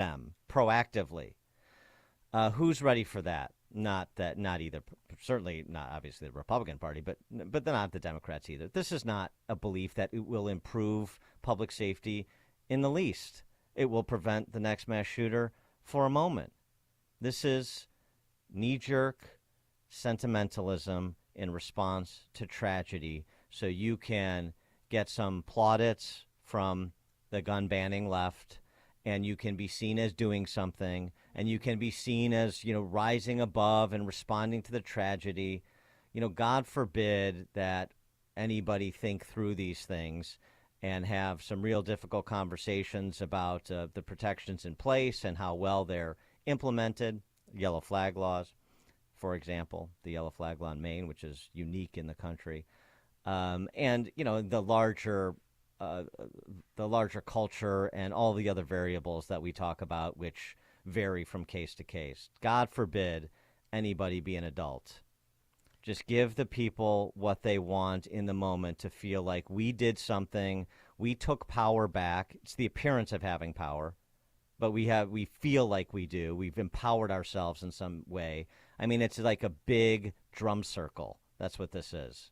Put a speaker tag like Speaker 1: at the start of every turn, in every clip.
Speaker 1: them proactively. Who's ready for that? Not either. Certainly not, obviously, the Republican Party, but not the Democrats either. This is not a belief that it will improve public safety in the least. It will prevent the next mass shooter for a moment. This is knee-jerk sentimentalism in response to tragedy, so you can get some plaudits from the gun banning left, and you can be seen as doing something, and you can be seen as, rising above and responding to the tragedy. God forbid that anybody think through these things and have some real difficult conversations about the protections in place and how well they're implemented. Yellow flag laws, for example, the yellow flag law in Maine, which is unique in the country. And, the larger culture and all the other variables that we talk about, which vary from case to case. God forbid anybody be an adult. Just give the people what they want in the moment to feel like we did something. We took power back. It's the appearance of having power, but we feel like we do. We've empowered ourselves in some way. I mean, it's like a big drum circle. That's what this is.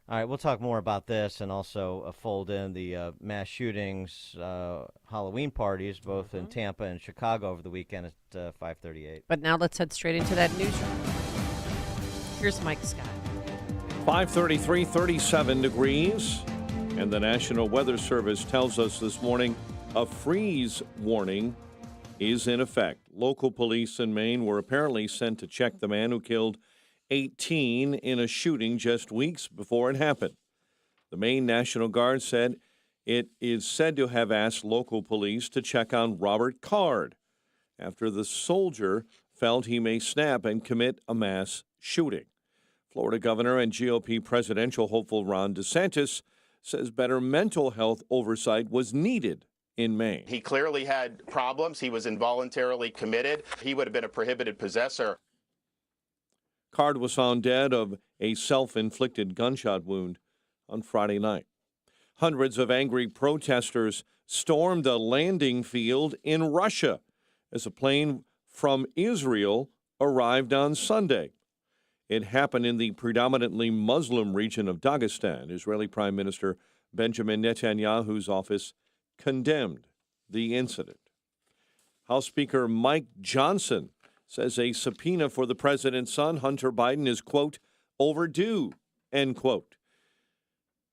Speaker 1: All right, we'll talk more about this and also fold in the mass shootings, Halloween parties, both in Tampa and Chicago over the weekend at 5:38.
Speaker 2: But now let's head straight into that newsroom. Here's Mike Scott.
Speaker 3: 5:33, 37 degrees, and the National Weather Service tells us this morning a freeze warning is in effect. Local police in Maine were apparently sent to check the man who killed 18 in a shooting just weeks before it happened. The Maine National Guard said it is said to have asked local police to check on Robert Card after the soldier felt he may snap and commit a mass shooting. Florida Governor and GOP presidential hopeful Ron DeSantis says better mental health oversight was needed in Maine.
Speaker 4: He clearly had problems. He was involuntarily committed. He would have been a prohibited possessor.
Speaker 3: Card was found dead of a self-inflicted gunshot wound on Friday night. Hundreds of angry protesters stormed a landing field in Russia as a plane from Israel arrived on Sunday. It happened in the predominantly Muslim region of Dagestan. Israeli Prime Minister Benjamin Netanyahu's office condemned the incident. House Speaker Mike Johnson says a subpoena for the president's son, Hunter Biden, is, quote, overdue, end quote.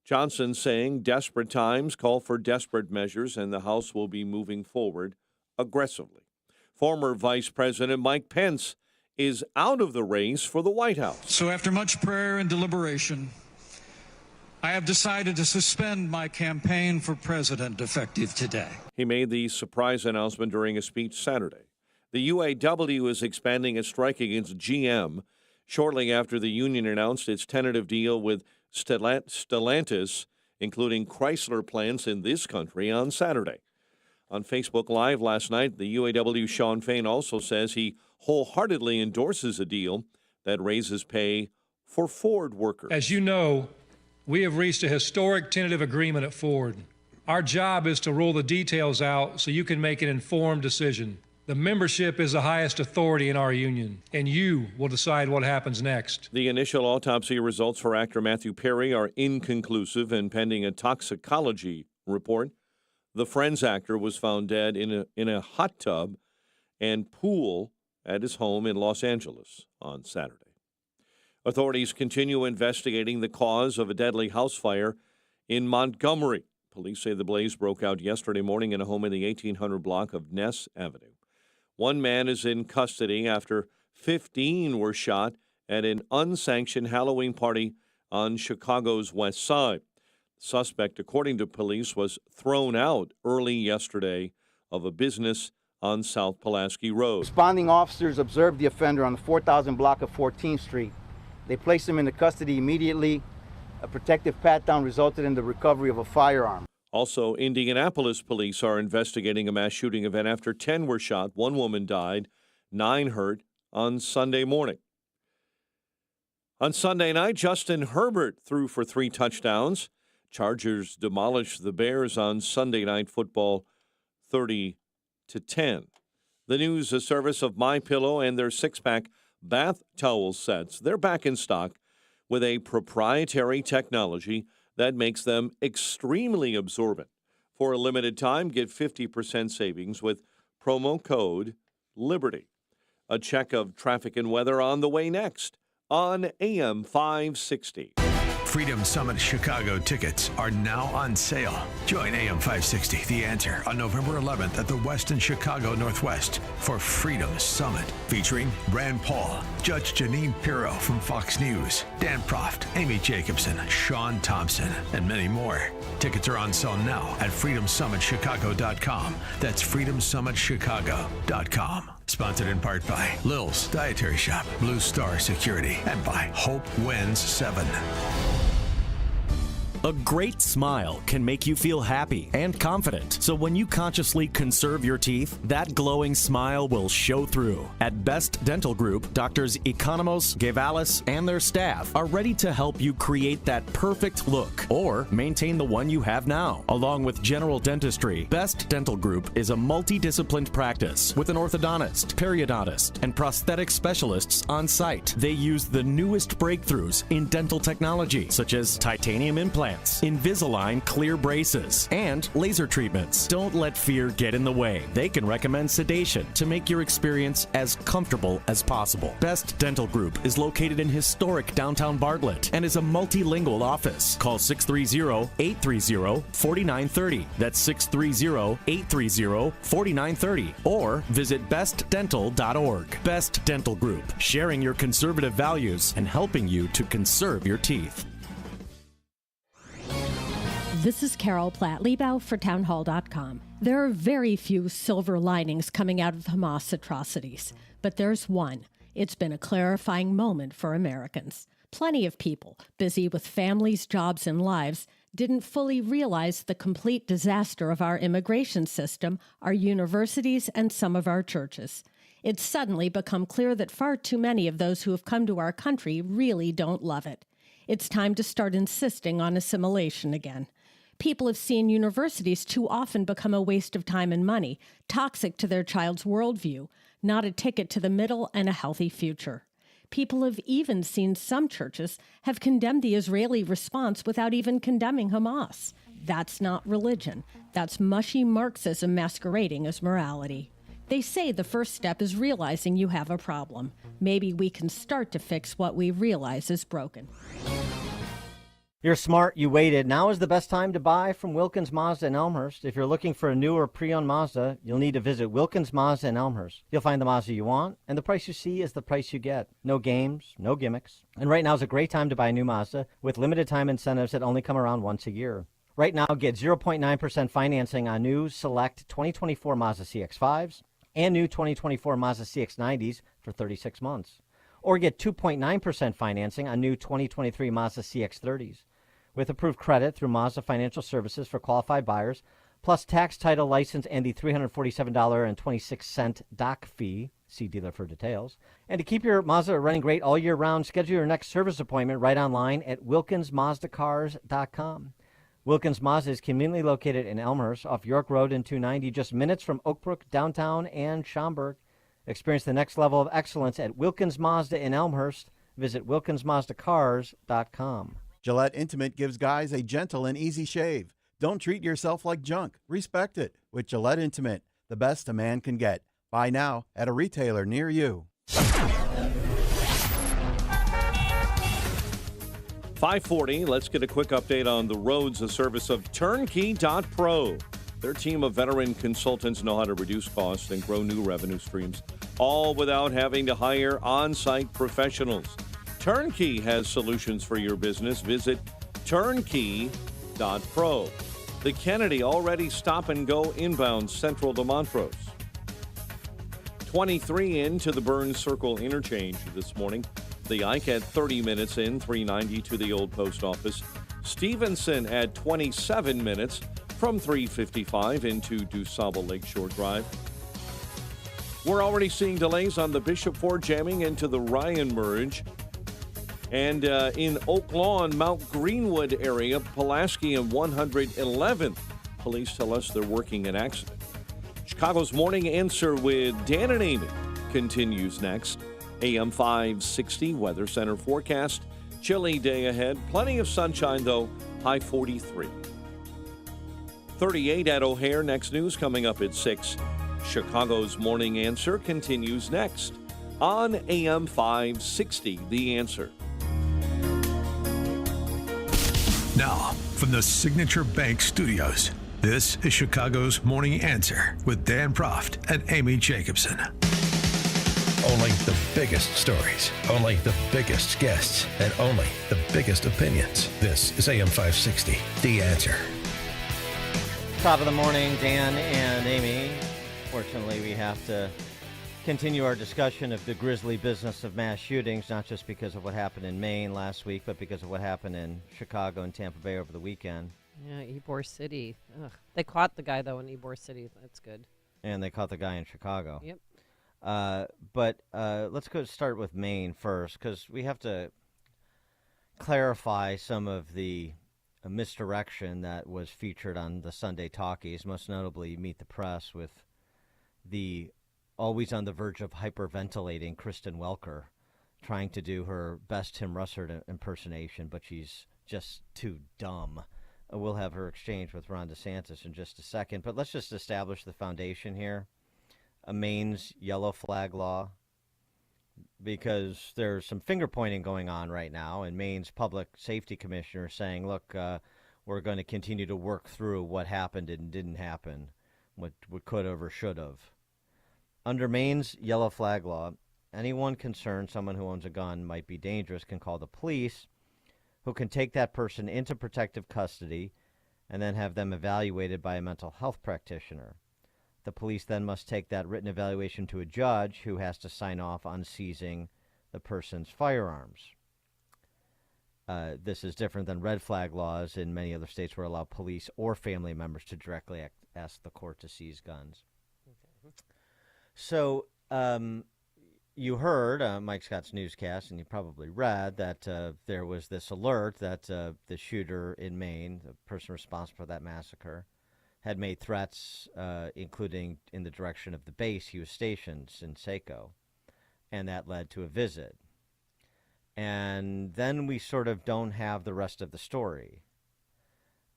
Speaker 3: Johnson saying desperate times call for desperate measures, and the House will be moving forward aggressively. Former Vice President Mike Pence is out of the race for the White House.
Speaker 5: So after much prayer and deliberation, I have decided to suspend my campaign for president effective today.
Speaker 3: He made the surprise announcement during a speech Saturday. The UAW is expanding its strike against GM shortly after the union announced its tentative deal with Stellantis, including Chrysler plants in this country, on Saturday. On Facebook Live last night, the UAW Sean Fain also says he wholeheartedly endorses a deal that raises pay for Ford workers.
Speaker 6: As you know, we have reached a historic tentative agreement at Ford. Our job is to roll the details out so you can make an informed decision. The membership is the highest authority in our union, and you will decide what happens next.
Speaker 3: The initial autopsy results for actor Matthew Perry are inconclusive and pending a toxicology report. The Friends actor was found dead in a hot tub and pool at his home in Los Angeles on Saturday. Authorities continue investigating the cause of a deadly house fire in Montgomery. Police say the blaze broke out yesterday morning in a home in the 1800 block of Ness Avenue. One man is in custody after 15 were shot at an unsanctioned Halloween party on Chicago's west side. The suspect, according to police, was thrown out early yesterday of a business on South Pulaski Road.
Speaker 7: Responding officers observed the offender on the 4000 block of 14th Street. They placed him into custody immediately. A protective pat-down resulted in the recovery of a firearm.
Speaker 3: Also, Indianapolis police are investigating a mass shooting event after 10 were shot. One woman died, 9 hurt on Sunday morning. On Sunday night, Justin Herbert threw for 3 touchdowns. Chargers demolished the Bears on Sunday Night Football 30 to 10. The news a service of MyPillow and their 6-pack bath towel sets. They're back in stock with a proprietary technology that makes them extremely absorbent. For a limited time, get 50% savings with promo code LIBERTY. A check of traffic and weather on the way next on AM 560.
Speaker 8: Freedom Summit Chicago tickets are now on sale. Join AM 560, The Answer, on November 11th at the Westin Chicago Northwest for Freedom Summit, featuring Rand Paul, Judge Janine Pirro from Fox News, Dan Proft, Amy Jacobson, Sean Thompson, and many more. Tickets are on sale now at freedomsummitchicago.com. That's freedomsummitchicago.com. Sponsored in part by Lil's Dietary Shop, Blue Star Security, and by Hope Wins 7.
Speaker 9: A great smile can make you feel happy and confident. So when you consciously conserve your teeth, that glowing smile will show through. At Best Dental Group, Doctors Economos, Gavalis, and their staff are ready to help you create that perfect look or maintain the one you have now. Along with general dentistry, Best Dental Group is a multidisciplined practice with an orthodontist, periodontist, and prosthetic specialists on site. They use the newest breakthroughs in dental technology, such as titanium implants, Invisalign clear braces, and laser treatments. Don't let fear get in the way. They can recommend sedation to make your experience as comfortable as possible. Best Dental Group is located in historic downtown Bartlett and is a multilingual office. Call 630-830-4930. That's 630-830-4930. Or visit bestdental.org. Best Dental Group, sharing your conservative values and helping you to conserve your teeth.
Speaker 10: This is Carol Platt-Liebau for townhall.com. There are very few silver linings coming out of Hamas atrocities, but there's one. It's been a clarifying moment for Americans. Plenty of people, busy with families, jobs, and lives, didn't fully realize the complete disaster of our immigration system, our universities, and some of our churches. It's suddenly become clear that far too many of those who have come to our country really don't love it. It's time to start insisting on assimilation again. People have seen universities too often become a waste of time and money, toxic to their child's worldview, not a ticket to the middle and a healthy future. People have even seen some churches have condemned the Israeli response without even condemning Hamas. That's not religion. That's mushy Marxism masquerading as morality. They say the first step is realizing you have a problem. Maybe we can start to fix what we realize is broken.
Speaker 1: You're smart, you waited. Now is the best time to buy from Wilkins Mazda in Elmhurst. If you're looking for a new or pre-owned Mazda, you'll need to visit Wilkins Mazda in Elmhurst. You'll find the Mazda you want, and the price you see is the price you get. No games, no gimmicks. And right now is a great time to buy a new Mazda with limited time incentives that only come around once a year. Right now, get 0.9% financing on new select 2024 Mazda CX-5s and new 2024 Mazda CX-90s for 36 months. Or get 2.9% financing on new 2023 Mazda CX-30s. With approved credit through Mazda Financial Services for qualified buyers, plus tax, title, license, and the $347.26 dock fee. See dealer for details. And to keep your Mazda running great all year round, schedule your next service appointment right online at WilkinsMazdaCars.com. Wilkins Mazda is conveniently located in Elmhurst off York Road and 290, just minutes from Oakbrook, downtown, and Schaumburg. Experience the next level of excellence at Wilkins Mazda in Elmhurst. Visit WilkinsMazdaCars.com.
Speaker 11: Gillette Intimate gives guys a gentle and easy shave. Don't treat yourself like junk. Respect it with Gillette Intimate, the best a man can get. Buy now at a retailer near you.
Speaker 3: 540, let's get a quick update on the roads, a service of Turnkey.pro. Their team of veteran consultants know how to reduce costs and grow new revenue streams, all without having to hire on-site professionals. Turnkey has solutions for your business. Visit Turnkey.pro. The Kennedy already stop and go inbound central to Montrose. 23 into the Burns Circle interchange this morning. The Ike at 30 minutes in, 390 to the old post office. Stevenson at 27 minutes from 355 into DuSable Lakeshore Drive. We're already seeing delays on the Bishop Ford jamming into the Ryan merge. And in Oak Lawn, Mount Greenwood area, Pulaski and 111th. Police tell us they're working an accident. Chicago's Morning Answer with Dan and Amy continues next. AM 560 Weather Center forecast. Chilly day ahead. Plenty of sunshine, though. High 43. 38 at O'Hare. Next news coming up at 6. Chicago's Morning Answer continues next on AM 560, The Answer.
Speaker 8: Now, from the Signature Bank Studios, this is Chicago's Morning Answer with Dan Proft and Amy Jacobson. Only the biggest stories, only the biggest guests, and only the biggest opinions. This is AM 560, The Answer.
Speaker 1: Top of the morning, Dan and Amy. Fortunately, we have to continue our discussion of the grisly business of mass shootings, not just because of what happened in Maine last week, but because of what happened in Chicago and Tampa Bay over the weekend.
Speaker 2: Yeah, Ybor City. Ugh. They caught the guy, though, in Ybor City. That's good.
Speaker 1: And they caught the guy in Chicago.
Speaker 2: Yep.
Speaker 1: But let's start with Maine first, because we have to clarify some of the misdirection that was featured on the Sunday talkies, most notably Meet the Press, with the always on the verge of hyperventilating Kristen Welker, trying to do her best Tim Russert impersonation, but she's just too dumb. We'll have her exchange with Ron DeSantis in just a second, but let's just establish the foundation here. Maine's yellow flag law, because there's some finger pointing going on right now, and Maine's public safety commissioner saying, look, we're going to continue to work through what happened and didn't happen, what could have or should have. Under Maine's yellow flag law, anyone concerned someone who owns a gun might be dangerous can call the police, who can take that person into protective custody and then have them evaluated by a mental health practitioner. The police then must take that written evaluation to a judge who has to sign off on seizing the person's firearms. This is different than red flag laws in many other states where allow police or family members to directly ask the court to seize guns. Okay. So you heard Mike Scott's newscast, and you probably read that there was this alert that the shooter in Maine, the person responsible for that massacre, had made threats, including in the direction of the base he was stationed in Saco, and that led to a visit. And then we sort of don't have the rest of the story.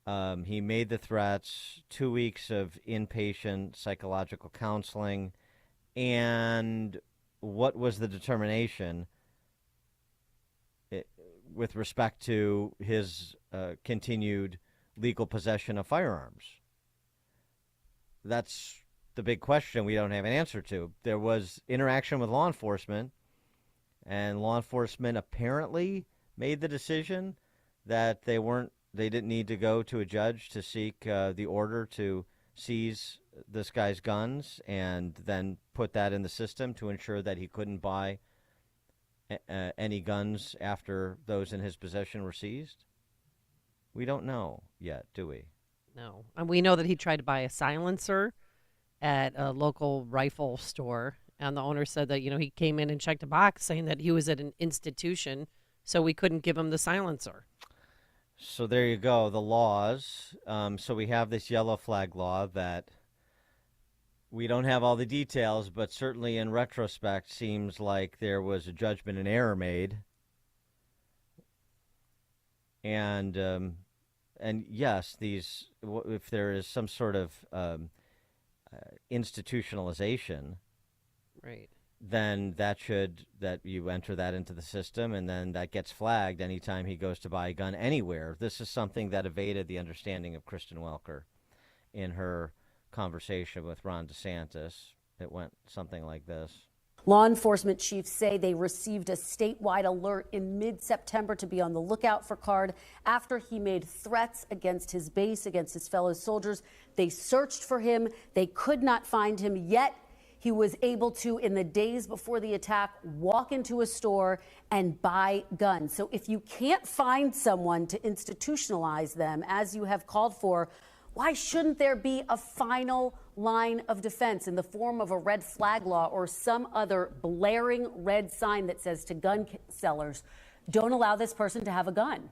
Speaker 1: He made the threats, 2 weeks of inpatient psychological counseling, and what was the determination with respect to his continued legal possession of firearms? That's the big question we don't have an answer to. There was interaction with law enforcement, and law enforcement apparently made the decision that they didn't need to go to a judge to seek the order to seize this guy's guns and then put that in the system to ensure that he couldn't buy any guns after those in his possession were seized. We don't know yet, do we?
Speaker 2: No. And we know that he tried to buy a silencer at a local rifle store, and the owner said that, he came in and checked a box saying that he was at an institution, so we couldn't give him the silencer.
Speaker 1: So there you go, the laws. So we have this yellow flag law that we don't have all the details, but certainly in retrospect seems like there was a judgment and error made. And yes, if there is some sort of institutionalization,
Speaker 2: right,
Speaker 1: then that you enter that into the system, and then that gets flagged anytime he goes to buy a gun anywhere. This is something that evaded the understanding of Kristen Welker in her conversation with Ron DeSantis. It went something like this.
Speaker 12: Law enforcement chiefs say they received a statewide alert in mid-September to be on the lookout for Card after he made threats against his base, against his fellow soldiers. They searched for him. They could not find him, yet he was able to, in the days before the attack, walk into a store and buy guns. So if you can't find someone to institutionalize them, as you have called for, why shouldn't there be a final line of defense in the form of a red flag law or some other blaring red sign that says to gun sellers, don't allow this person to have a gun?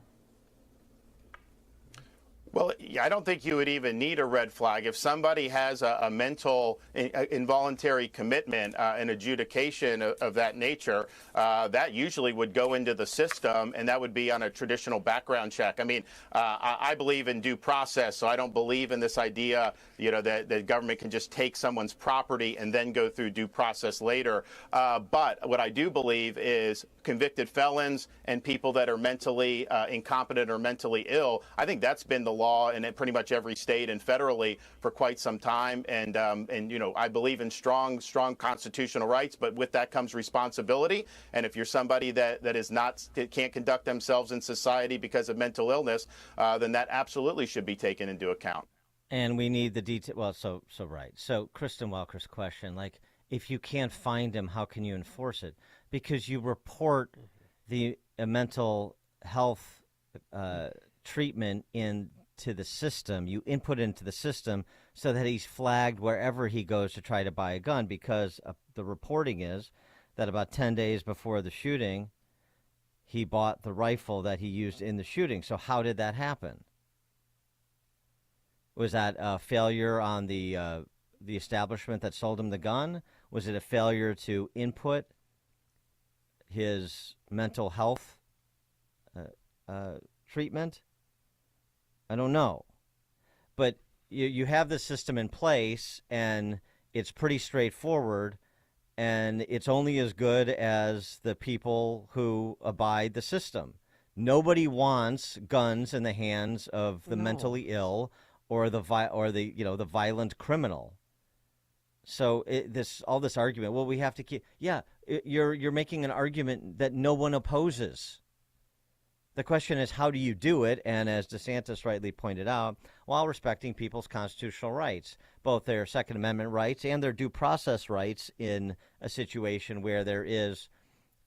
Speaker 4: Well, yeah, I don't think you would even need a red flag. If somebody has a mental involuntary commitment, an adjudication of that nature, that usually would go into the system, and that would be on a traditional background check. I mean, I believe in due process, so I don't believe in this idea, that the government can just take someone's property and then go through due process later. But what I do believe is convicted felons and people that are mentally incompetent or mentally ill, I think that's been the law in pretty much every state and federally for quite some time. And I believe in strong constitutional rights, but with that comes responsibility. And if you're somebody that can't conduct themselves in society because of mental illness, then that absolutely should be taken into account.
Speaker 1: And we need the detail. Well, so right. So Kristen Welker's question, like, if you can't find him, how can you enforce it? Because you report the mental health treatment into the system. You input into the system so that he's flagged wherever he goes to try to buy a gun, because the reporting is that about 10 days before the shooting, he bought the rifle that he used in the shooting. So how did that happen? Was that a failure on the establishment that sold him the gun? Was it a failure to input his mental health treatment? I don't know. But you have the system in place, and it's pretty straightforward, and it's only as good as the people who abide the system. Nobody wants guns in the hands of the mentally ill or the violent criminal. So all this argument, well, we have to keep. Yeah, you're making an argument that no one opposes. The question is, how do you do it? And as DeSantis rightly pointed out, while respecting people's constitutional rights, both their Second Amendment rights and their due process rights in a situation where there is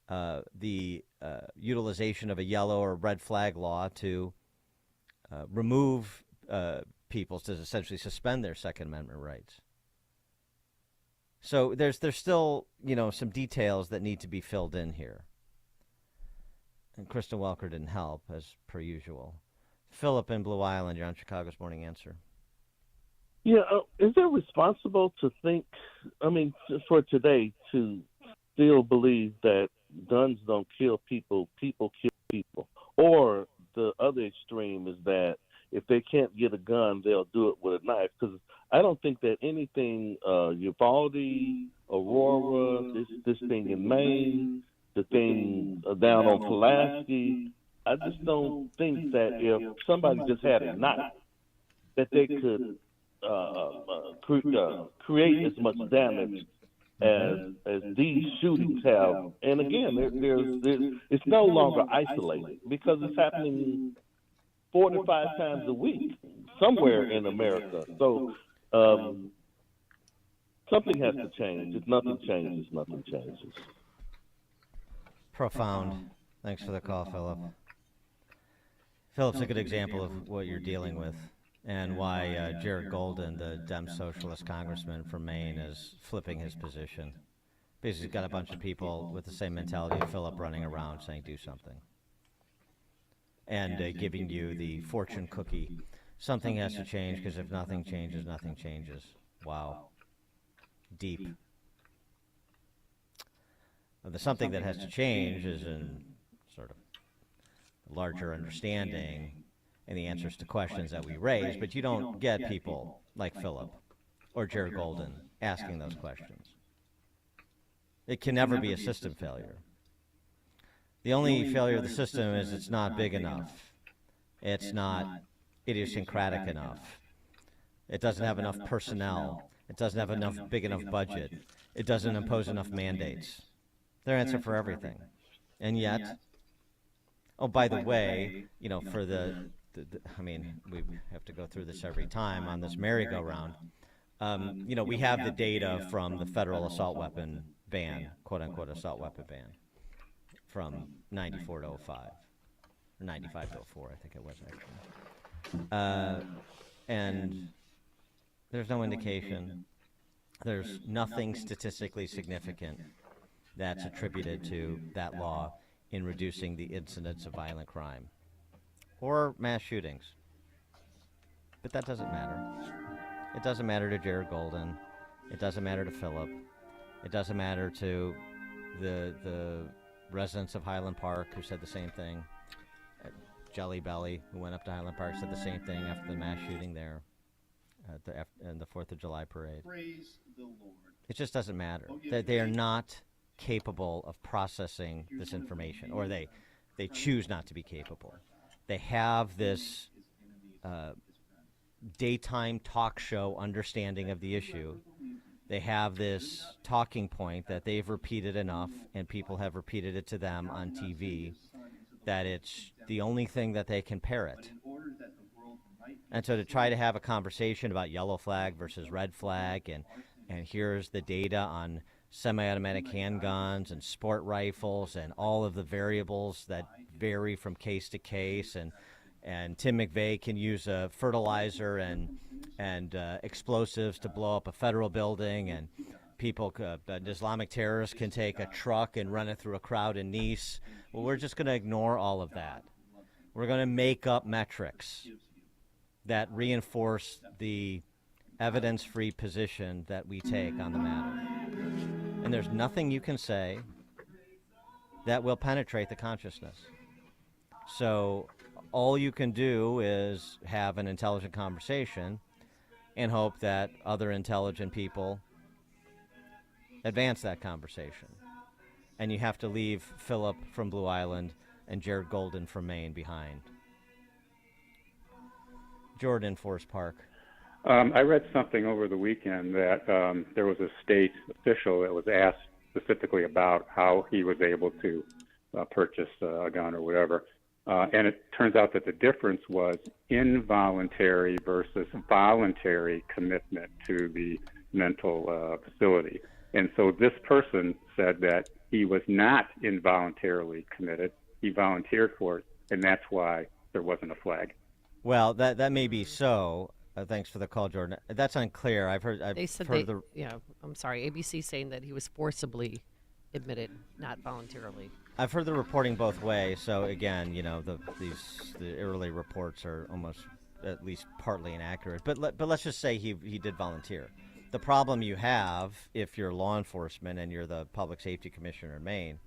Speaker 1: the utilization of a yellow or red flag law to remove people, to essentially suspend their Second Amendment rights. So there's still, some details that need to be filled in here. And Kristen Welker didn't help, as per usual. Philip in Blue Island, you're on Chicago's Morning Answer.
Speaker 13: Yeah, is it responsible to think, for today, to still believe that guns don't kill people, people kill people? Or the other extreme is that if they can't get a gun, they'll do it with a knife? Because I don't think that anything, Uvalde, Aurora, this thing in Maine, the thing down on Pulaski, I just don't think that if somebody just had a knife, that they could create as much damage as these shootings have. And again, it's no longer isolated, because it's happening 4 to 5 times a week somewhere in America. So something has to change. If nothing changes, nothing changes.
Speaker 1: Profound. Thanks for the call, Philip. Philip's a good example of what you're dealing with, and why Jared Golden, the Dem Socialist congressman from Maine, is flipping his position. Basically, he's got a bunch of people with the same mentality of Philip running around saying, do something. And giving you the fortune cookie. Something has to change, because if nothing changes, nothing changes. Wow. Deep. The something that has to change is in sort of larger understanding and the answers to questions that we raise, but you don't get people like Philip or Jared Golden asking those questions. It can never be a system failure. The only failure of the system is it's not big enough. It's not idiosyncratic enough. It doesn't have enough personnel. It doesn't have enough big enough budget. It doesn't impose enough mandates. Their answer for everything. And yet, oh, by the way, for we have to go through this every time on this merry-go-round. We have the data from the federal assault weapon ban, quote-unquote assault weapon ban, from 94 to 05, or 95 to 04, I think it was, actually. And there's no indication. There's nothing statistically significant that's attributed to that law in reducing the incidence of violent crime or mass shootings. But that doesn't matter. It doesn't matter to Jared Golden. It doesn't matter to Philip. It doesn't matter to the residents of Highland Park who said the same thing. Jelly Belly, who went up to Highland Park, said the same thing after the mass shooting there in the 4th of July parade.
Speaker 14: Praise the Lord.
Speaker 1: It just doesn't matter. They are not capable of processing this information, or they choose not to be capable. They have this daytime talk show understanding of the issue. They have this talking point that they've repeated enough, and people have repeated it to them on TV, that it's the only thing that they can parrot. And so to try to have a conversation about yellow flag versus red flag, and here's the data on semi-automatic handguns and sport rifles and all of the variables that vary from case to case, and Tim McVeigh can use a fertilizer and explosives to blow up a federal building, and people, Islamic terrorists can take a truck and run it through a crowd in Nice. Well, we're just going to ignore all of that. We're going to make up metrics that reinforce the evidence-free position that we take on the matter. And there's nothing you can say that will penetrate the consciousness. So all you can do is have an intelligent conversation and hope that other intelligent people advance that conversation. And you have to leave Philip from Blue Island and Jared Golden from Maine behind. Jordan, Forest Park.
Speaker 15: I read something over the weekend that there was a state official that was asked specifically about how he was able to purchase a gun or whatever. And it turns out that the difference was involuntary versus voluntary commitment to the mental facility. And so this person said that he was not involuntarily committed. He volunteered for it, and that's why there wasn't a flag.
Speaker 1: Well, that may be so. Thanks for the call, Jordan. That's unclear. I'm sorry. ABC saying that he was forcibly admitted, not voluntarily. I've heard the reporting both ways. So again, the early reports are almost at least partly inaccurate. But let's just say he did volunteer. The problem you have if you're law enforcement and you're the public safety commissioner in Maine,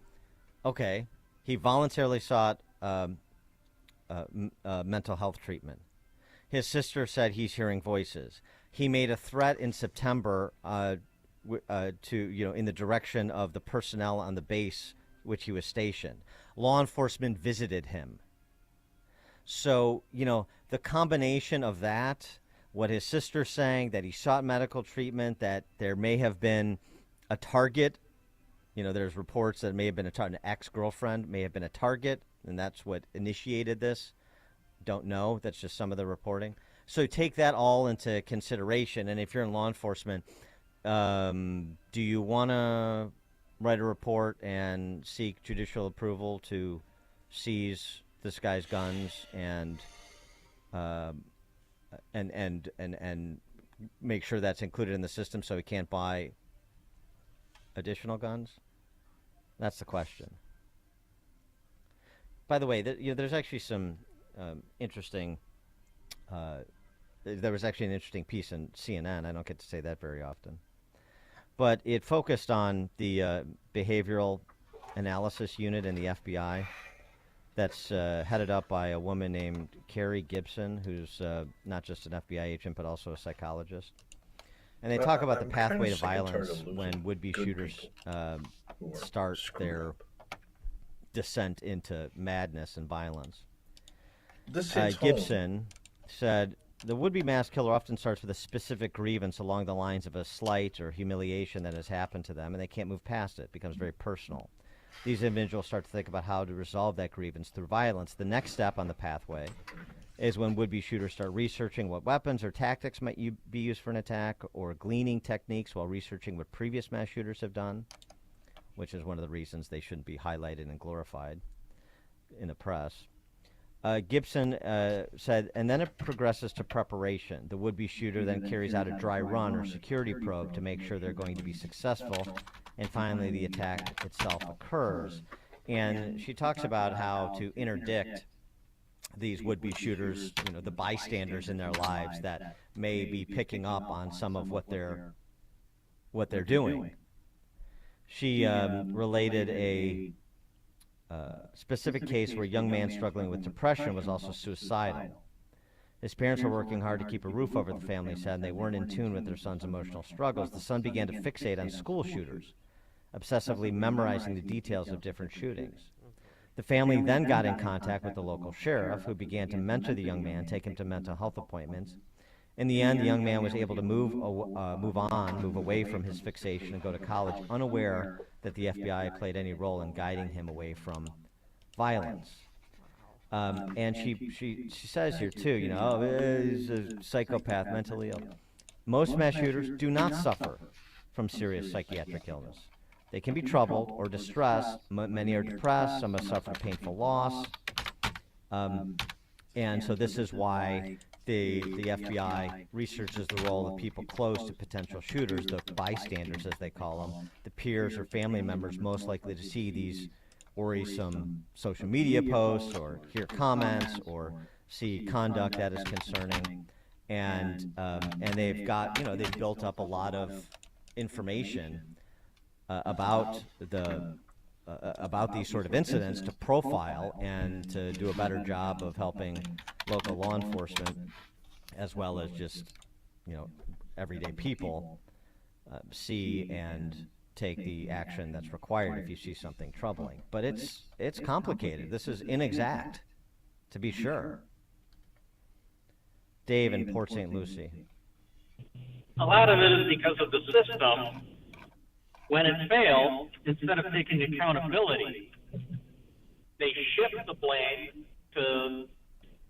Speaker 1: okay, he voluntarily sought mental health treatment. His sister said he's hearing voices. He made a threat in September to in the direction of the personnel on the base which he was stationed. Law enforcement visited him. So, the combination of that, what his sister's saying, that he sought medical treatment, that there may have been a target. There's reports that it may have been an ex-girlfriend may have been a target, and that's what initiated this. Don't know. That's just some of the reporting. So take that all into consideration. And if you're in law enforcement, do you want to write a report and seek judicial approval to seize this guy's guns and make sure that's included in the system so he can't buy additional guns? That's the question. By the way, there's actually some interesting. There was actually an interesting piece in CNN. I don't get to say that very often, but it focused on the behavioral analysis unit in the FBI. That's headed up by a woman named Carrie Gibson, who's not just an FBI agent but also a psychologist. And they talk about the pathway to violence when would-be shooters start their descent into madness and violence. Gibson said, the would-be mass killer often starts with a specific grievance along the lines of a slight or humiliation that has happened to them, and they can't move past it. It becomes very personal. These individuals start to think about how to resolve that grievance through violence. The next step on the pathway is when would-be shooters start researching what weapons or tactics might be used for an attack, or gleaning techniques while researching what previous mass shooters have done, which is one of the reasons they shouldn't be highlighted and glorified in the press. Gibson said, and then it progresses to preparation. The would-be shooter then carries out a dry run or security probe to make sure they're going to be successful, and finally the attack itself occurs. And she talks about how to interdict these would-be shooters, the bystanders in their lives that may be picking up on some of what they're doing. She related a specific case where a young man struggling with depression was also suicidal. His parents were working hard to keep a roof over the family, said, and they weren't in tune with their son's emotional struggles. The son began to fixate on school shooters, obsessively memorizing the details of different shootings. The family then got in contact with the local sheriff, who began to mentor the young man, take him to mental health appointments. In the end, the young man was able to move away from his fixation and go to college, unaware that the FBI played any role in guiding him away from violence. And she says here, too, he's a psychopath, mentally ill. Most mass shooters do not suffer from serious psychiatric illness. They can be troubled or distressed. Many are depressed. Some have suffered painful loss. And so this is why the FBI researches the role of people close to potential shooters, the bystanders, as they call them, the peers or family members most likely to see these worrisome social media posts or hear comments or see conduct that is concerning. And they've got, they've built up a lot of information about these sort of incidents to profile and to do a better job of helping local law enforcement, as well as just everyday people see and take the action that's required if you see something troubling. But it's complicated. This is inexact, to be sure. Dave in Port St. Lucie.
Speaker 14: A lot of it is because of the system. When it fails, instead of taking accountability, they shift the blame to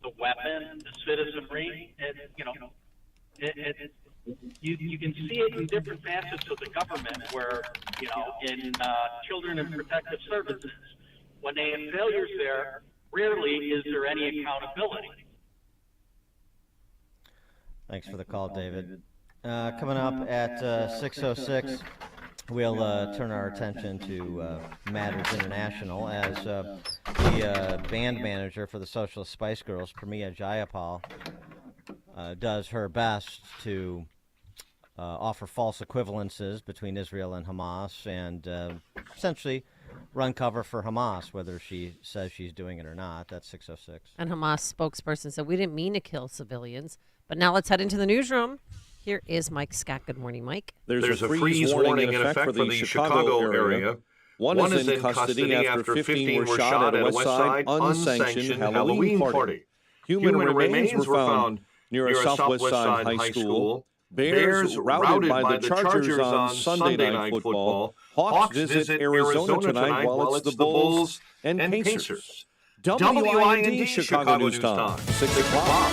Speaker 14: the weapon, the citizenry. You can see it in different facets of the government where, in children and protective services, when they have failures there, rarely is there any accountability.
Speaker 1: Thanks for the call, David. Coming up at 6:06, we'll turn our attention to Matters International as the band manager for the Socialist Spice Girls, Pramila Jayapal, does her best to offer false equivalences between Israel and Hamas and essentially run cover for Hamas, whether she says she's doing it or not. That's 6:06.
Speaker 2: And Hamas spokesperson said, we didn't mean to kill civilians. But now let's head into the newsroom. Here is Mike Scott. Good morning, Mike.
Speaker 3: There's a freeze warning in effect for the Chicago area. One is in custody after 15 were shot at a West Side unsanctioned Halloween party. Human remains were found near a Southwest Side high school. Bears routed by the Chargers on Sunday Night Football. Hawks visit Arizona tonight while it's the Bulls and Pacers. WIND Chicago News Time, 6 o'clock.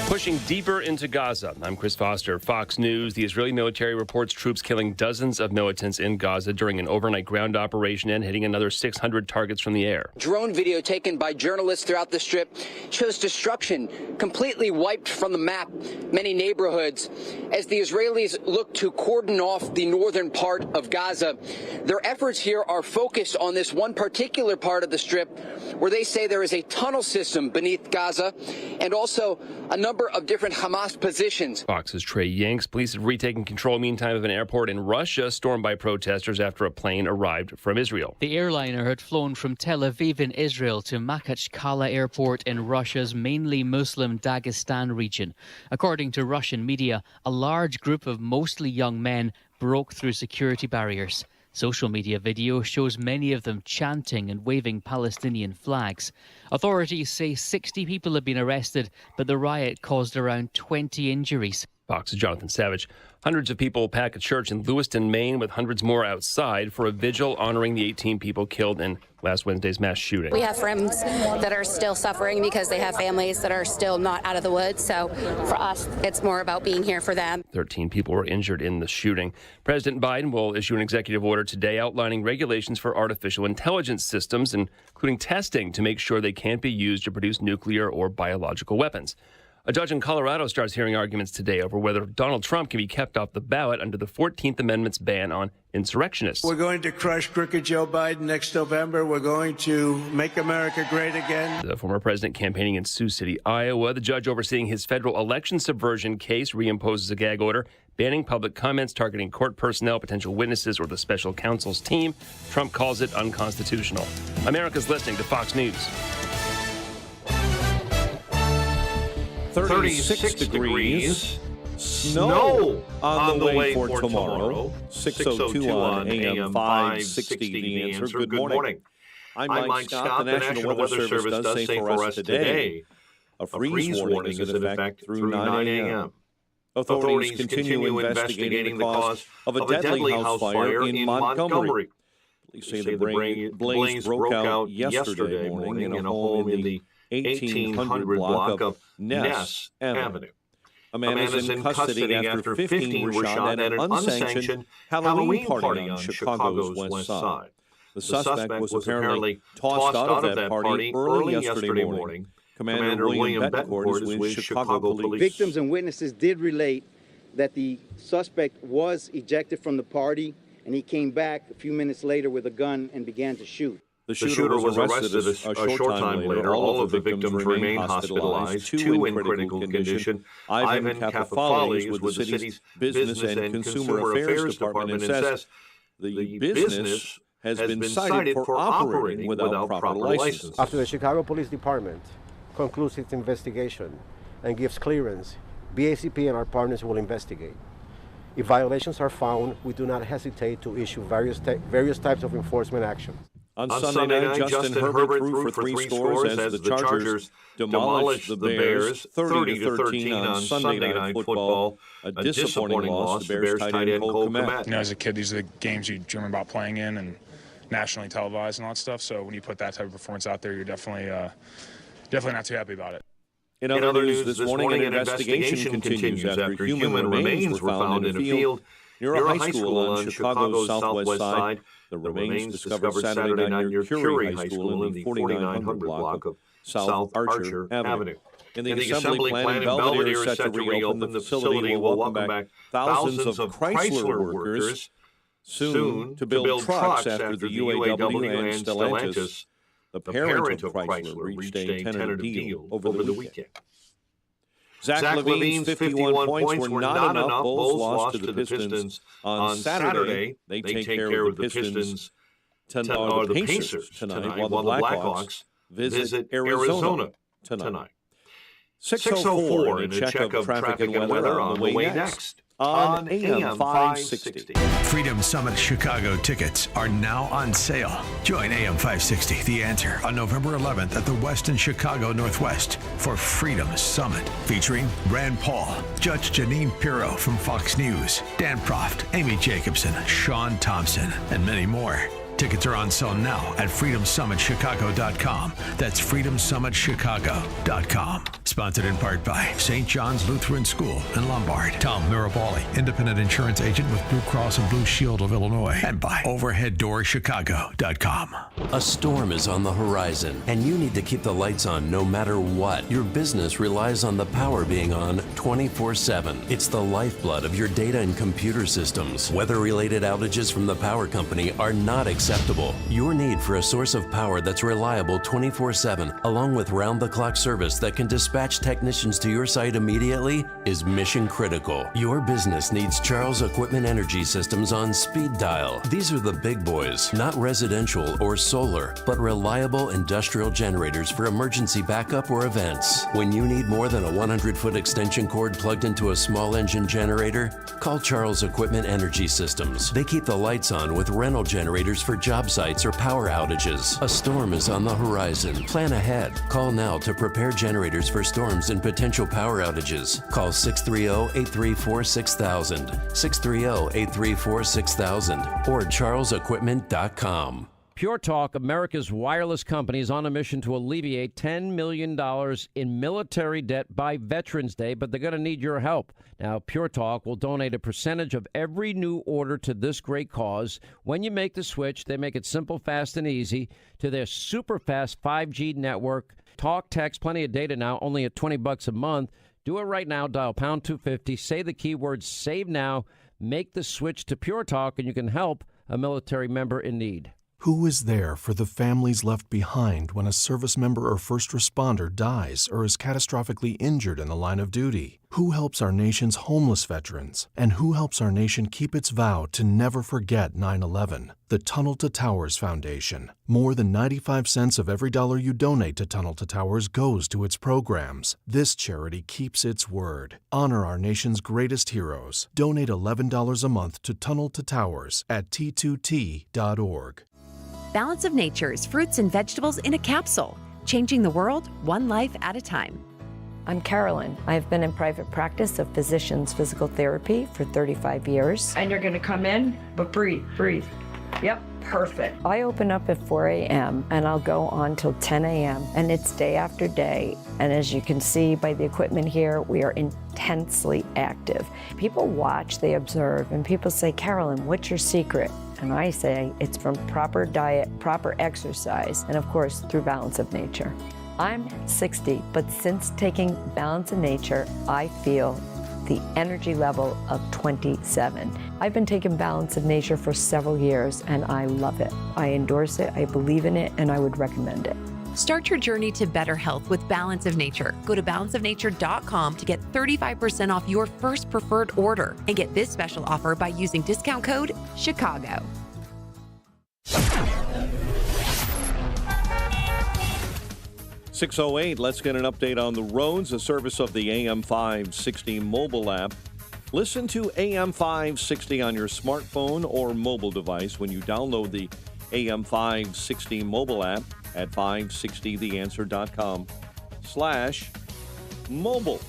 Speaker 16: Pushing deeper into Gaza. I'm Chris Foster, Fox News. The Israeli military reports troops killing dozens of militants in Gaza during an overnight ground operation and hitting another 600 targets from the air.
Speaker 17: Drone video taken by journalists throughout the Strip shows destruction completely wiped from the map many neighborhoods. As the Israelis look to cordon off the northern part of Gaza, their efforts here are focused on this one particular part of the Strip where they say there is a tunnel system beneath Gaza and also a number of different Hamas positions.
Speaker 16: Fox's Trey Yanks. Police have retaken control meantime of an airport in Russia stormed by protesters after a plane arrived from Israel.
Speaker 18: The airliner had flown from Tel Aviv in Israel to Makhachkala airport in Russia's mainly Muslim Dagestan region. According to Russian media, a large group of mostly young men broke through security barriers. Social media video shows many of them chanting and waving Palestinian flags. Authorities say 60 people have been arrested, but the riot caused around 20 injuries.
Speaker 16: Fox's Jonathan Savage. Hundreds of people pack a church in Lewiston, Maine, with hundreds more outside for a vigil honoring the 18 people killed in last Wednesday's mass shooting.
Speaker 19: We have friends that are still suffering because they have families that are still not out of the woods. So for us, it's more about being here for them.
Speaker 16: 13 people were injured in the shooting. President Biden will issue an executive order today outlining regulations for artificial intelligence systems, including testing to make sure they can't be used to produce nuclear or biological weapons. A judge in Colorado starts hearing arguments today over whether Donald Trump can be kept off the ballot under the 14th Amendment's ban on insurrectionists.
Speaker 20: We're going to crush crooked Joe Biden next November. We're going to make America great again.
Speaker 16: The former president campaigning in Sioux City, Iowa. The judge overseeing his federal election subversion case reimposes a gag order banning public comments targeting court personnel, potential witnesses, or the special counsel's team. Trump calls it unconstitutional. America's listening to Fox News.
Speaker 3: 36 degrees. Snow on the way for tomorrow. 6:02 on AM 560. The Answer. Good morning. I'm Mike Scott. The National Weather Service does say for us today a freeze warning is in effect through 9 a.m. Authorities continue investigating the cause of a deadly house fire in Montgomery. Police say the blaze broke out yesterday morning in a home in the 1800 block of Ness Avenue. A man is in custody after 15 were shot at an unsanctioned Halloween party on Chicago's west side. The suspect was apparently tossed out of that party early yesterday morning. Commander William Betancourt is with Chicago Police.
Speaker 7: Victims and witnesses did relate that the suspect was ejected from the party, and he came back a few minutes later with a gun and began to shoot.
Speaker 3: The shooter was arrested a short time later. All of the victims remain hospitalized, 2 in critical condition. Ivan Capafali is with the city's Business and Consumer Affairs Department and says the business has been cited for operating without proper license.
Speaker 21: After the Chicago Police Department concludes its investigation and gives clearance, BACP and our partners will investigate. If violations are found, we do not hesitate to issue various types of enforcement actions.
Speaker 3: On Sunday night, Justin Herbert threw for 3 scores as the Chargers demolished the Bears 30-13 on Sunday Night Football. A disappointing loss. The Bears tight end Cole Kmet.
Speaker 22: You know, as a kid, these are the games you dream about playing in and nationally televised and all that stuff. So when you put that type of performance out there, you're definitely not too happy about it.
Speaker 3: In other news, this morning, an investigation continues after human remains were found in a field near a high school on Chicago's southwest side. The remains discovered Saturday night near Curie High School in the 4900 block of South Archer Avenue. And the assembly plant in Belvedere is set to reopen. The facility will welcome back thousands of Chrysler workers soon to build trucks after the UAW and Stellantis, the parent of Chrysler, reached a tentative deal over the weekend. Zach LaVine's 51 points were not enough. Bulls lost to the Pistons on Saturday. They take care of the Pistons, or the Pacers tonight, while the Blackhawks visit Arizona tonight. 6:04 in a check of traffic and weather on the way next on AM 560.
Speaker 8: Freedom Summit Chicago tickets are now on sale. Join AM 560, The Answer, on November 11th at the Westin Chicago Northwest for Freedom Summit, featuring Rand Paul, Judge Janine Pirro from Fox News, Dan Proft, Amy Jacobson, Sean Thompson, and many more. Tickets are on sale now at freedomsummitchicago.com. That's freedomsummitchicago.com. Sponsored in part by St. John's Lutheran School in Lombard, Tom Mirabali, independent insurance agent with Blue Cross and Blue Shield of Illinois, and by overheaddoorchicago.com.
Speaker 23: A storm is on the horizon, and you need to keep the lights on no matter what. Your business relies on the power being on 24/7. It's the lifeblood of your data and computer systems. Weather-related outages from the power company are not acceptable. Your need for a source of power that's reliable 24/7, along with round-the-clock service that can dispatch technicians to your site immediately, is mission critical. Your business needs Charles Equipment Energy Systems on speed dial. These are the big boys, not residential or solar, but reliable industrial generators for emergency backup or events. When you need more than a 100-foot extension cord plugged into a small engine generator, call Charles Equipment Energy Systems. They keep the lights on with rental generators for job sites or power outages. A storm is on the horizon. Plan ahead. Call now to prepare generators for storms and potential power outages. Call 630-834-6000, 630-834-6000, or charlesequipment.com.
Speaker 24: Pure Talk, America's wireless company, is on a mission to alleviate $10 million in military debt by Veterans Day, but they're going to need your help. Now, Pure Talk will donate a percentage of every new order to this great cause. When you make the switch, they make it simple, fast, and easy to their super fast 5G network. Talk, text, plenty of data now, only at $20 a month. Do it right now. Dial pound 250. Say the keyword save now. Make the switch to Pure Talk, and you can help a military member in need.
Speaker 5: Who is there for the families left behind when a service member or first responder dies or is catastrophically injured in the line of duty? Who helps our nation's homeless veterans? And who helps our nation keep its vow to never forget 9/11? The Tunnel to Towers Foundation. More than 95 cents of every dollar you donate to Tunnel to Towers goes to its programs. This charity keeps its word. Honor our nation's greatest heroes. Donate $11 a month to Tunnel to Towers at T2T.org.
Speaker 6: Balance of Nature's fruits and vegetables in a capsule, changing the world one life at a time.
Speaker 9: I'm Carolyn. I've been in private practice of physician's physical therapy for 35 years.
Speaker 10: And you're going to come in, but breathe. Yep, perfect.
Speaker 9: I open up at 4 a.m. and I'll go on till 10 a.m. and it's day after day. And as you can see by the equipment here, we are intensely active. People watch, they observe, and people say, Carolyn, what's your secret? And I say it's from proper diet, proper exercise, and of course through Balance of Nature. I'm 60, but since taking Balance of Nature, I feel the energy level of 27. I've been taking Balance of Nature for several years and I love it. I endorse it, I believe in it, and I would recommend it.
Speaker 6: Start your journey to better health with Balance of Nature. Go to balanceofnature.com to get 35% off your first preferred order and get this special offer by using discount code CHICAGO.
Speaker 3: .608, let's get an update on the roads, a service of the AM 560 mobile app. Listen to AM 560 on your smartphone or mobile device when you download the AM 560 mobile app at 560theanswer.com/mobile.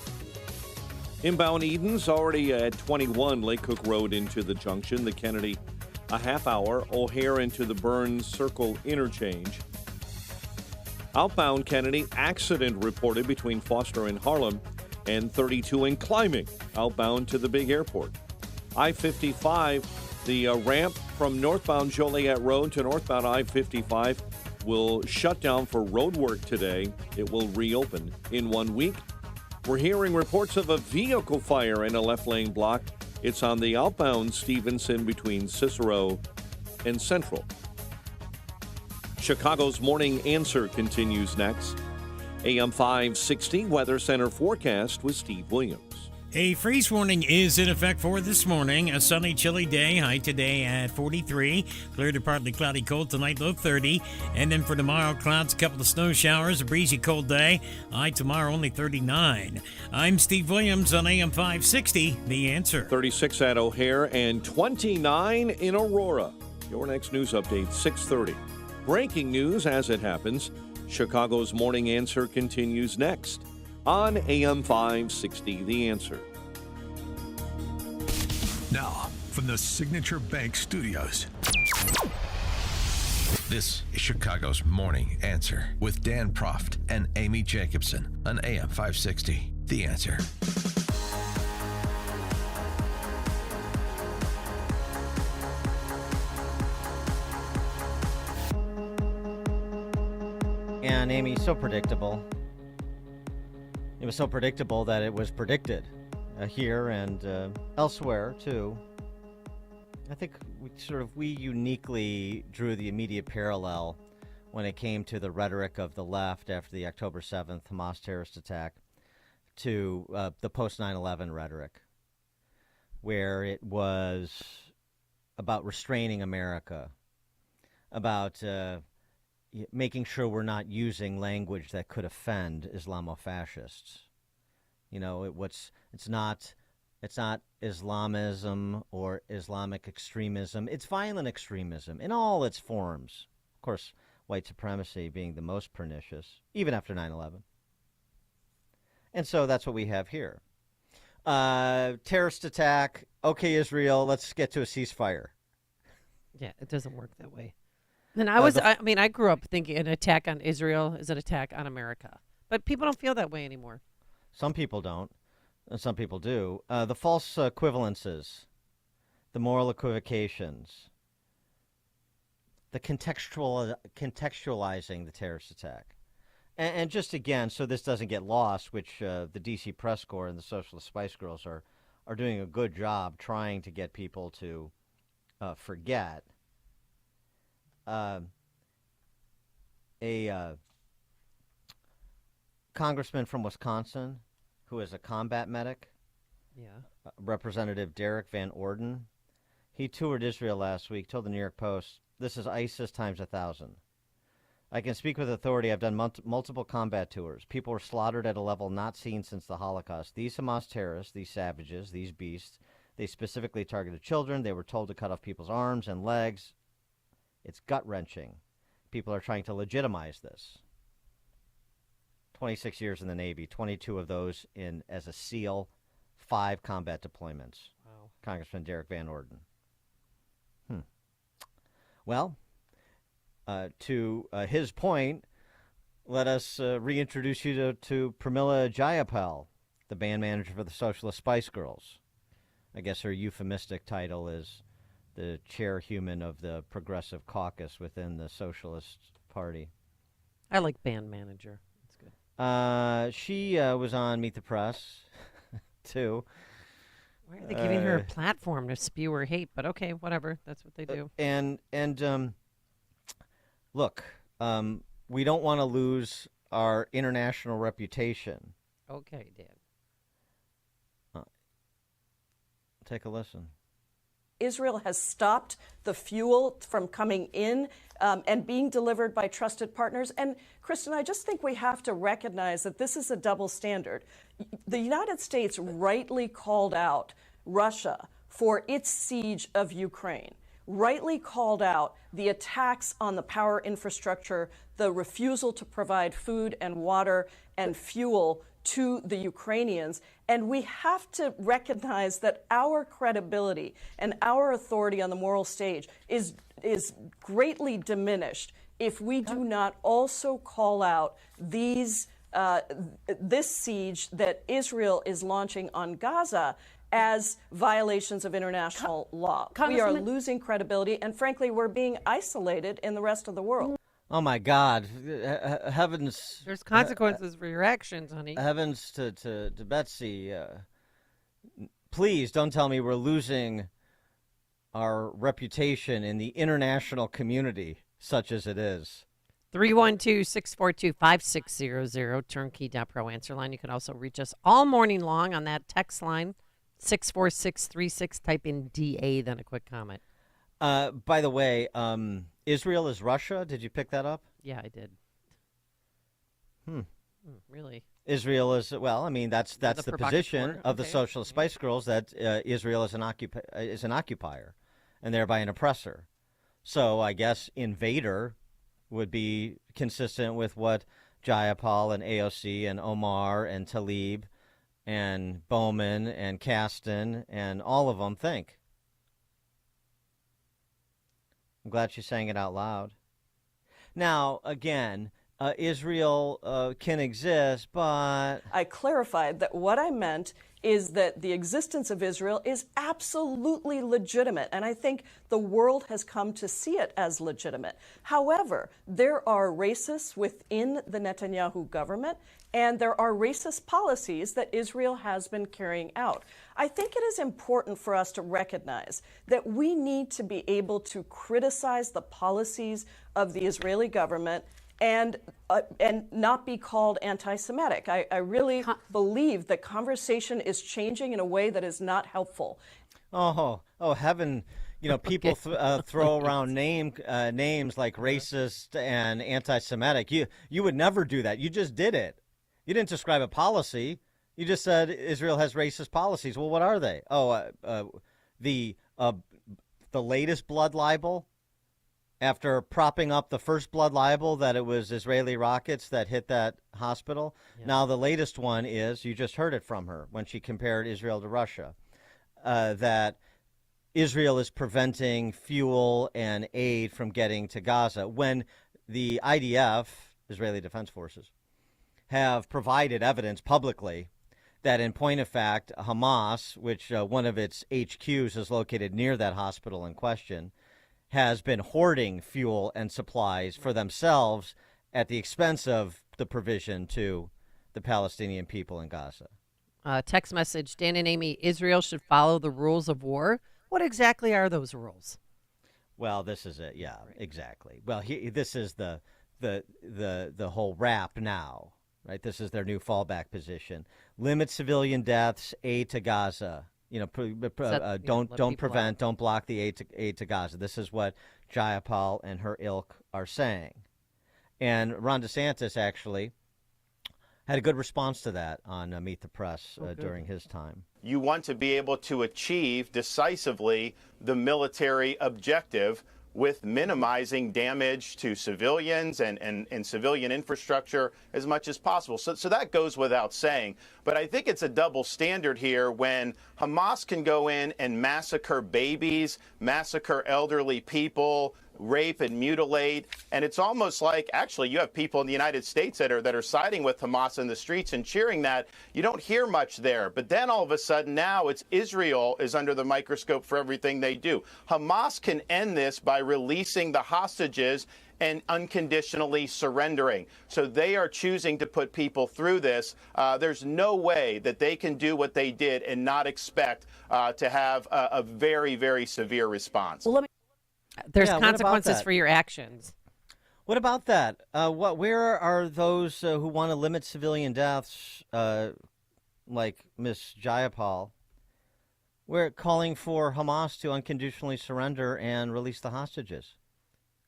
Speaker 3: Inbound Eden's already at 21 Lake Cook Road into the junction, the Kennedy a half hour, O'Hare into the Burns Circle interchange. Outbound Kennedy, accident reported between Foster and Harlem, and 32 and climbing outbound to the big airport. I-55, the ramp from northbound Joliet Road to northbound I-55 will shut down for road work today. It will reopen in 1 week. We're hearing reports of a vehicle fire in a left lane block. It's on the outbound Stevenson between Cicero and Central. Chicago's Morning Answer continues next. AM 560 Weather Center forecast with Steve Williams.
Speaker 25: A freeze warning is in effect for this morning. A sunny, chilly day. High today at 43. Clear to partly cloudy, cold tonight, low 30. And then for tomorrow, clouds, a couple of snow showers, a breezy, cold day. High tomorrow, only 39. I'm Steve Williams on AM 560, The Answer.
Speaker 3: 36 at O'Hare and 29 in Aurora. Your next news update, 6:30. Breaking news as it happens. Chicago's Morning Answer continues next on AM 560, The Answer.
Speaker 8: Now, from the Signature Bank Studios. This is Chicago's Morning Answer with Dan Proft and Amy Jacobson on AM 560, The Answer.
Speaker 1: And Amy, so predictable. It was so predictable that it was predicted here and elsewhere, too. I think we uniquely drew the immediate parallel when it came to the rhetoric of the left after the October 7th Hamas terrorist attack to the post-9/11 rhetoric, where it was about restraining America, about making sure we're not using language that could offend Islamofascists. You know, it's not Islamism or Islamic extremism. It's violent extremism in all its forms. Of course, white supremacy being the most pernicious, even after 9/11. And so that's what we have here. Terrorist attack. Okay, Israel, let's get to a ceasefire.
Speaker 2: Yeah, it doesn't work that way. And I grew up thinking an attack on Israel is an attack on America. But people don't feel that way anymore.
Speaker 1: Some people don't, and some people do. The false equivalences, the moral equivocations, the contextualizing the terrorist attack. And just again, so this doesn't get lost, which the DC Press Corps and the Socialist Spice Girls are doing a good job trying to get people to forget. A congressman from Wisconsin who is a combat medic, Representative Derek Van Orden, he toured Israel last week, told the New York Post, "This is ISIS times 1,000. I can speak with authority. I've done multiple combat tours. People were slaughtered at a level not seen since the Holocaust. These Hamas terrorists, these savages, these beasts, they specifically targeted children. They were told to cut off people's arms and legs. It's gut-wrenching. People are trying to legitimize this. 26 years in the Navy, 22 of those as a SEAL, 5 combat deployments."
Speaker 2: Wow.
Speaker 1: Congressman Derek Van Orden. Well, to his point, let us reintroduce you to Pramila Jayapal, the band manager for the Socialist Spice Girls. I guess her euphemistic title is the chairwoman of the Progressive Caucus within the Socialist Party.
Speaker 2: I like band manager. That's good.
Speaker 1: She was on Meet the Press, too.
Speaker 2: Why are they giving her a platform to spew her hate? But okay, whatever. That's what they do.
Speaker 1: Look, we don't want to lose our international reputation.
Speaker 2: Okay, Dan.
Speaker 1: Take a listen.
Speaker 4: Israel has stopped the fuel from coming in and being delivered by trusted partners. And Kristen, I just think we have to recognize that this is a double standard. The United States rightly called out Russia for its siege of Ukraine, rightly called out the attacks on the power infrastructure, the refusal to provide food and water and fuel to the Ukrainians. And we have to recognize that our credibility and our authority on the moral stage is greatly diminished if we do not also call out this siege that Israel is launching on Gaza as violations of international law. We are losing credibility, and frankly, we're being isolated in the rest of the world.
Speaker 1: Oh, my God. Heavens.
Speaker 2: There's consequences for your actions, honey.
Speaker 1: Heavens to Betsy. Please don't tell me we're losing our reputation in the international community, such as it is.
Speaker 2: 312-642-5600, turnkey.pro answer line. You can also reach us all morning long on that text line, 64636. Type in DA, then a quick comment.
Speaker 1: By the way, Israel is Russia. Did you pick that up?
Speaker 2: Yeah, I did. Really?
Speaker 1: Israel is, well, I mean, that's the position of the
Speaker 2: Okay.
Speaker 1: Socialist Spice Girls, that Israel is an occupier and thereby an oppressor. So I guess invader would be consistent with what Jayapal and AOC and Omar and Tlaib and Bowman and Kasten and all of them think. I'm glad she's saying it out loud. Now, again, Israel can exist, but...
Speaker 4: I clarified that what I meant is that the existence of Israel is absolutely legitimate, and I think the world has come to see it as legitimate. However, there are racists within the Netanyahu government, and there are racist policies that Israel has been carrying out. I think it is important for us to recognize that we need to be able to criticize the policies of the Israeli government and not be called anti-Semitic. I really believe that conversation is changing in a way that is not helpful.
Speaker 1: Oh, heaven! You know, people throw around names like racist and anti-Semitic. You would never do that. You just did it. You didn't describe a policy. You just said Israel has racist policies. Well, what are they? The latest blood libel. After propping up the first blood libel that it was Israeli rockets that hit that hospital. Yeah. Now the latest one is, you just heard it from her when she compared Israel to Russia, that Israel is preventing fuel and aid from getting to Gaza when the IDF, Israeli Defense Forces, have provided evidence publicly that in point of fact, Hamas, which one of its HQs is located near that hospital in question, has been hoarding fuel and supplies for themselves at the expense of the provision to the Palestinian people in Gaza.
Speaker 2: Text message, Dan and Amy, Israel should follow the rules of war. What exactly are those rules?
Speaker 1: Well, this is it. Yeah, exactly. Well, this is the whole wrap now, right? This is their new fallback position. Limit civilian deaths, aid to Gaza. Don't prevent, don't block the aid to Gaza. This is what Jayapal and her ilk are saying. And Ron DeSantis actually had a good response to that on Meet the Press during his time.
Speaker 11: You want to be able to achieve decisively the military objective with minimizing damage to civilians and civilian infrastructure as much as possible. So that goes without saying. But I think it's a double standard here when Hamas can go in and massacre babies, massacre elderly people, rape and mutilate, and it's almost like actually you have people in the United States that are siding with Hamas in the streets and cheering that. You don't hear much there, but then all of a sudden now it's Israel is under the microscope for everything they do. Hamas can end this by releasing the hostages and unconditionally surrendering. So they are choosing to put people through this. There's no way that they can do what they did and not expect to have a very, very severe response.
Speaker 2: Well, there's consequences for your actions.
Speaker 1: What about that? Where are those who want to limit civilian deaths, like Ms. Jayapal? We're calling for Hamas to unconditionally surrender and release the hostages.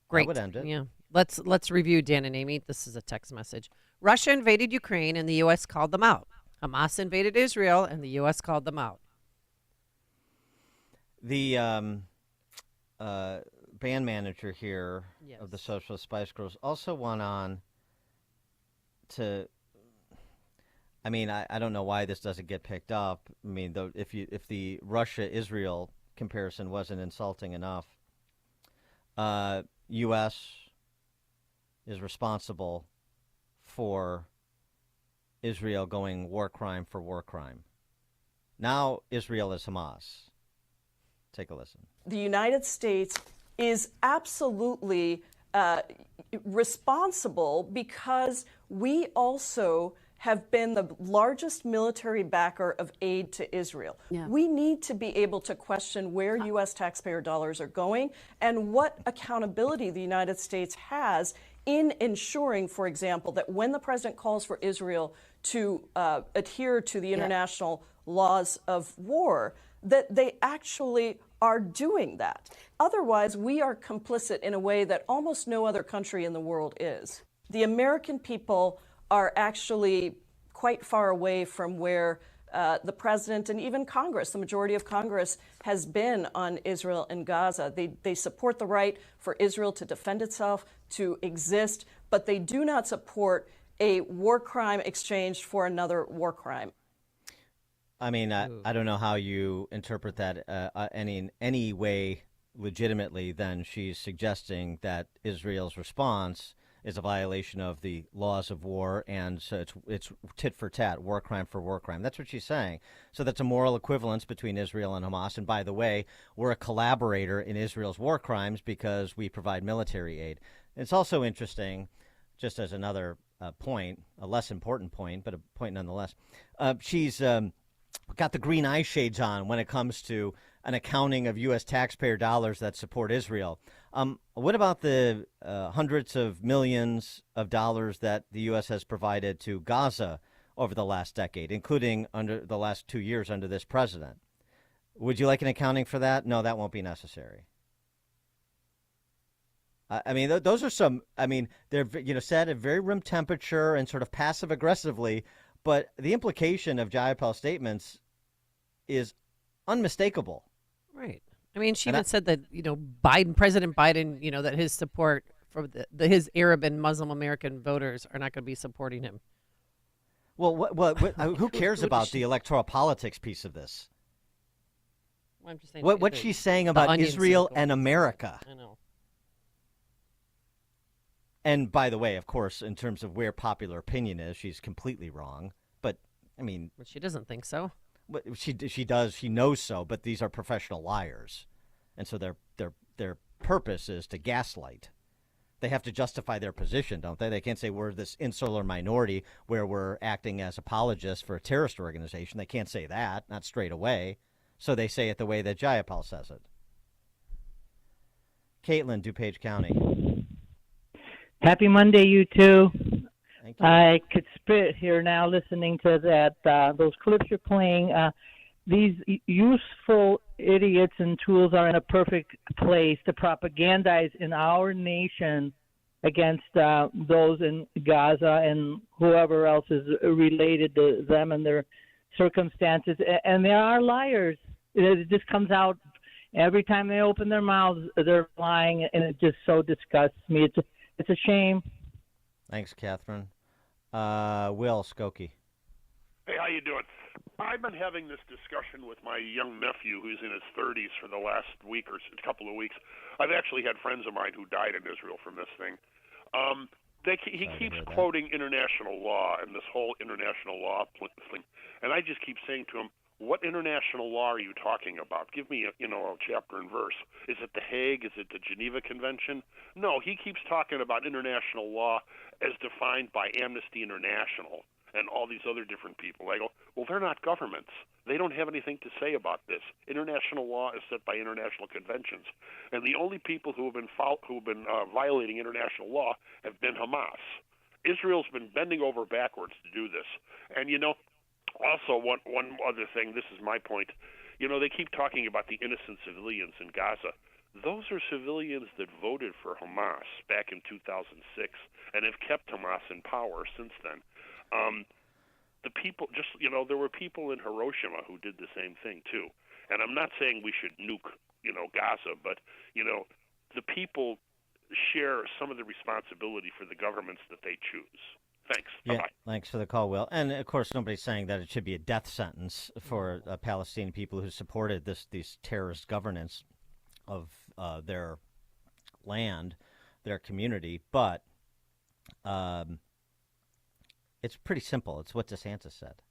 Speaker 2: Great.
Speaker 1: That would end it.
Speaker 2: Yeah. Let's review, Dan and Amy. This is a text message. Russia invaded Ukraine, and the U.S. called them out. Hamas invaded Israel, and the U.S. called them out.
Speaker 1: The band manager here of the Socialist Spice Girls also went on to. I mean, I don't know why this doesn't get picked up. I mean, if the Russia-Israel comparison wasn't insulting enough, U.S. is responsible for Israel going war crime for war crime. Now Israel is Hamas. Take a listen.
Speaker 4: The United States is absolutely responsible because we also have been the largest military backer of aid to Israel.
Speaker 12: Yeah.
Speaker 4: We need to be able to question where U.S. taxpayer dollars are going and what accountability the United States has in ensuring, for example, that when the president calls for Israel to adhere to the international laws of war, that they actually are doing that. Otherwise, we are complicit in a way that almost no other country in the world is. The American people are actually quite far away from where the president and even Congress, the majority of Congress, has been on Israel and Gaza. They support the right for Israel to defend itself, to exist, but they do not support a war crime exchanged for another war crime.
Speaker 1: I mean, I don't know how you interpret that any way legitimately. Then she's suggesting that Israel's response is a violation of the laws of war, and so it's tit for tat, war crime for war crime. That's what she's saying. So that's a moral equivalence between Israel and Hamas. And by the way, we're a collaborator in Israel's war crimes because we provide military aid. It's also interesting, just as another point, a less important point, but a point nonetheless. She's got the green eye shades on when it comes to an accounting of U.S. taxpayer dollars that support Israel. What about the hundreds of millions of dollars that the U.S. has provided to Gaza over the last decade, including under the last 2 years under this president? Would you like an accounting for that? No, that won't be necessary. I mean, those are some, I mean, they're, set at very room temperature and sort of passive aggressively, but the implication of Jayapal's statements is unmistakable.
Speaker 2: Right. I mean, she even said that, President Biden, that his support for his Arab and Muslim American voters are not going to be supporting him.
Speaker 1: Well, who cares about the electoral politics piece of this?
Speaker 2: Well, I'm just saying
Speaker 1: what she's saying about Israel and America.
Speaker 2: I know.
Speaker 1: And by the way, of course, in terms of where popular opinion is, she's completely wrong. But I mean,
Speaker 2: well, she doesn't think so.
Speaker 1: She does. She knows so. But these are professional liars, and so their purpose is to gaslight They have to justify their position, don't they? They can't say we're this insular minority where we're acting as apologists for a terrorist organization. They can't say that, not straight away. So they say it the way that Jayapal says it. Caitlin, DuPage County.
Speaker 12: Happy Monday, you two.
Speaker 1: Thank you.
Speaker 12: I could spit here now listening to that. Those clips you're playing. These useful idiots and tools are in a perfect place to propagandize in our nation against those in Gaza and whoever else is related to them and their circumstances. And they are liars. It just comes out every time they open their mouths. They're lying, and it just so disgusts me. It's a shame.
Speaker 1: Thanks, Catherine. Will Skokie.
Speaker 13: Hey, how you doing? I've been having this discussion with my young nephew who's in his 30s for the last week or a couple of weeks. I've actually had friends of mine who died in Israel from this thing. He keeps quoting international law and this whole international law thing, and I just keep saying to him, what international law are you talking about? Give me a chapter and verse. Is it the Hague? Is it the Geneva Convention? No, he keeps talking about international law as defined by Amnesty International and all these other different people. I go, well, they're not governments. They don't have anything to say about this. International law is set by international conventions, and the only people who have been violating international law have been Hamas. Israel's been bending over backwards to do this, and also, one other thing, this is my point. They keep talking about the innocent civilians in Gaza. Those are civilians that voted for Hamas back in 2006 and have kept Hamas in power since then. The people, there were people in Hiroshima who did the same thing too. And I'm not saying we should nuke, Gaza, but, the people share some of the responsibility for the governments that they choose. Thanks.
Speaker 1: Yeah,
Speaker 13: Bye-bye.
Speaker 1: thanks for the call, Will. And, of course, nobody's saying that it should be a death sentence for Palestinian people who supported these terrorist governance of their land, their community. But it's pretty simple. It's what DeSantis said.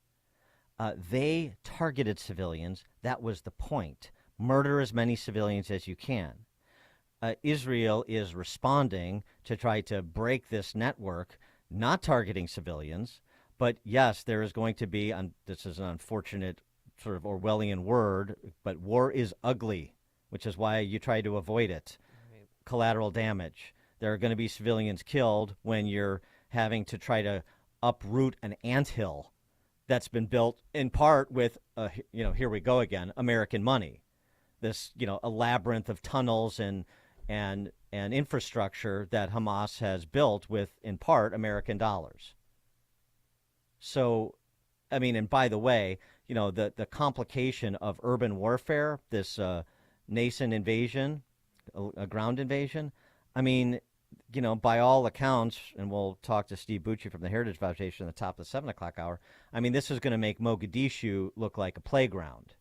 Speaker 1: They targeted civilians. That was the point. Murder as many civilians as you can. Israel is responding to try to break this network, not targeting civilians, but yes, there is going to be, this is an unfortunate sort of Orwellian word, but war is ugly, which is why you try to avoid it. Right. Collateral damage. There are going to be civilians killed when you're having to try to uproot an anthill that's been built in part with, here we go again, American money. This, a labyrinth of tunnels and infrastructure that Hamas has built with, in part, American dollars. So, and by the way, the complication of urban warfare, this nascent invasion, a ground invasion, by all accounts, and we'll talk to Steve Bucci from the Heritage Foundation at the top of the 7 o'clock hour, this is going to make Mogadishu look like a playground.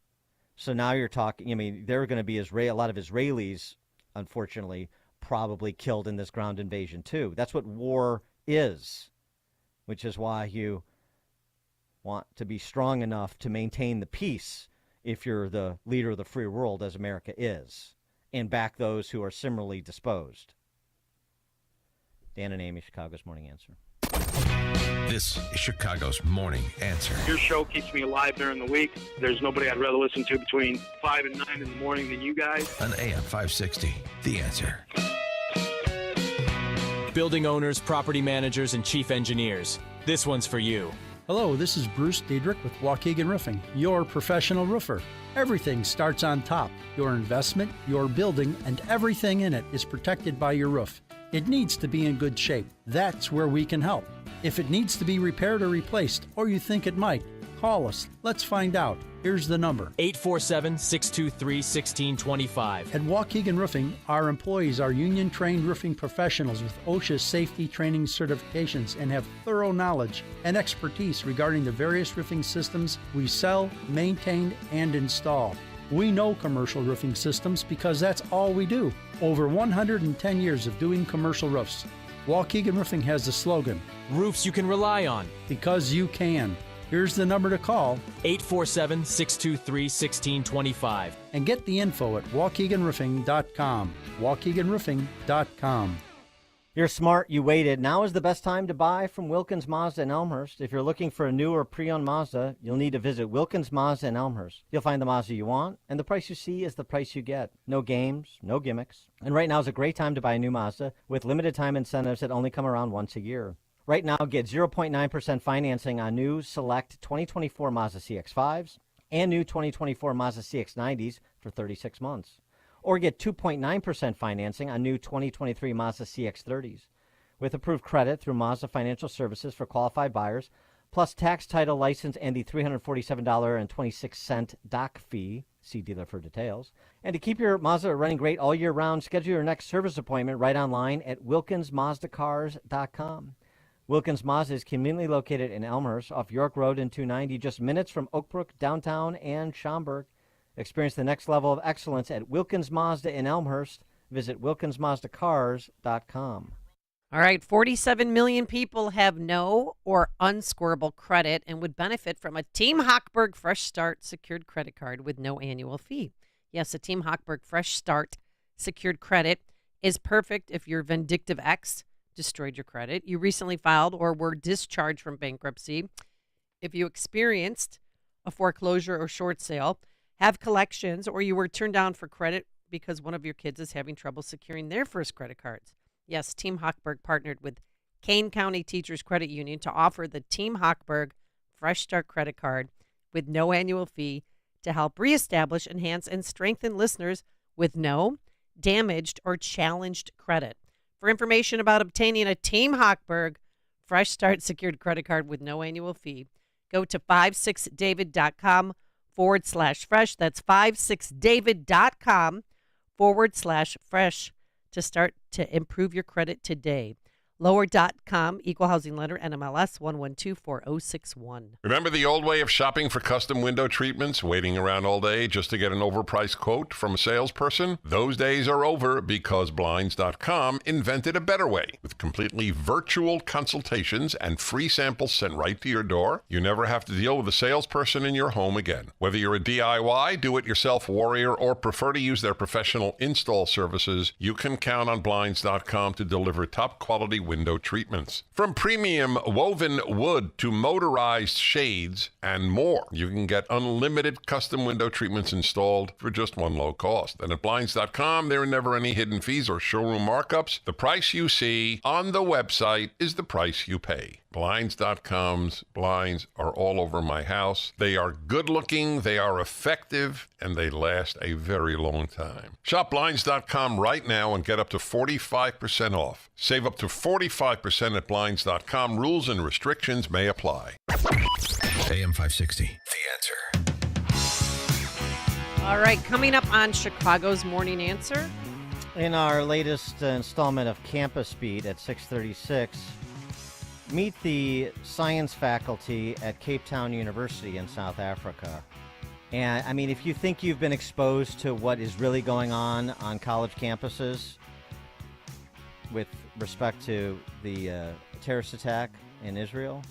Speaker 1: So now you're talking, there are going to be a lot of Israelis, unfortunately, probably killed in this ground invasion too. That's what war is, which is why you want to be strong enough to maintain the peace if you're the leader of the free world, as America is, and back those who are similarly disposed. Dan and Amy, Chicago's Morning Answer.
Speaker 8: This is Chicago's Morning Answer.
Speaker 14: Your show keeps me alive during the week. There's nobody I'd rather listen to between 5 and 9 in the morning than you guys.
Speaker 8: On AM 560, The Answer.
Speaker 15: Building owners, property managers, and chief engineers. This one's for you.
Speaker 17: Hello, this is Bruce Diedrich with Waukegan Roofing, your professional roofer. Everything starts on top. Your investment, your building, and everything in it is protected by your roof. It needs to be in good shape. That's where we can help. If it needs to be repaired or replaced, or you think it might, call us. Let's find out. Here's the number.
Speaker 15: 847-623-1625.
Speaker 17: At Waukegan Roofing, our employees are union-trained roofing professionals with OSHA safety training certifications and have thorough knowledge and expertise regarding the various roofing systems we sell, maintain, and install. We know commercial roofing systems because that's all we do. Over 110 years of doing commercial roofs. Waukegan Roofing has the slogan,
Speaker 15: roofs you can rely on.
Speaker 17: Because you can. Here's the number to call.
Speaker 15: 847-623-1625.
Speaker 17: And get the info at waukeganroofing.com. waukeganroofing.com.
Speaker 1: You're smart. You waited. Now is the best time to buy from Wilkins Mazda in Elmhurst. If you're looking for a new or pre-owned Mazda, you'll need to visit Wilkins Mazda in Elmhurst. You'll find the Mazda you want, and the price you see is the price you get. No games, no gimmicks. And right now is a great time to buy a new Mazda with limited time incentives that only come around once a year. Right now, get 0.9% financing on new select 2024 Mazda CX-5s and new 2024 Mazda CX-90s for 36 months. Or get 2.9% financing on new 2023 Mazda CX-30s. With approved credit through Mazda Financial Services for qualified buyers, plus tax, title, license, and the $347.26 dock fee. See dealer for details. And to keep your Mazda running great all year round, schedule your next service appointment right online at WilkinsMazdaCars.com. Wilkins Mazda is conveniently located in Elmhurst off York Road and 290, just minutes from Oak Brook, downtown, and Schaumburg. Experience the next level of excellence at Wilkins Mazda in Elmhurst. Visit WilkinsMazdaCars.com.
Speaker 2: All right, 47 million people have no or unscorable credit and would benefit from a Team Hochberg Fresh Start secured credit card with no annual fee. Yes, a Team Hochberg Fresh Start secured credit is perfect if your vindictive ex destroyed your credit, you recently filed or were discharged from bankruptcy, if you experienced a foreclosure or short sale, have collections, or you were turned down for credit because one of your kids is having trouble securing their first credit cards. Yes, Team Hochberg partnered with Kane County Teachers Credit Union to offer the Team Hochberg Fresh Start credit card with no annual fee to help reestablish, enhance, and strengthen listeners with no damaged or challenged credit. For information about obtaining a Team Hochberg Fresh Start secured credit card with no annual fee, go to 56david.com/fresh. That's 56david.com/fresh to start to improve your credit today. Lower.com, Equal Housing Lender, NMLS 1124061.
Speaker 7: Remember the old way of shopping for custom window treatments, waiting around all day just to get an overpriced quote from a salesperson? Those days are over because Blinds.com invented a better way. With completely virtual consultations and free samples sent right to your door, you never have to deal with a salesperson in your home again. Whether you're a DIY, do-it-yourself warrior, or prefer to use their professional install services, you can count on Blinds.com to deliver top-quality window treatments. From premium woven wood to motorized shades and more, you can get unlimited custom window treatments installed for just one low cost. And at Blinds.com, there are never any hidden fees or showroom markups. The price you see on the website is the price you pay. Blinds.com's blinds are all over my house. They are good looking, they are effective, and they last a very long time. Shop Blinds.com right now and get up to 45% off. Save up to 45% at Blinds.com. Rules and restrictions may apply.
Speaker 8: AM 560, The Answer.
Speaker 2: All right, coming up on Chicago's Morning Answer.
Speaker 1: In our latest installment of Campus Beat at 6:36, meet the science faculty at Cape Town University in South Africa. And, I mean, if you think you've been exposed to what is really going on college campuses with respect to the terrorist attack in Israel,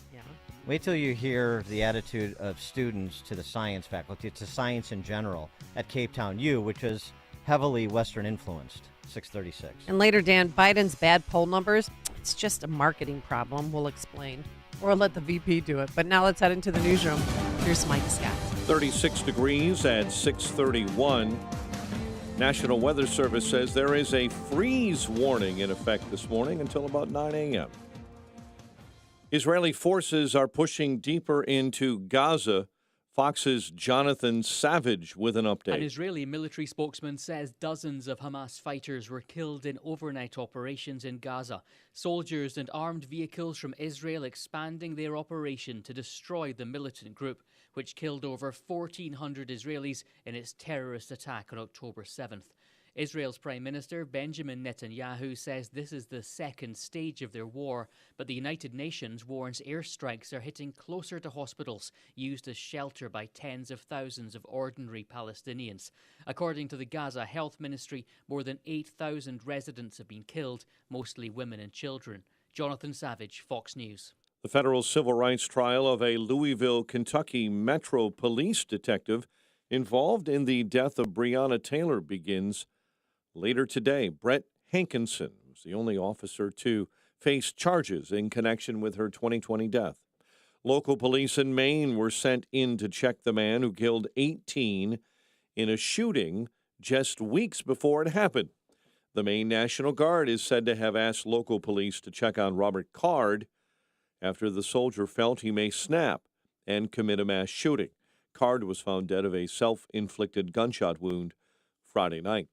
Speaker 1: wait till you hear the attitude of students to the science faculty, to science in general, at Cape Town U, which is heavily Western influenced. 6:36.
Speaker 2: And later, Dan, Biden's bad poll numbers, it's just a marketing problem. We'll explain. Or let the VP do it. But now let's head into the newsroom. Here's Mike Scott.
Speaker 3: 36 degrees at 6:31. National Weather Service says there is a freeze warning in effect this morning until about 9 a.m. Israeli forces are pushing deeper into Gaza. Fox's Jonathan Savage with an update.
Speaker 16: An Israeli military spokesman says dozens of Hamas fighters were killed in overnight operations in Gaza. Soldiers and armed vehicles from Israel expanding their operation to destroy the militant group, which killed over 1,400 Israelis in its terrorist attack on October 7th. Israel's Prime Minister Benjamin Netanyahu says this is the second stage of their war, but the United Nations warns airstrikes are hitting closer to hospitals used as shelter by tens of thousands of ordinary Palestinians. According to the Gaza Health Ministry, more than 8,000 residents have been killed, mostly women and children. Jonathan Savage, Fox News.
Speaker 3: The federal civil rights trial of a Louisville, Kentucky Metro Police detective involved in the death of Breonna Taylor begins later today. Brett Hankinson was the only officer to face charges in connection with her 2020 death. Local police in Maine were sent in to check the man who killed 18 in a shooting just weeks before it happened. The Maine National Guard is said to have asked local police to check on Robert Card after the soldier felt he may snap and commit a mass shooting. Card was found dead of a self-inflicted gunshot wound Friday night.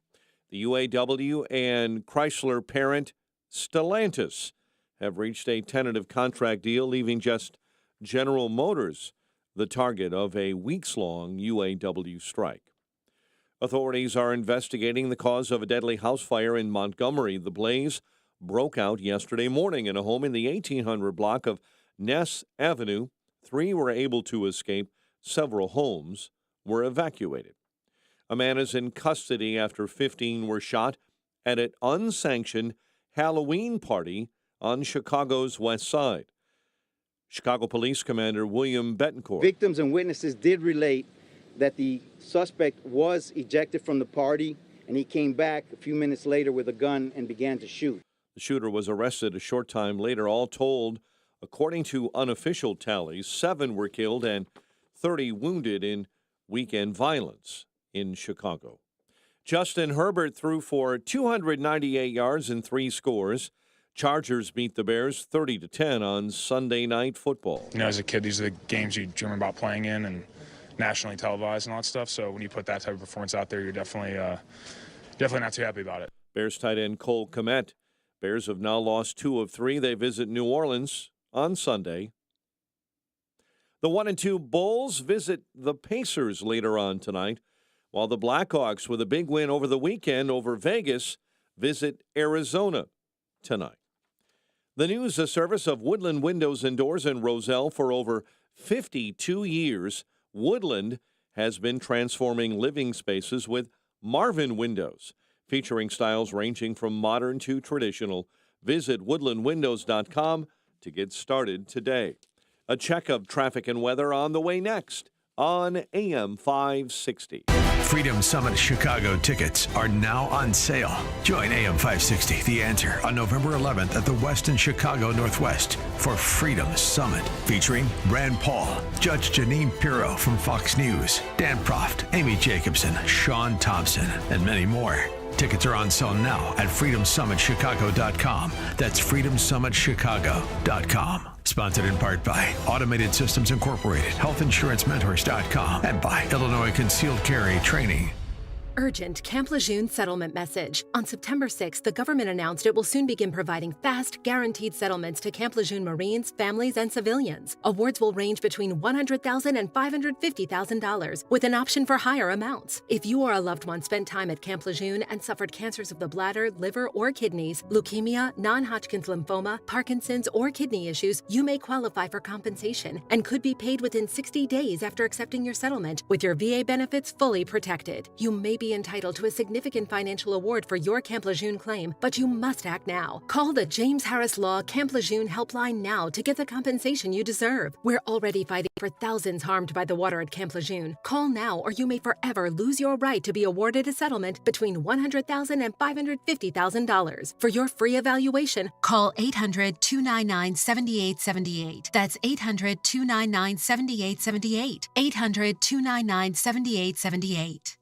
Speaker 3: The UAW and Chrysler parent Stellantis have reached a tentative contract deal, leaving just General Motors the target of a weeks-long UAW strike. Authorities are investigating the cause of a deadly house fire in Montgomery. The blaze broke out yesterday morning in a home in the 1800 block of Ness Avenue. 3 were able to escape. Several homes were evacuated. A man is in custody after 15 were shot at an unsanctioned Halloween party on Chicago's west side. Chicago Police Commander William Betancourt.
Speaker 18: Victims and witnesses did relate that the suspect was ejected from the party, and he came back a few minutes later with a gun and began to shoot.
Speaker 3: The shooter was arrested a short time later. All told, according to unofficial tallies, 7 were killed and 30 wounded in weekend violence in Chicago. Justin Herbert threw for 298 yards and 3 scores. Chargers beat the Bears 30-10 on Sunday Night Football.
Speaker 19: You know, as a kid, these are the games you dream about playing in and nationally televised and all that stuff. So when you put that type of performance out there, you're definitely not too happy about it.
Speaker 3: Bears tight end Cole Kmet. Bears have now lost 2 of 3. They visit New Orleans on Sunday. The 1-2 Bulls visit the Pacers later on tonight, while the Blackhawks, with a big win over the weekend over Vegas, visit Arizona tonight. The news, a service of Woodland Windows and Doors in Roselle for over 52 years. Woodland has been transforming living spaces with Marvin Windows, featuring styles ranging from modern to traditional. Visit woodlandwindows.com to get started today. A check of traffic and weather on the way next on AM 560.
Speaker 8: Freedom Summit Chicago tickets are now on sale. Join AM 560, The Answer, on November 11th at the Westin Chicago Northwest for Freedom Summit, featuring Rand Paul, Judge Janine Pirro from Fox News, Dan Proft, Amy Jacobson, Sean Thompson, and many more. Tickets are on sale now at freedomsummitchicago.com. That's freedomsummitchicago.com. Sponsored in part by Automated Systems Incorporated, HealthInsuranceMentors.com, and by Illinois Concealed Carry Training.
Speaker 20: Urgent Camp Lejeune settlement message. On September 6th, the government announced it will soon begin providing fast, guaranteed settlements to Camp Lejeune Marines, families, and civilians. Awards will range between $100,000 and $550,000, with an option for higher amounts. If you or a loved one spent time at Camp Lejeune and suffered cancers of the bladder, liver, or kidneys, leukemia, non-Hodgkin's lymphoma, Parkinson's, or kidney issues, you may qualify for compensation and could be paid within 60 days after accepting your settlement, with your VA benefits fully protected. You may be entitled to a significant financial award for your Camp Lejeune claim, but you must act now. Call the James Harris Law Camp Lejeune helpline now to get the compensation you deserve. We're already fighting for thousands harmed by the water at Camp Lejeune. Call now or you may forever lose your right to be awarded a settlement between $100,000 and $550,000. For your free evaluation, call 800-299-7878. That's 800-299-7878. 800-299-7878.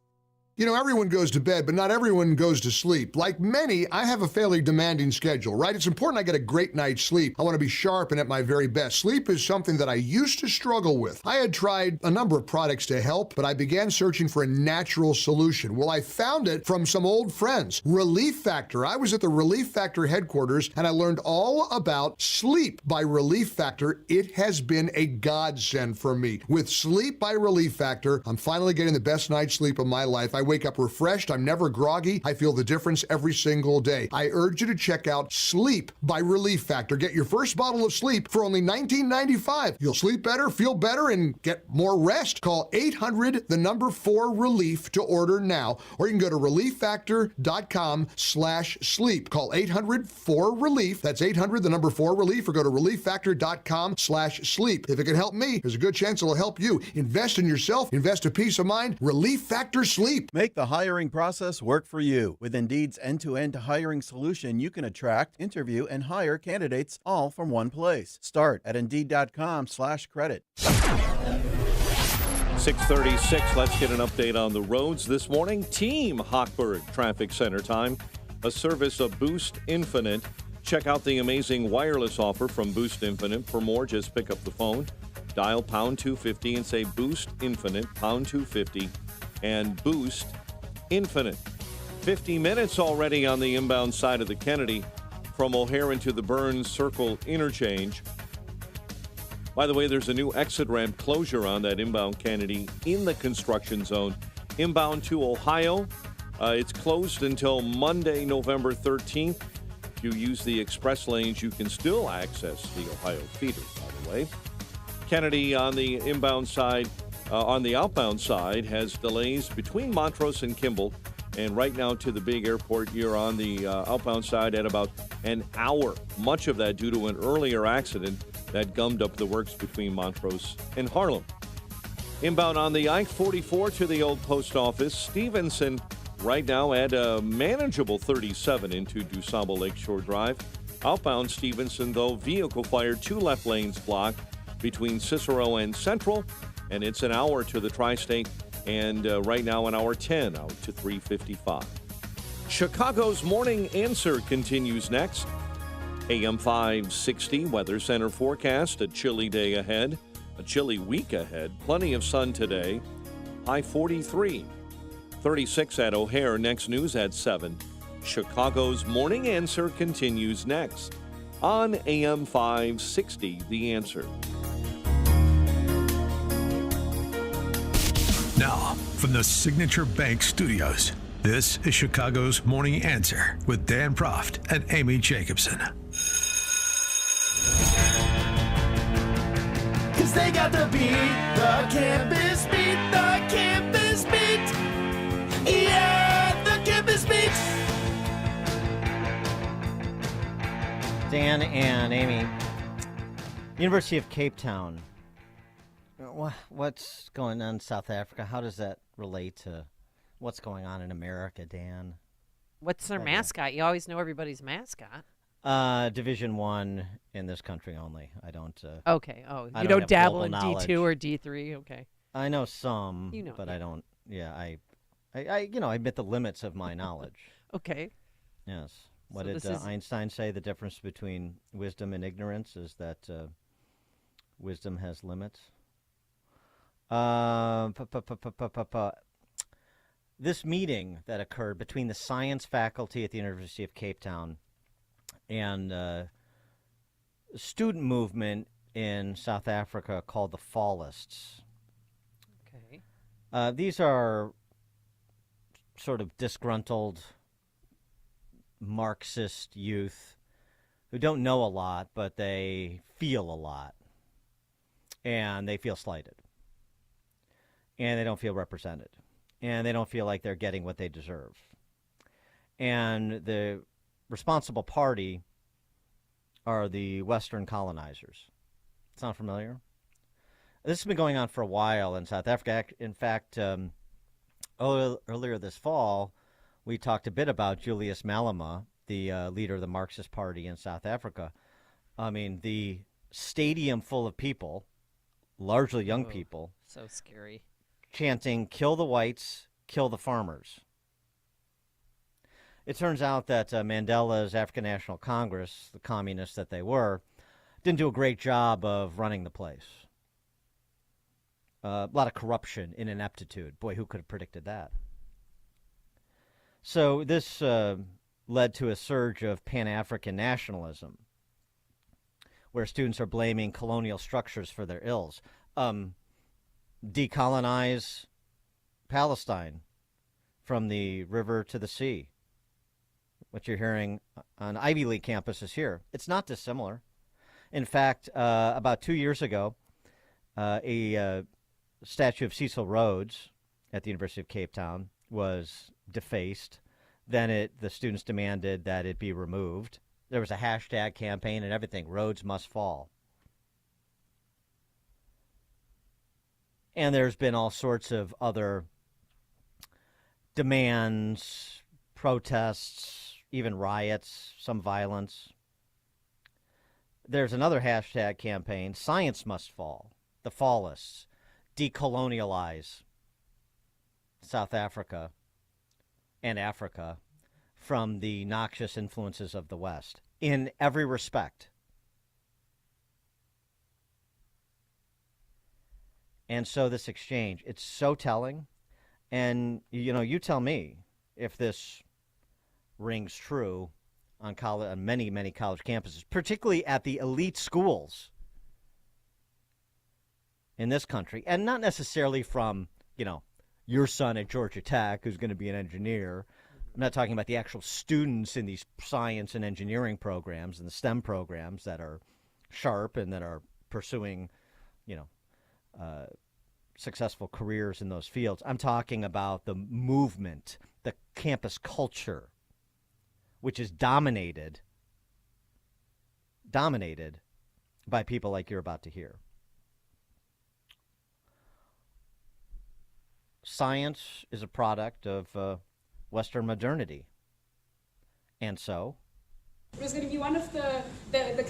Speaker 21: You know, everyone goes to bed, but not everyone goes to sleep. Like many, I have a fairly demanding schedule, right? It's important I get a great night's sleep. I want to be sharp and at my very best. Sleep is something that I used to struggle with. I had tried a number of products to help, but I began searching for a natural solution. Well, I found it from some old friends, Relief Factor. I was at the Relief Factor headquarters, and I learned all about Sleep by Relief Factor. It has been a godsend for me. With Sleep by Relief Factor, I'm finally getting the best night's sleep of my life. I wake up refreshed. I'm never groggy. I feel the difference every single day. I urge you to check out Sleep by Relief Factor. Get your first bottle of Sleep for only $19.95. You'll sleep better, feel better, and get more rest. Call 800-4-RELIEF to order now, or you can go to relieffactor.com/sleep. Call 800-4-RELIEF. That's 800-4-RELIEF, or go to relieffactor.com/sleep. If it can help me, there's a good chance it'll help you. Invest in yourself. Invest a peace of mind. Relief Factor Sleep.
Speaker 5: Make the hiring process work for you. With Indeed's end-to-end hiring solution, you can attract, interview, and hire candidates all from one place. Start at Indeed.com/credit.
Speaker 3: 6:36. Let's get an update on the roads this morning. Team Hochberg Traffic Center time, a service of Boost Infinite. Check out the amazing wireless offer from Boost Infinite. For more, just pick up the phone, dial pound 250 and say Boost Infinite, pound 250, and Boost Infinite. 50 minutes already on the inbound side of the Kennedy from O'Hare into the Burns Circle interchange. By the way, there's a new exit ramp closure on that inbound Kennedy in the construction zone. Inbound to Ohio, it's closed until Monday, November 13th. If you use the express lanes, you can still access the Ohio feeder, by the way. Kennedy on the inbound side, on the outbound side, has delays between Montrose and Kimball. And right now to the big airport, you're on the outbound side at about an hour. Much of that due to an earlier accident that gummed up the works between Montrose and Harlem. Inbound on the I-44 to the old post office. Stevenson right now at a manageable 37 into DuSable Lakeshore Drive. Outbound Stevenson, though, vehicle fire, 2 left lanes blocked between Cicero and Central. And it's an hour to the Tri-State. And right now, an hour 10 out to 355. Chicago's Morning Answer continues next. AM 560 Weather Center forecast. A chilly day ahead. A chilly week ahead. Plenty of sun today. High 43. 36 at O'Hare. Next news at 7. Chicago's Morning Answer continues next on AM 560. The Answer.
Speaker 8: Now, from the Signature Bank Studios, this is Chicago's Morning Answer with Dan Proft and Amy Jacobson.
Speaker 10: Cause they got the beat, the campus beat, the campus beat. Yeah, the campus beat.
Speaker 1: Dan and Amy, University of Cape Town. What's going on in South Africa? How does that relate to what's going on in America, Dan?
Speaker 2: What's their mascot? You always know everybody's mascot.
Speaker 1: Division I in this country only. I don't.
Speaker 2: Okay. Oh,
Speaker 1: I
Speaker 2: you
Speaker 1: don't
Speaker 2: don't
Speaker 1: have
Speaker 2: dabble
Speaker 1: global
Speaker 2: in
Speaker 1: knowledge.
Speaker 2: D2 or D3. Okay.
Speaker 1: I know some,
Speaker 2: You know,
Speaker 1: but
Speaker 2: yeah.
Speaker 1: I don't. Yeah, I admit the limits of my knowledge.
Speaker 2: Okay.
Speaker 1: Yes. What
Speaker 2: So
Speaker 1: did
Speaker 2: this is-
Speaker 1: Einstein say? The difference between wisdom and ignorance is that wisdom has limits. This meeting that occurred between the science faculty at the University of Cape Town and student movement in South Africa called the Fallists.
Speaker 2: Okay.
Speaker 1: These are sort of disgruntled Marxist youth who don't know a lot, but they feel a lot. And they feel slighted. And they don't feel represented. And they don't feel like they're getting what they deserve. And the responsible party are the Western colonizers. Sound familiar? This has been going on for a while in South Africa. In fact, earlier this fall, we talked a bit about Julius Malema, the leader of the Marxist Party in South Africa. I mean, the stadium full of people, largely young people,
Speaker 2: So scary.
Speaker 1: chanting, "Kill the whites, kill the farmers." It turns out that Mandela's African National Congress, the communists that they were, didn't do a great job of running the place. A lot of corruption and ineptitude. Boy, who could have predicted that? So this led to a surge of Pan-African nationalism, where students are blaming colonial structures for their ills. Decolonize Palestine from the river to the sea. What you're hearing on Ivy League campuses here. It's not dissimilar. In fact, about 2 years ago, a statue of Cecil Rhodes at the University of Cape Town was defaced. Then the students demanded that it be removed. There was a hashtag campaign and everything. Rhodes must fall. And there's been all sorts of other demands, protests, even riots, some violence. There's another hashtag campaign, Science Must Fall. The Fallists decolonialize South Africa and Africa from the noxious influences of the West in every respect. And so this exchange, it's so telling. And, you tell me if this rings true on many, many college campuses, particularly at the elite schools in this country, and not necessarily from, your son at Georgia Tech who's going to be an engineer. I'm not talking about the actual students in these science and engineering programs and the STEM programs that are sharp and that are pursuing, successful careers in those fields. I'm talking about the movement, the campus culture, which is dominated by people like you're about to hear. Science is a product of Western modernity. And so?
Speaker 6: It was going to be one of the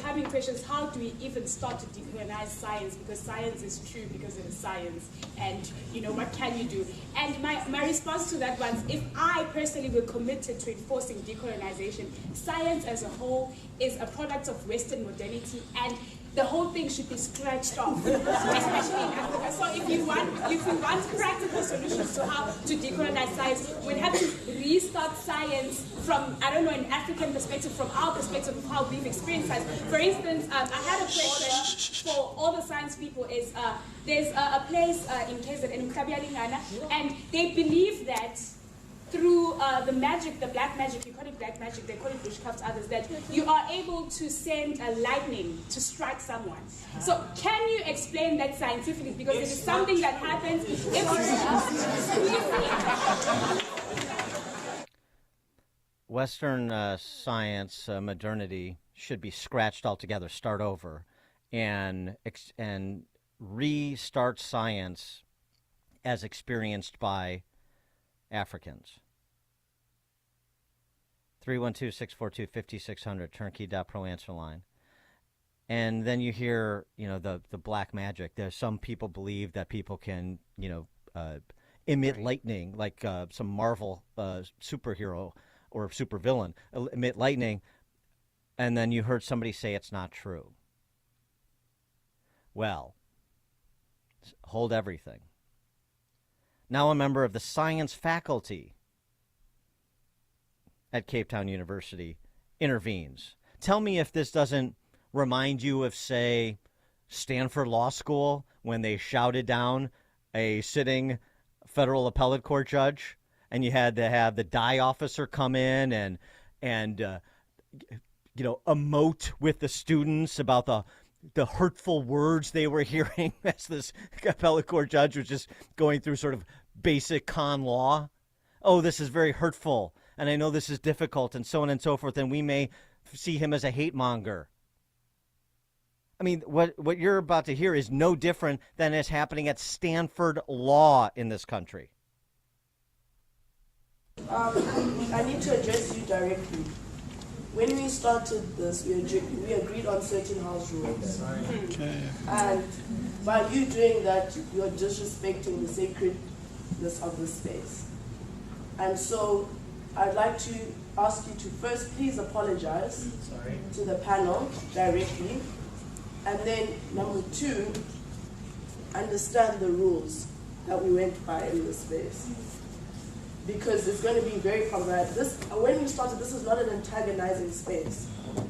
Speaker 6: coming questions, how do we even start to decolonize science? Because science is true because it is science. And, what can you do? And my response to that was, if I personally were committed to enforcing decolonization, science as a whole is a product of Western modernity, and the whole thing should be scratched off, especially in Africa. So if you want practical solutions to how to decolonize science, we'd have to restart science from, an African perspective, from our perspective of how we've experienced science. For instance, I had a question for all the science people is, there's a place in KZN, Mkabialingana, and they believe that through the magic, the black magic, you call it black magic, they call it witchcraft, others, that you are able to send a lightning to strike someone. So can you explain that scientifically? Because it is something that happens
Speaker 1: Western science, modernity, should be scratched altogether, start over, and restart science as experienced by Africans. 312-642-5600, turnkey.pro answer line. And then you hear, the black magic. There's some people believe that people can, emit lightning, like some Marvel superhero or supervillain, emit lightning. And then you heard somebody say it's not true. Well, hold everything. Now a member of the science faculty at Cape Town University intervenes. Tell me if this doesn't remind you of, say, Stanford Law School when they shouted down a sitting federal appellate court judge, and you had to have the die officer come in and emote with the students about the hurtful words they were hearing as this appellate court judge was just going through sort of basic con law. Oh, this is very hurtful, and I know this is difficult, and so on and so forth, and we may see him as a hate monger. I mean, what you're about to hear is no different than is happening at Stanford Law in this country.
Speaker 9: I need to address you directly. When we started this, we agreed on certain house rules.
Speaker 10: Okay.
Speaker 9: And by you doing that, you're disrespecting the sacredness of the space. And so I'd like to ask you to first please apologize to the panel directly. And then number two, understand the rules that we went by in this space. Because it's going to be very problematic. When we started, this is not an antagonizing space.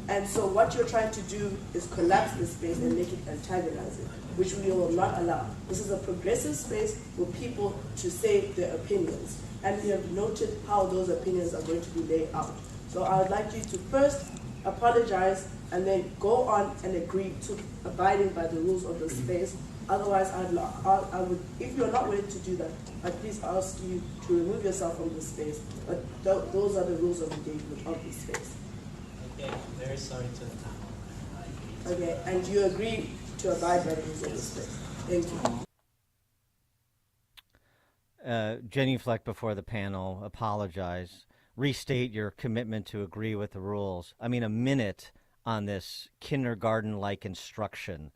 Speaker 9: And so what you're trying to do is collapse the space and make it antagonizing, which we will not allow. This is a progressive space for people to say their opinions. And we have noted how those opinions are going to be laid out. So I would like you to first apologize and then go on and agree to abiding by the rules of the space. Otherwise, I would, if you're not willing to do that, I'd please ask you to remove yourself from the space. But those are the rules of engagement of the space.
Speaker 22: Okay, I'm very sorry to the panel.
Speaker 9: Okay, and you agree to abide by the rules of the space. Thank
Speaker 1: genuflect before the panel, apologize, restate your commitment to agree with the rules. I mean, a minute on this kindergarten-like instruction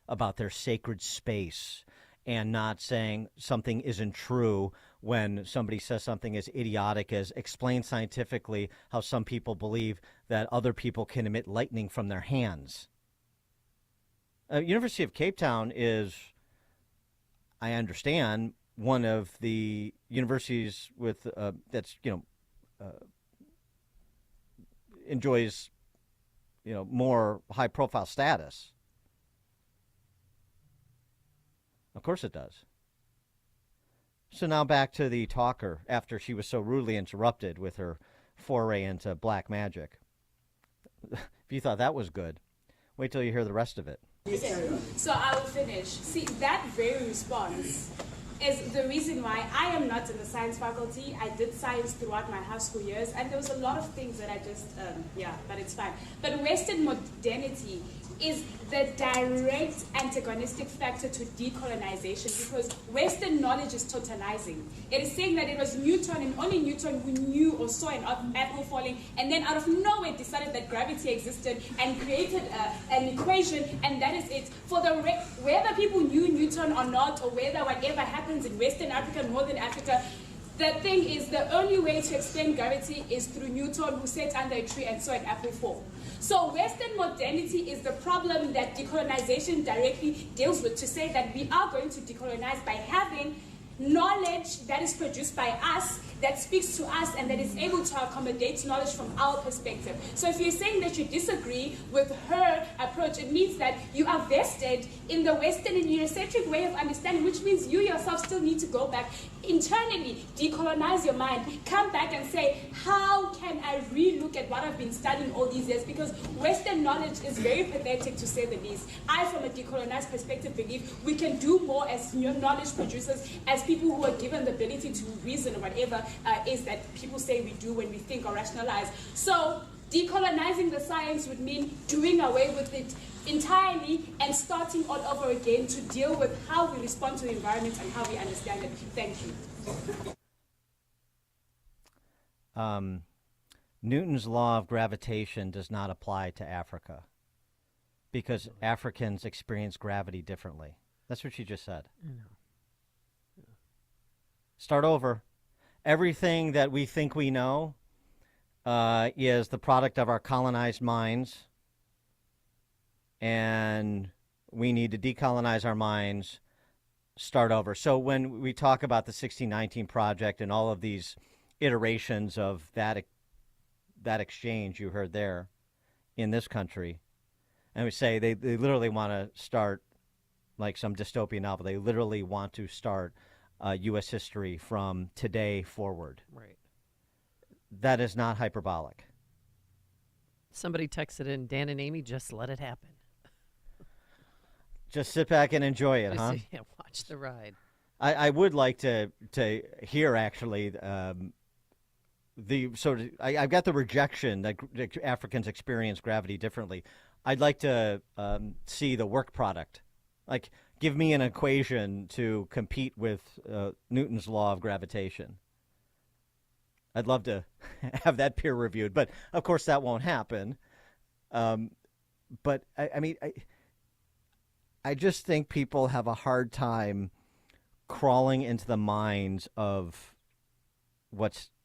Speaker 1: about their sacred space and not saying something isn't true when somebody says something as idiotic as explain scientifically how some people believe that other people can emit lightning from their hands. University of Cape Town is, I understand, one of the universities with that's enjoys more high profile status. Of course it does. So now back to the talker after she was so rudely interrupted with her foray into black magic. If you thought that was good, wait till you hear the rest of it.
Speaker 6: Okay, so I will finish. See, that very response is the reason why I am not in the science faculty. I did science throughout my high school years, and there was a lot of things that I just, but it's fine. But Western modernity is the direct antagonistic factor to decolonization, because Western knowledge is totalizing. It is saying that it was Newton and only Newton who knew or saw an apple falling, and then out of nowhere decided that gravity existed and created an equation, and that is it. For the whether people knew Newton or not, or whether whatever happens in Western Africa, Northern Africa, the thing is, the only way to explain gravity is through Newton, who sat under a tree and saw an apple fall. So Western modernity is the problem that decolonization directly deals with, to say that we are going to decolonize by having knowledge that is produced by us, that speaks to us, and that is able to accommodate knowledge from our perspective. So if you're saying that you disagree with her approach, it means that you are vested in the Western and Eurocentric way of understanding, which means you yourself still need to go back internally, decolonize your mind, come back and say, how can I re-look at what I've been studying all these years? Because Western knowledge is very pathetic, to say the least. I, from a decolonized perspective, believe we can do more as knowledge producers, as people who are given the ability to reason or whatever is that people say we do when we think or rationalize. So decolonizing the science would mean doing away with it entirely and starting all over again to deal with how we respond to the environment and how we understand it. Thank you.
Speaker 1: Newton's law of gravitation does not apply to Africa because Africans experience gravity differently. That's what she just said. Start over. Everything that we think we know is the product of our colonized minds, and we need to decolonize our minds, start over. So when we talk about the 1619 Project and all of these iterations of that exchange you heard there in this country, and we say they literally want to start like some dystopian novel. They literally want to start U.S. history from today forward.
Speaker 2: Right.
Speaker 1: That is not hyperbolic.
Speaker 2: Somebody texted in, Dan and Amy, just let it happen.
Speaker 1: Just sit back and enjoy it, huh?
Speaker 2: Yeah, watch the ride.
Speaker 1: I would like to hear, actually, I've got the rejection that Africans experience gravity differently. I'd like to see the work product. Like, give me an equation to compete with Newton's law of gravitation. I'd love to have that peer reviewed, but of course that won't happen. But I just think people have a hard time crawling into the minds of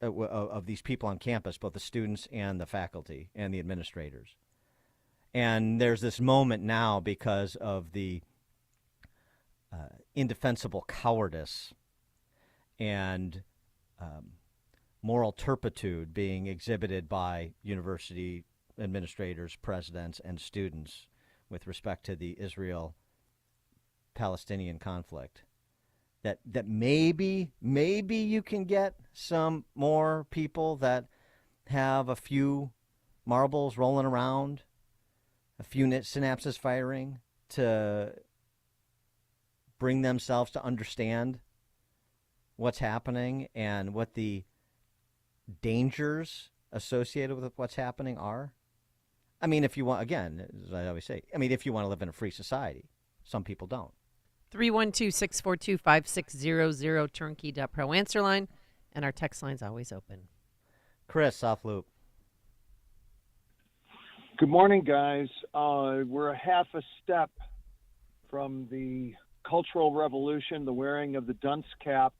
Speaker 1: of these people on campus, both the students and the faculty and the administrators. And there's this moment now because of the indefensible cowardice and moral turpitude being exhibited by university administrators, presidents, and students with respect to the Israel-Palestinian conflict. That maybe you can get some more people that have a few marbles rolling around, a few synapses firing to bring themselves to understand what's happening and what the dangers associated with what's happening are. I mean, if you want, again, as I always say, if you want to live in a free society, some people don't.
Speaker 2: 312-642-5600, turnkey.pro answer line, and our text line's always open.
Speaker 1: Chris, South Loop.
Speaker 4: Good morning, guys. We're a half a step from the Cultural Revolution, the wearing of the dunce cap,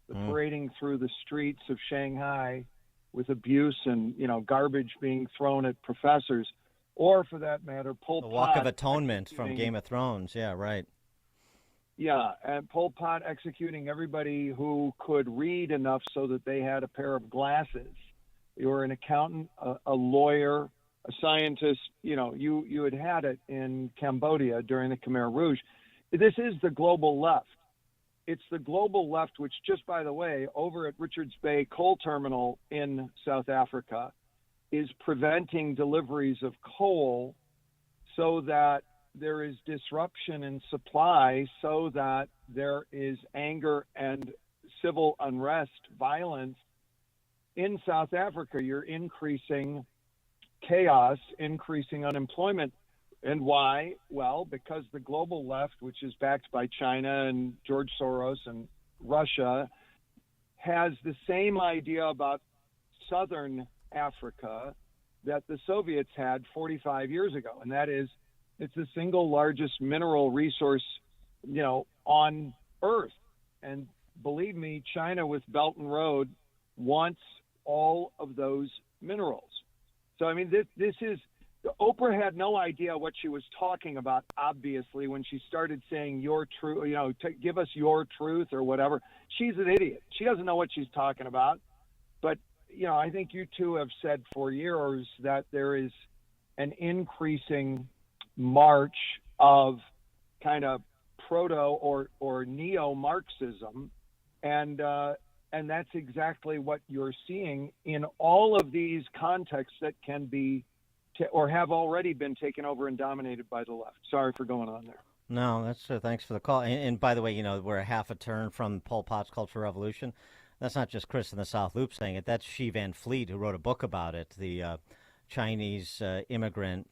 Speaker 4: the parading through the streets of Shanghai with abuse and, garbage being thrown at professors, or for that matter, Pol Pot.
Speaker 1: The Walk of Atonement from Game of Thrones. Yeah, right.
Speaker 4: Yeah, and Pol Pot executing everybody who could read enough so that they had a pair of glasses. You were an accountant, a lawyer, a scientist. You had it in Cambodia during the Khmer Rouge. This is the global left. It's the global left, which, just by the way, over at Richards Bay Coal Terminal in South Africa, is preventing deliveries of coal so that there is disruption in supply, so that there is anger and civil unrest, violence. In South Africa, you're increasing chaos, increasing unemployment. And why? Well, because the global left, which is backed by China and George Soros and Russia, has the same idea about Southern Africa that the Soviets had 45 years ago. And that is, it's the single largest mineral resource, on Earth. And believe me, China with Belt and Road wants all of those minerals. So, I mean, this is, Oprah had no idea what she was talking about, obviously, when she started saying your truth, give us your truth or whatever. She's an idiot. She doesn't know what she's talking about. But, I think you two have said for years that there is an increasing march of kind of proto or neo-Marxism. And that's exactly what you're seeing in all of these contexts that can be or have already been taken over and dominated by the left. Sorry for going on there.
Speaker 1: No, that's thanks for the call. And by the way, we're a half a turn from Pol Pot's Cultural Revolution. That's not just Chris in the South Loop saying it. That's Xi Van Fleet, who wrote a book about it, the Chinese immigrant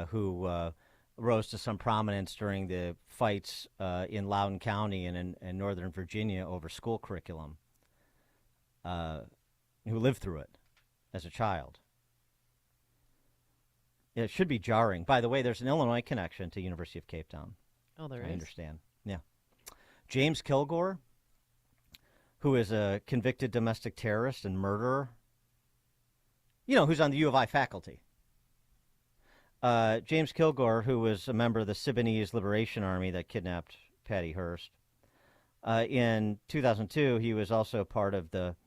Speaker 1: who rose to some prominence during the fights in Loudoun County and in Northern Virginia over school curriculum, who lived through it as a child. It should be jarring. By the way, there's an Illinois connection to University of Cape Town.
Speaker 2: Oh, there is?
Speaker 1: I understand. Yeah. James Kilgore, who is a convicted domestic terrorist and murderer, who's on the U of I faculty. James Kilgore, who was a member of the Siboneyes Liberation Army that kidnapped Patty Hearst. In 2002, he was also part of the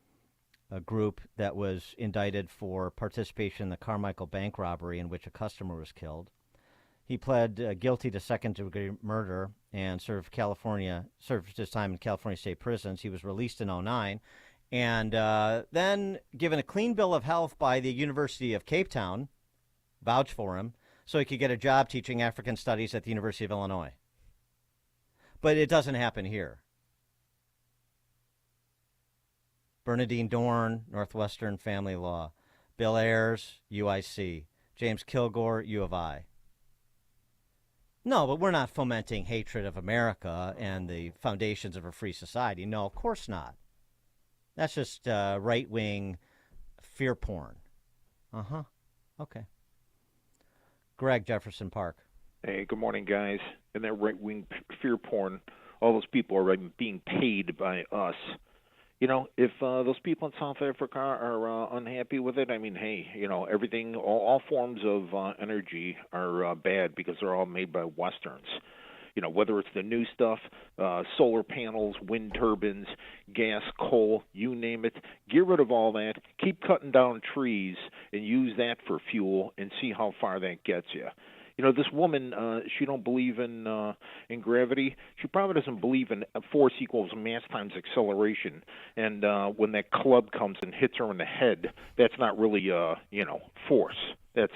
Speaker 1: group that was indicted for participation in the Carmichael bank robbery in which a customer was killed. He pled guilty to second-degree murder and served his time in California state prisons. He was released in 2009 and then given a clean bill of health by the University of Cape Town, vouched for him, so he could get a job teaching African studies at the University of Illinois. But it doesn't happen here. Bernadine Dorn, Northwestern Family Law. Bill Ayers, UIC. James Kilgore, U of I. No, but we're not fomenting hatred of America and the foundations of a free society. No, of course not. That's just right-wing fear porn. Uh-huh. Okay. Greg, Jefferson Park.
Speaker 11: Hey, good morning, guys. And that right-wing fear porn, all those people are being paid by us. If those people in South Africa are unhappy with it, I mean, hey, everything, all forms of energy are bad because they're all made by Westerns. Whether it's the new stuff, solar panels, wind turbines, gas, coal, you name it, get rid of all that, keep cutting down trees and use that for fuel and see how far that gets you. This woman, she don't believe in gravity. She probably doesn't believe in force equals mass times acceleration. And when that club comes and hits her in the head, that's not really, force. That's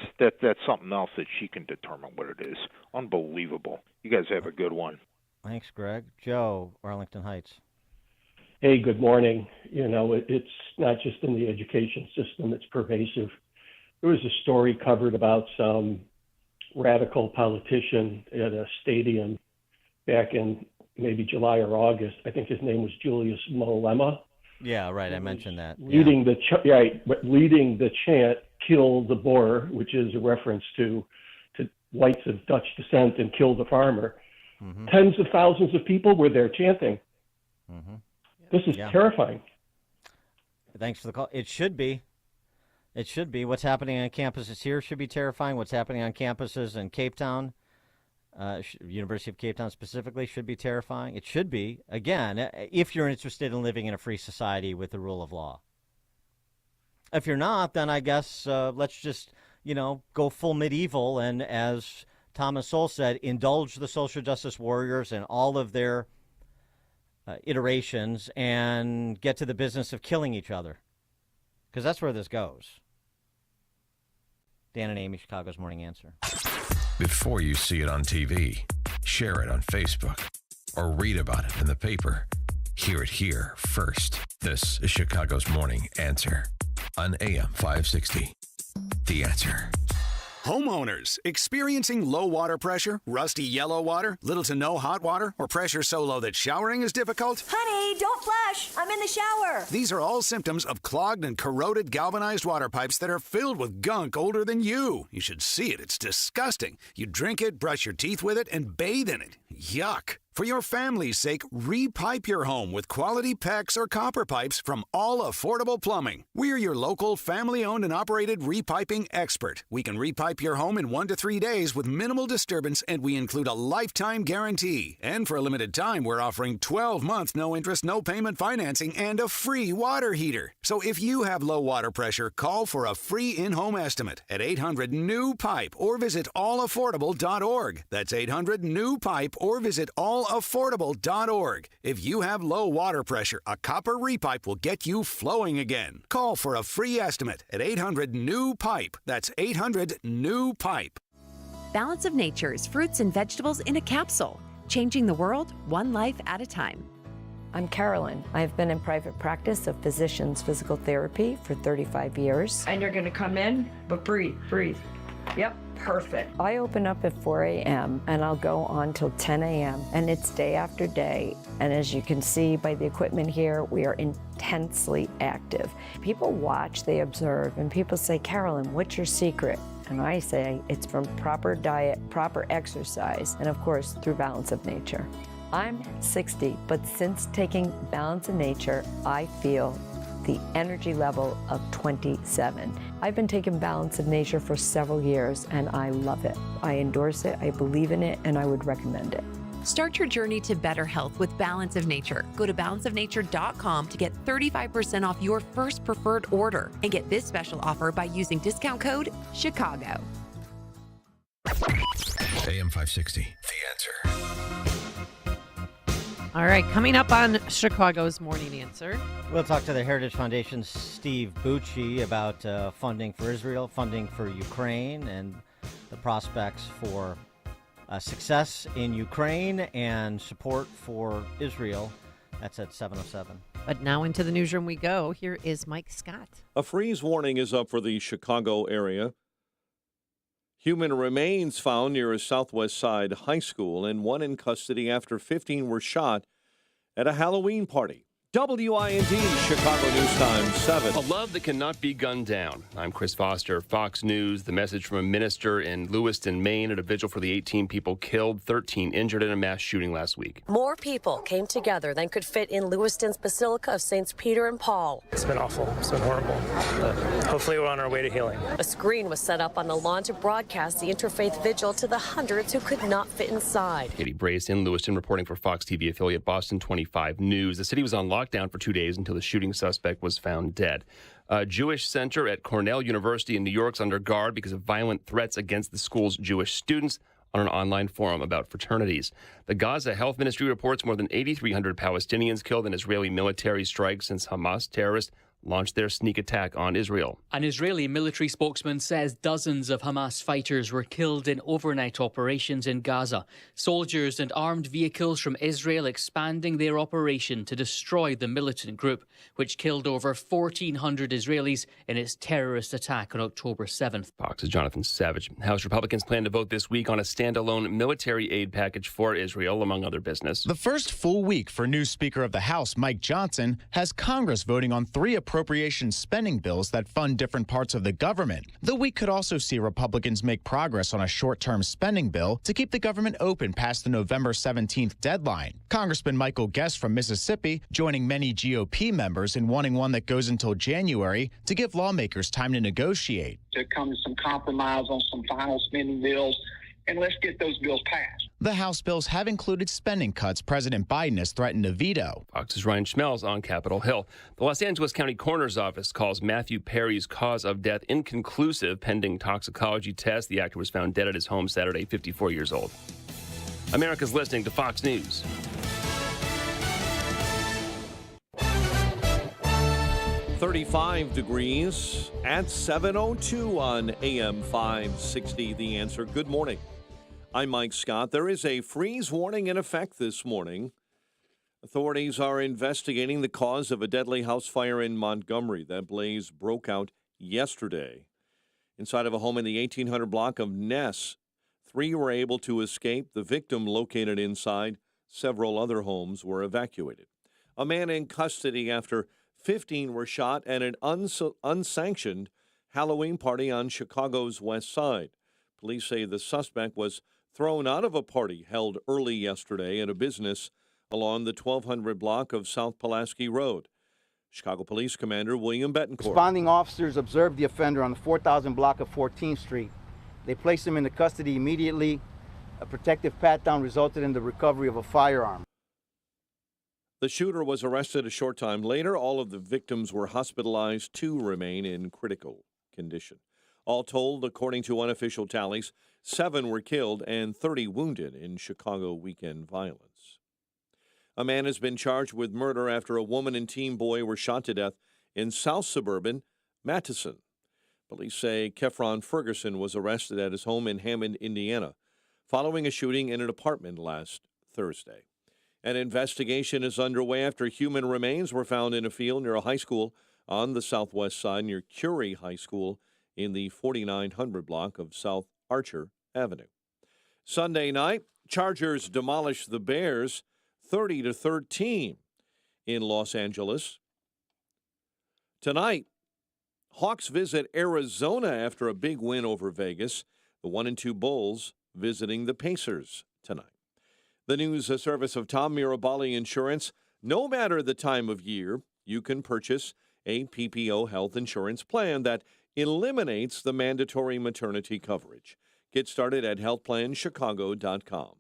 Speaker 11: something else that she can determine what it is. Unbelievable. You guys have a good one.
Speaker 1: Thanks, Greg. Joe, Arlington Heights.
Speaker 23: Hey, good morning. It's not just in the education system, it's pervasive. There was a story covered about some radical politician at a stadium back in maybe July or August. I think his name was Julius Malema.
Speaker 1: Yeah, right. I mentioned that.
Speaker 23: Leading the chant, "Kill the Boer," which is a reference to whites of Dutch descent and "Kill the Farmer."
Speaker 1: Mm-hmm.
Speaker 23: Tens of thousands of people were there chanting.
Speaker 1: Mm-hmm.
Speaker 23: This is terrifying.
Speaker 1: Thanks for the call. It should be. It should be. What's happening on campuses here should be terrifying. What's happening on campuses in Cape Town, University of Cape Town specifically, should be terrifying. It should be, again, if you're interested in living in a free society with the rule of law. If you're not, then I guess let's just, go full medieval and, as Thomas Sowell said, indulge the social justice warriors and all of their iterations and get to the business of killing each other. Because that's where this goes. Dan and Amy, Chicago's Morning Answer.
Speaker 8: Before you see it on TV, share it on Facebook, or read about it in the paper. Hear it here first. This is Chicago's Morning Answer on AM 560. The Answer.
Speaker 12: Homeowners experiencing low water pressure, rusty yellow water, little to no hot water, or pressure so low that showering is difficult?
Speaker 13: Honey, don't flush. I'm in the shower.
Speaker 12: These are all symptoms of clogged and corroded galvanized water pipes that are filled with gunk older than you. You should see it. It's disgusting. You drink it, brush your teeth with it, and bathe in it. Yuck. For your family's sake, repipe your home with quality PEX or copper pipes from All Affordable Plumbing. We're your local family-owned and operated repiping expert. We can repipe your home in 1 to 3 days with minimal disturbance, and we include a lifetime guarantee. And for a limited time, we're offering 12-month no-interest, no-payment financing and a free water heater. So if you have low water pressure, call for a free in-home estimate at 800-NEW-PIPE or visit allaffordable.org. That's 800-NEW-PIPE or visit allaffordable.org. If you have low water pressure, a copper repipe will get you flowing again. Call for a free estimate at 800-NEW-PIPE. That's 800-NEW-PIPE.
Speaker 14: Balance of Nature's fruits and vegetables in a capsule, changing the world one life at a time.
Speaker 24: I'm Carolyn. I've been in private practice of physicians physical therapy for 35 years.
Speaker 25: And you're going to come in, but breathe. Yep, perfect.
Speaker 24: I open up at 4 a.m. and I'll go on till 10 a.m. and it's day after day. And as you can see by the equipment here, we are intensely active. People watch, they observe, and people say, Carolyn, what's your secret? And I say it's from proper diet, proper exercise, and of course, through Balance of Nature. I'm 60, but since taking Balance of Nature, I feel the energy level of 27. I've been taking Balance of Nature for several years, and I love it. I endorse it, I believe in it, and I would recommend it.
Speaker 14: Start your journey to better health with Balance of Nature. Go to balanceofnature.com to get 35% off your first preferred order and get this special offer by using discount code CHICAGO.
Speaker 8: AM 560, The Answer.
Speaker 2: All right, coming up on Chicago's Morning Answer.
Speaker 1: We'll talk to the Heritage Foundation's Steve Bucci about funding for Israel, funding for Ukraine, and the prospects for success in Ukraine and support for Israel. That's at 7:07.
Speaker 2: But now into the newsroom we go. Here is Mike Scott.
Speaker 3: A freeze warning is up for the Chicago area. Human remains found near a Southwest Side high school and one in custody after 15 were shot at a Halloween party. WIND, Chicago News Time, 7.
Speaker 26: A love that cannot be gunned down. I'm Chris Foster, Fox News. The message from a minister in Lewiston, Maine at a vigil for the 18 people killed, 13 injured in a mass shooting last week.
Speaker 27: More people came together than could fit in Lewiston's Basilica of Saints Peter and Paul.
Speaker 28: It's been awful. It's been horrible. But hopefully we're on our way to healing.
Speaker 27: A screen was set up on the lawn to broadcast the interfaith vigil to the hundreds who could not fit inside.
Speaker 26: Katie Brace in Lewiston reporting for Fox TV affiliate Boston 25 News. The city was on lockdown for 2 days until the shooting suspect was found dead. A Jewish center at Cornell University in New York's under guard because of violent threats against the school's Jewish students on an online forum about fraternities. The Gaza Health Ministry reports more than 8,300 Palestinians killed in Israeli military strikes since Hamas terrorists launched their sneak attack on Israel.
Speaker 7: An Israeli military spokesman says dozens of Hamas fighters were killed in overnight operations in Gaza. Soldiers and armed vehicles from Israel expanding their operation to destroy the militant group, which killed over 1,400 Israelis in its terrorist attack on October 7th.
Speaker 26: Fox's Jonathan Savage. House Republicans plan to vote this week on a standalone military aid package for Israel, among other business.
Speaker 15: The first full week for new Speaker of the House, Mike Johnson, has Congress voting on 3 appropriation spending bills that fund different parts of the government. The week could also see Republicans make progress on a short-term spending bill to keep the government open past the November 17th deadline. Congressman Michael Guest from Mississippi joining many GOP members in wanting one that goes until January to give lawmakers time to negotiate.
Speaker 16: To come to some compromise on some final spending bills, and let's get those bills passed.
Speaker 15: The House bills have included spending cuts President Biden has threatened to veto.
Speaker 26: Fox's Ryan Schmelz on Capitol Hill. The Los Angeles County Coroner's Office calls Matthew Perry's cause of death inconclusive pending toxicology test. The actor was found dead at his home Saturday, 54 years old. America's listening to Fox News.
Speaker 3: .35 degrees at 7:02 on AM 560. The Answer. Good morning. I'm Mike Scott. There is a freeze warning in effect this morning. Authorities are investigating the cause of a deadly house fire in Montgomery. That blaze broke out yesterday inside of a home in the 1800 block of Ness. 3 were able to escape. The victim located inside. Several other homes were evacuated. A man in custody after 15 were shot at an unsanctioned Halloween party on Chicago's west side. Police say the suspect was thrown out of a party held early yesterday at a business along the 1200 block of South Pulaski Road. Chicago Police Commander William Betancourt.
Speaker 17: Responding officers observed the offender on the 4000 block of 14th Street. They placed him into custody immediately. A protective pat-down resulted in the recovery of a firearm.
Speaker 3: The shooter was arrested a short time later. All of the victims were hospitalized. 2 remain in critical condition. All told, according to unofficial tallies, 7 were killed and 30 wounded in Chicago weekend violence. A man has been charged with murder after a woman and teen boy were shot to death in South Suburban Madison. Police say Kefron Ferguson was arrested at his home in Hammond, Indiana, following a shooting in an apartment last Thursday. An investigation is underway after human remains were found in a field near a high school on the southwest side near Curie High School in the 4900 block of South Archer Avenue. Sunday night, Chargers demolished the Bears 30-13 in Los Angeles. Tonight, Hawks visit Arizona after a big win over Vegas. The 1-2 Bulls visiting the Pacers tonight. The news service of Tom Mirabali Insurance. No matter the time of year, you can purchase a PPO health insurance plan that eliminates the mandatory maternity coverage. Get started at healthplanchicago.com.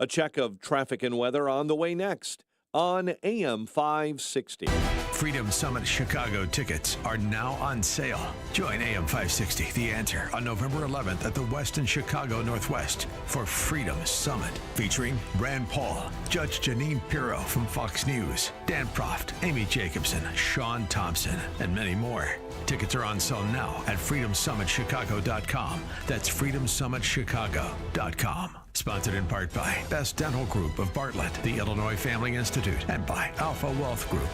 Speaker 3: A check of traffic and weather on the way next on AM 560.
Speaker 8: Freedom Summit Chicago tickets are now on sale. Join AM 560, The Answer, on November 11th at the Westin Chicago Northwest for Freedom Summit, featuring Rand Paul, Judge Janine Pirro from Fox News, Dan Proft, Amy Jacobson, Sean Thompson, and many more. Tickets are on sale now at freedomsummitchicago.com. That's freedomsummitchicago.com. Sponsored in part by Best Dental Group of Bartlett, the Illinois Family Institute, and by Alpha Wealth Group.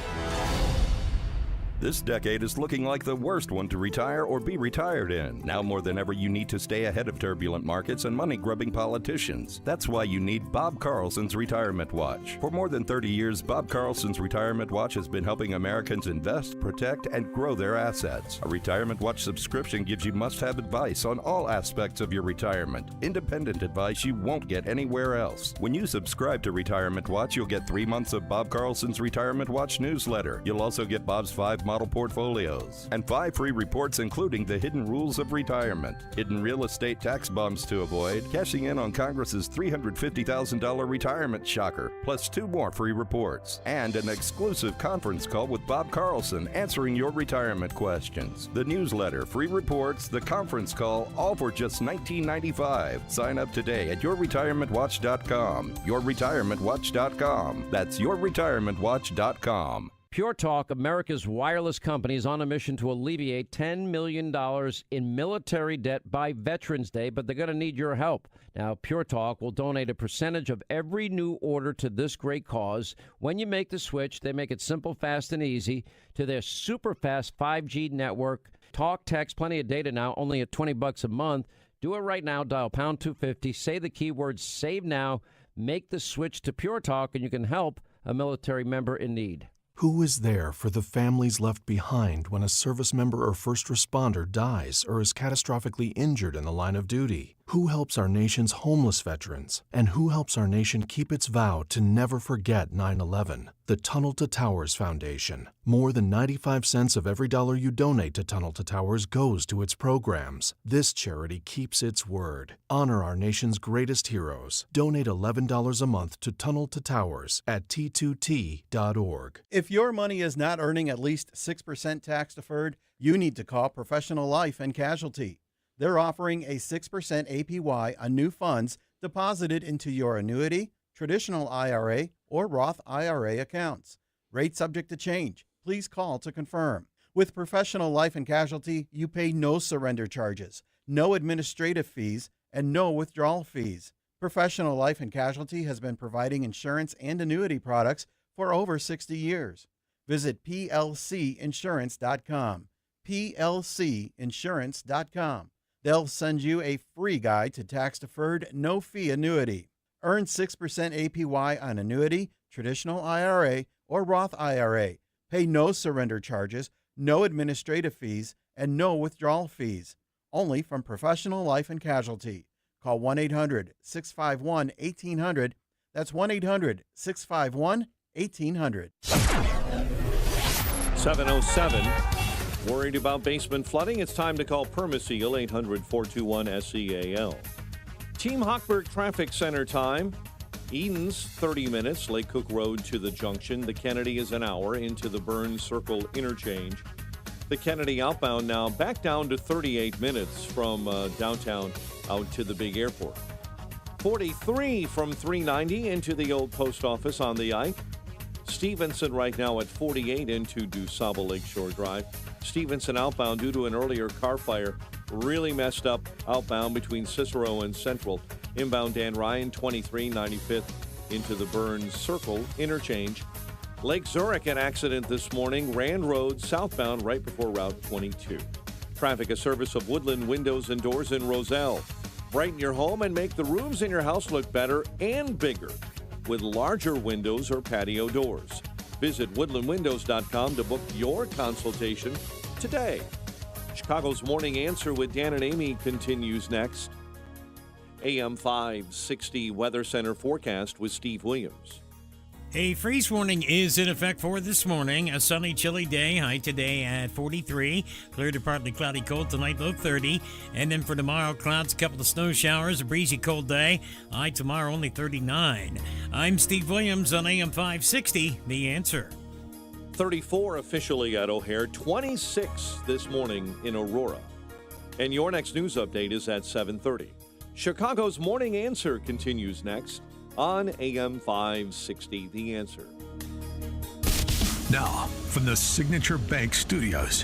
Speaker 18: This decade is looking like the worst one to retire or be retired in. Now more than ever, you need to stay ahead of turbulent markets and money-grubbing politicians. That's why you need Bob Carlson's Retirement Watch. For more than 30 years, Bob Carlson's Retirement Watch has been helping Americans invest, protect, and grow their assets. A Retirement Watch subscription gives you must-have advice on all aspects of your retirement. Independent advice you won't get anywhere else. When you subscribe to Retirement Watch, you'll get 3 months of Bob Carlson's Retirement Watch newsletter. You'll also get Bob's 5 model portfolios and 5 free reports, including the hidden rules of retirement, hidden real estate tax bumps to avoid, cashing in on Congress's $350,000 retirement shocker, plus 2 more free reports, and an exclusive conference call with Bob Carlson answering your retirement questions. The newsletter, free reports, the conference call, all for just $19.95. Sign up today at yourretirementwatch.com. Yourretirementwatch.com. That's yourretirementwatch.com.
Speaker 5: Pure Talk, America's wireless company, is on a mission to alleviate $10 million in military debt by Veterans Day, but they're going to need your help. Now, Pure Talk will donate a percentage of every new order to this great cause. When you make the switch, they make it simple, fast, and easy to their super fast 5G network. Talk, text, plenty of data now, only at $20 a month. Do it right now. Dial pound 250. Say the keyword SAVE NOW. Make the switch to Pure Talk, and you can help a military member in need.
Speaker 6: Who is there for the families left behind when a service member or first responder dies or is catastrophically injured in the line of duty? Who helps our nation's homeless veterans? And who helps our nation keep its vow to never forget 9/11? The Tunnel to Towers Foundation. More than 95 cents of every dollar you donate to Tunnel to Towers goes to its programs. This charity keeps its word. Honor our nation's greatest heroes. Donate $11 a month to Tunnel to Towers at T2T.org.
Speaker 9: If your money is not earning at least 6% tax deferred, you need to call Professional Life and Casualty. They're offering a 6% APY on new funds deposited into your annuity, traditional IRA, or Roth IRA accounts. Rate subject to change. Please call to confirm. With Professional Life and Casualty, you pay no surrender charges, no administrative fees, and no withdrawal fees. Professional Life and Casualty has been providing insurance and annuity products for over 60 years. Visit plcinsurance.com. plcinsurance.com. They'll send you a free guide to tax-deferred, no-fee annuity. Earn 6% APY on annuity, traditional IRA, or Roth IRA. Pay no surrender charges, no administrative fees, and no withdrawal fees. Only from Professional Life and Casualty. Call 1-800-651-1800. That's 1-800-651-1800.
Speaker 3: 707. Worried about basement flooding? It's time to call Permaseal, 800-421-SEAL. Team Hochberg Traffic Center time. Eden's 30 minutes, Lake Cook Road to the junction. The Kennedy is an hour into the Burns Circle interchange. The Kennedy outbound now back down to 38 minutes from downtown out to the big airport. 43 from 390 into the old post office on the Ike. Stevenson right now at 48 into DuSable Lakeshore Drive. Stevenson outbound due to an earlier car fire. Really messed up outbound between Cicero and Central. Inbound Dan Ryan, 23, 95th into the Burns Circle interchange. Lake Zurich, an accident this morning. Rand Road southbound right before Route 22. Traffic, a service of Woodland Windows and Doors in Roselle. Brighten your home and make the rooms in your house look better and bigger with larger windows or patio doors. Visit woodlandwindows.com to book your consultation today. Chicago's Morning Answer with Dan and Amy continues next. AM 560 Weather Center forecast with Steve Williams.
Speaker 10: A freeze warning is in effect for this morning. A sunny, chilly day. High today at 43. Clear to partly cloudy, cold tonight, low 30. And then for tomorrow, clouds, a couple of snow showers, a breezy, cold day. High tomorrow, only 39. I'm Steve Williams on AM 560, The Answer.
Speaker 3: 34 officially at O'Hare, 26 this morning in Aurora. And your next news update is at 7:30. Chicago's Morning Answer continues next on AM 560, The Answer.
Speaker 8: Now, from the Signature Bank Studios,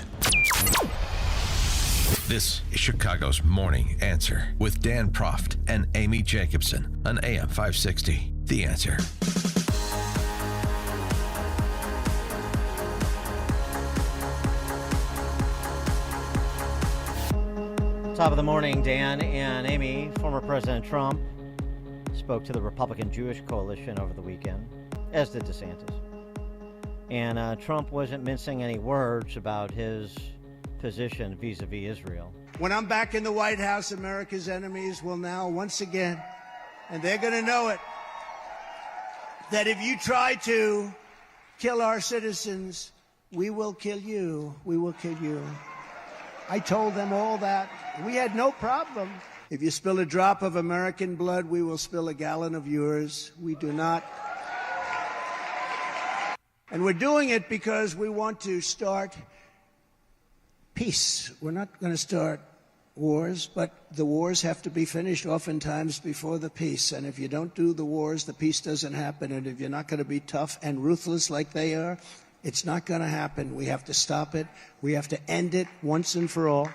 Speaker 8: this is Chicago's Morning Answer with Dan Proft and Amy Jacobson on AM 560, The Answer.
Speaker 1: Top of the morning, Dan and Amy. Former President Trump spoke to the Republican Jewish Coalition over the weekend, as did DeSantis. And Trump wasn't mincing any words about his position vis-a-vis Israel.
Speaker 19: When I'm back in the White House, America's enemies will now once again, and they're going to know it, that if you try to kill our citizens, we will kill you. We will kill you. I told them all that. We had no problem. If you spill a drop of American blood, we will spill a gallon of yours. We do not. And we're doing it because we want to start peace. We're not going to start wars, but the wars have to be finished oftentimes before the peace. And if you don't do the wars, the peace doesn't happen. And if you're not going to be tough and ruthless like they are, It's not going to happen. We have to stop it. We have to end it once and for all.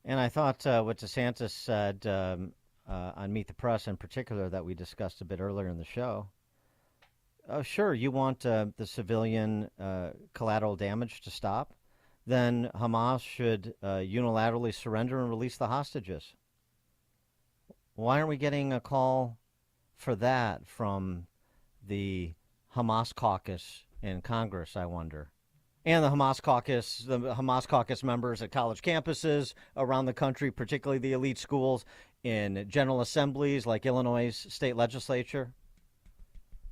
Speaker 1: And I thought what DeSantis said on Meet the Press in particular that we discussed a bit earlier in the show. Sure, you want the civilian collateral damage to stop, then Hamas should unilaterally surrender and release the hostages. Why aren't we getting a call for that from the Hamas caucus in Congress, I wonder? And the Hamas caucus members at college campuses around the country, particularly the elite schools, in general assemblies like Illinois' state legislature,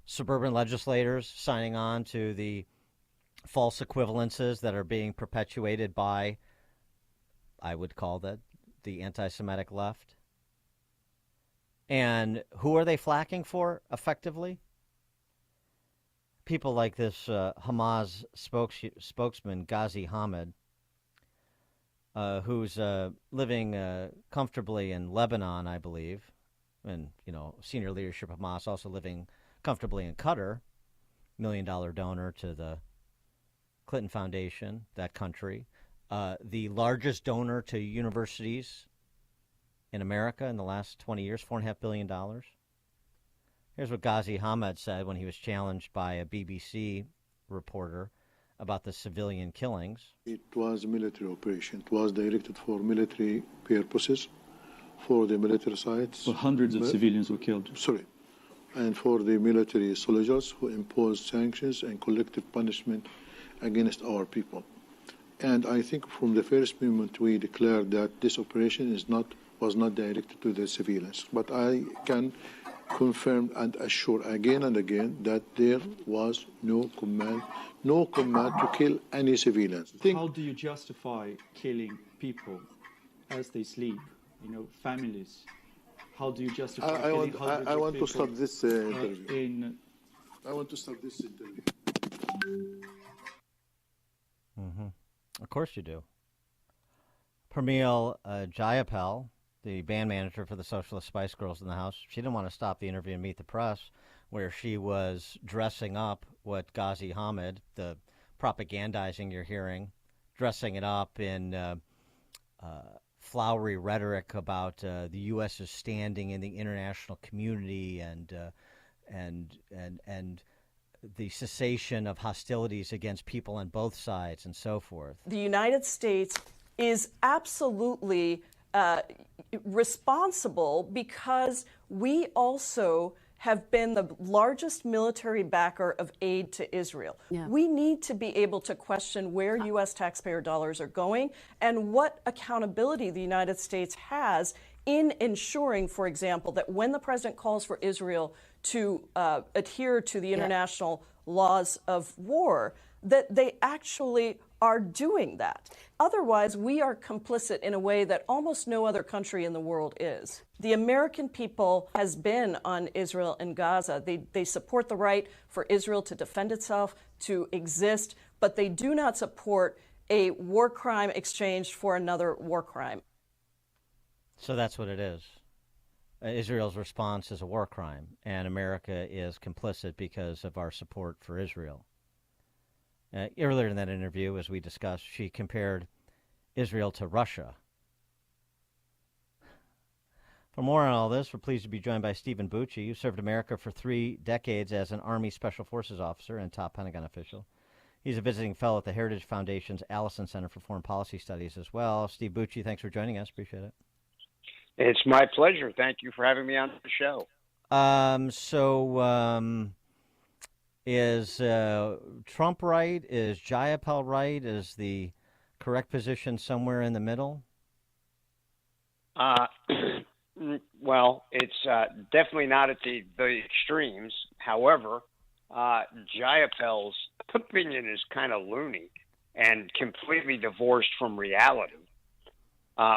Speaker 1: suburban legislators signing on to the false equivalences that are being perpetuated by, I would call that, the anti-Semitic left. And who are they flacking for, effectively? People like this Hamas spokesman, Ghazi Hamid, who's living comfortably in Lebanon, I believe, and, senior leadership of Hamas also living comfortably in Qatar, $1 million donor to the Clinton Foundation, that country, the largest donor to universities in America in the last 20 years, $4.5 billion. Here's what Ghazi Hamid said when he was challenged by a BBC reporter about the civilian killings.
Speaker 4: It was a military operation. It was directed for military purposes, for the military sites.
Speaker 11: But hundreds of civilians were killed.
Speaker 4: Sorry. And for the military soldiers who imposed sanctions and collective punishment against our people. And I think from the first moment we declared that this operation was not directed to the civilians. But I can confirm and assure again and again that there was no command to kill any civilians.
Speaker 11: How do you justify killing people as they sleep, families? How do you justify killing hundreds of people?
Speaker 4: I want to stop this interview. I want to stop this interview.
Speaker 1: Mm-hmm. Of course you do. Pramil Jayapal, the band manager for the Socialist Spice Girls in the House, she didn't want to stop the interview and Meet the Press, where she was dressing up what Ghazi Hamid, the propagandizing you're hearing, dressing it up in flowery rhetoric about the U.S.'s standing in the international community and the cessation of hostilities against people on both sides and so forth.
Speaker 12: The United States is absolutely responsible because we also have been the largest military backer of aid to Israel. Yeah. We need to be able to question where U.S. taxpayer dollars are going and what accountability the United States has in ensuring, for example, that when the president calls for Israel to adhere to the international laws of war, that they actually are doing that. Otherwise, we are complicit in a way that almost no other country in the world is. The American people has been on Israel and Gaza. They support the right for Israel to defend itself, to exist, but they do not support a war crime exchanged for another war crime.
Speaker 1: So that's what it is. Israel's response is a war crime, and America is complicit because of our support for Israel. Earlier in that interview, as we discussed, she compared Israel to Russia. For more on all this, we're pleased to be joined by Stephen Bucci, who served America for 3 decades as an Army Special Forces officer and top Pentagon official. He's a visiting fellow at the Heritage Foundation's Allison Center for Foreign Policy Studies as well. Steve Bucci, thanks for joining us. Appreciate it.
Speaker 13: It's my pleasure. Thank you for having me on the show.
Speaker 1: Is Trump right? Is Jayapal right? Is the correct position somewhere in the middle?
Speaker 13: Well, it's definitely not at the extremes. However, Jayapal's opinion is kind of loony and completely divorced from reality.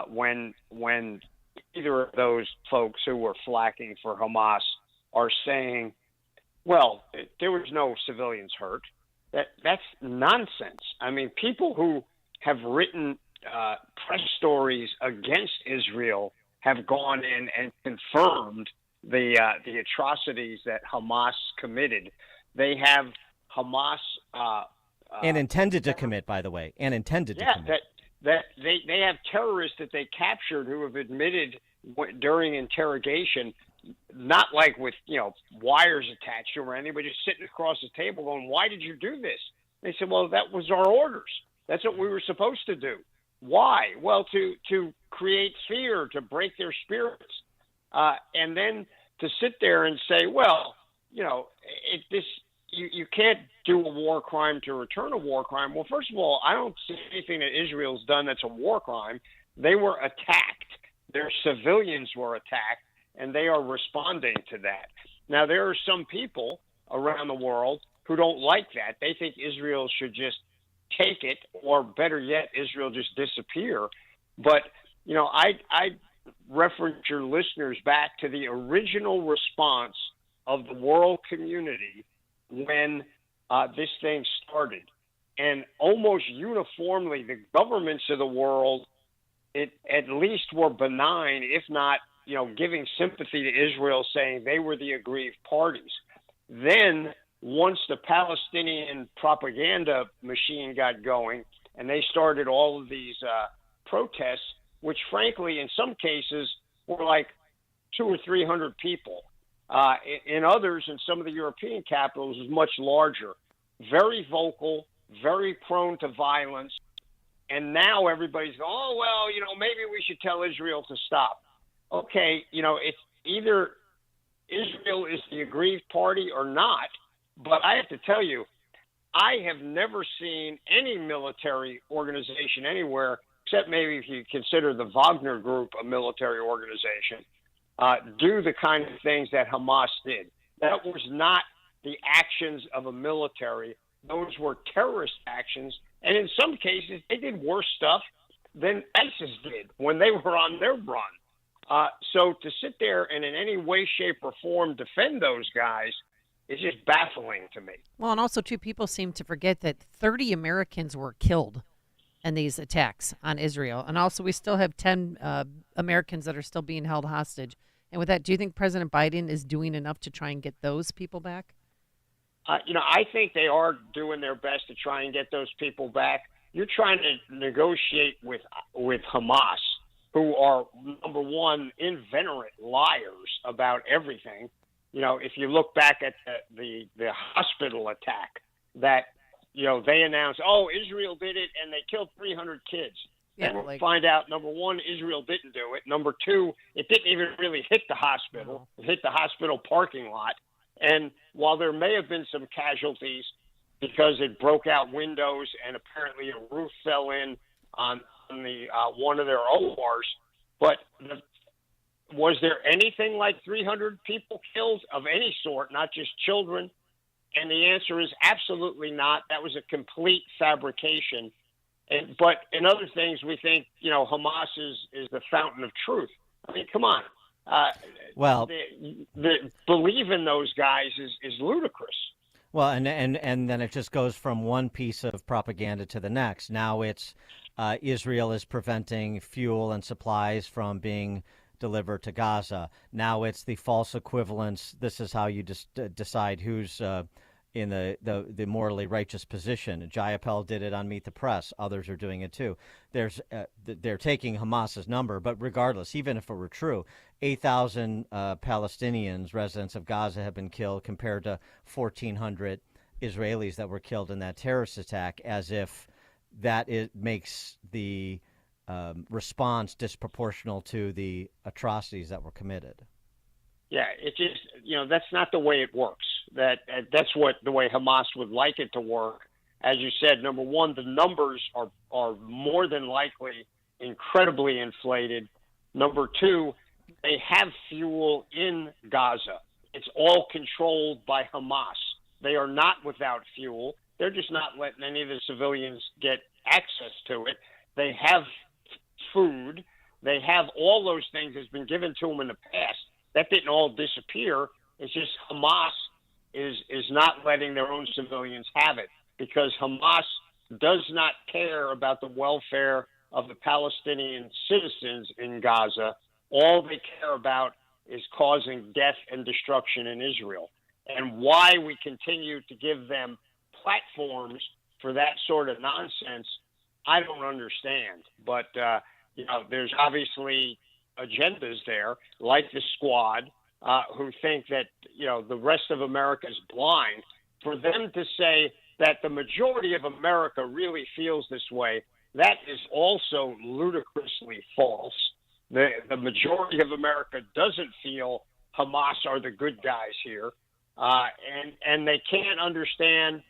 Speaker 13: When either of those folks who were flacking for Hamas are saying, well, there was no civilians hurt. That's nonsense. I mean, people who have written press stories against Israel have gone in and confirmed the atrocities that Hamas committed. They have Hamas
Speaker 1: and intended to commit, by the way, and intended to commit.
Speaker 13: that they have terrorists that they captured who have admitted during interrogation, not like with wires attached to them or anything, but just sitting across the table going, "Why did you do this?" They said, "Well, that was our orders. That's what we were supposed to do." Why? Well, to create fear, to break their spirits, and then to sit there and say, "Well, you can't do a war crime to return a war crime." Well, first of all, I don't see anything that Israel's done that's a war crime. They were attacked. Their civilians were attacked, and they are responding to that. Now, there are some people around the world who don't like that. They think Israel should just take it, or better yet, Israel just disappear. But, I reference your listeners back to the original response of the world community when this thing started. And almost uniformly, the governments of the world, it at least were benign, if not, giving sympathy to Israel, saying they were the aggrieved parties. Then, once the Palestinian propaganda machine got going and they started all of these protests, which frankly, in some cases, were like 200 or 300 people. In others, in some of the European capitals, was much larger, very vocal, very prone to violence. And now everybody's going, "Oh, well, maybe we should tell Israel to stop." Okay, it's either Israel is the aggrieved party or not. But I have to tell you, I have never seen any military organization anywhere, except maybe if you consider the Wagner Group a military organization, do the kind of things that Hamas did. That was not the actions of a military. Those were terrorist actions. And in some cases, they did worse stuff than ISIS did when they were on their run. So to sit there and in any way, shape, or form defend those guys is just baffling to me.
Speaker 2: Well, and also, too, people seem to forget that 30 Americans were killed in these attacks on Israel. And also, we still have 10 Americans that are still being held hostage. And with that, do you think President Biden is doing enough to try and get those people back?
Speaker 13: I think they are doing their best to try and get those people back. You're trying to negotiate with Hamas, who are, number one, inveterate liars about everything. If you look back at the hospital attack that, they announced, "Oh, Israel did it, and they killed 300 kids."
Speaker 2: Yeah,
Speaker 13: and we'll find out, number one, Israel didn't do it. Number two, it didn't even really hit the hospital. It hit the hospital parking lot. And while there may have been some casualties because it broke out windows and apparently a roof fell in on the one of their ORs, but was there anything like 300 people killed of any sort, not just children? And the answer is absolutely not. That was a complete fabrication. But in other things, we think, Hamas is the fountain of truth. I mean, come on. The believe in those guys is ludicrous.
Speaker 1: Well, and then it just goes from one piece of propaganda to the next. Now it's Israel is preventing fuel and supplies from being delivered to Gaza. Now it's the false equivalence. This is how you just decide who's in the morally righteous position. Jayapal did it on Meet the Press. Others are doing it too. They're taking Hamas's number, but regardless, even if it were true, 8,000 Palestinians, residents of Gaza, have been killed compared to 1,400 Israelis that were killed in that terrorist attack, as if that makes the response disproportional to the atrocities that were committed.
Speaker 13: Yeah, it just, that's not the way it works. That's the way Hamas would like it to work. As you said, number one, the numbers are more than likely incredibly inflated. Number two, they have fuel in Gaza. It's all controlled by Hamas. They are not without fuel. They're just not letting any of the civilians get access to it. They have food. They have all those things that's been given to them in the past. That didn't all disappear. It's just Hamas is not letting their own civilians have it, because Hamas does not care about the welfare of the Palestinian citizens in Gaza. All they care about is causing death and destruction in Israel. And why we continue to give them platforms for that sort of nonsense, I don't understand. But, there's obviously agendas there, like the Squad, who think that, the rest of America is blind. For them to say that the majority of America really feels this way, that is also ludicrously false. The majority of America doesn't feel Hamas are the good guys here. And they can't understand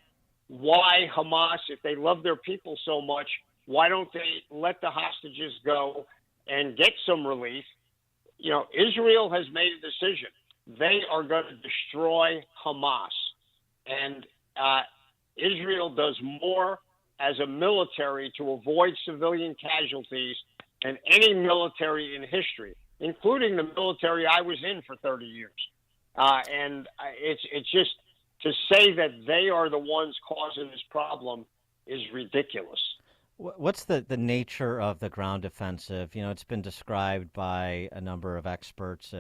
Speaker 13: why Hamas, if they love their people so much, why don't they let the hostages go and get some relief? Israel has made a decision. They are going to destroy Hamas. And Israel does more as a military to avoid civilian casualties than any military in history, including the military I was in for 30 years. And it's just to say that they are the ones causing this problem is ridiculous.
Speaker 1: What's the nature of the ground offensive? It's been described by a number of experts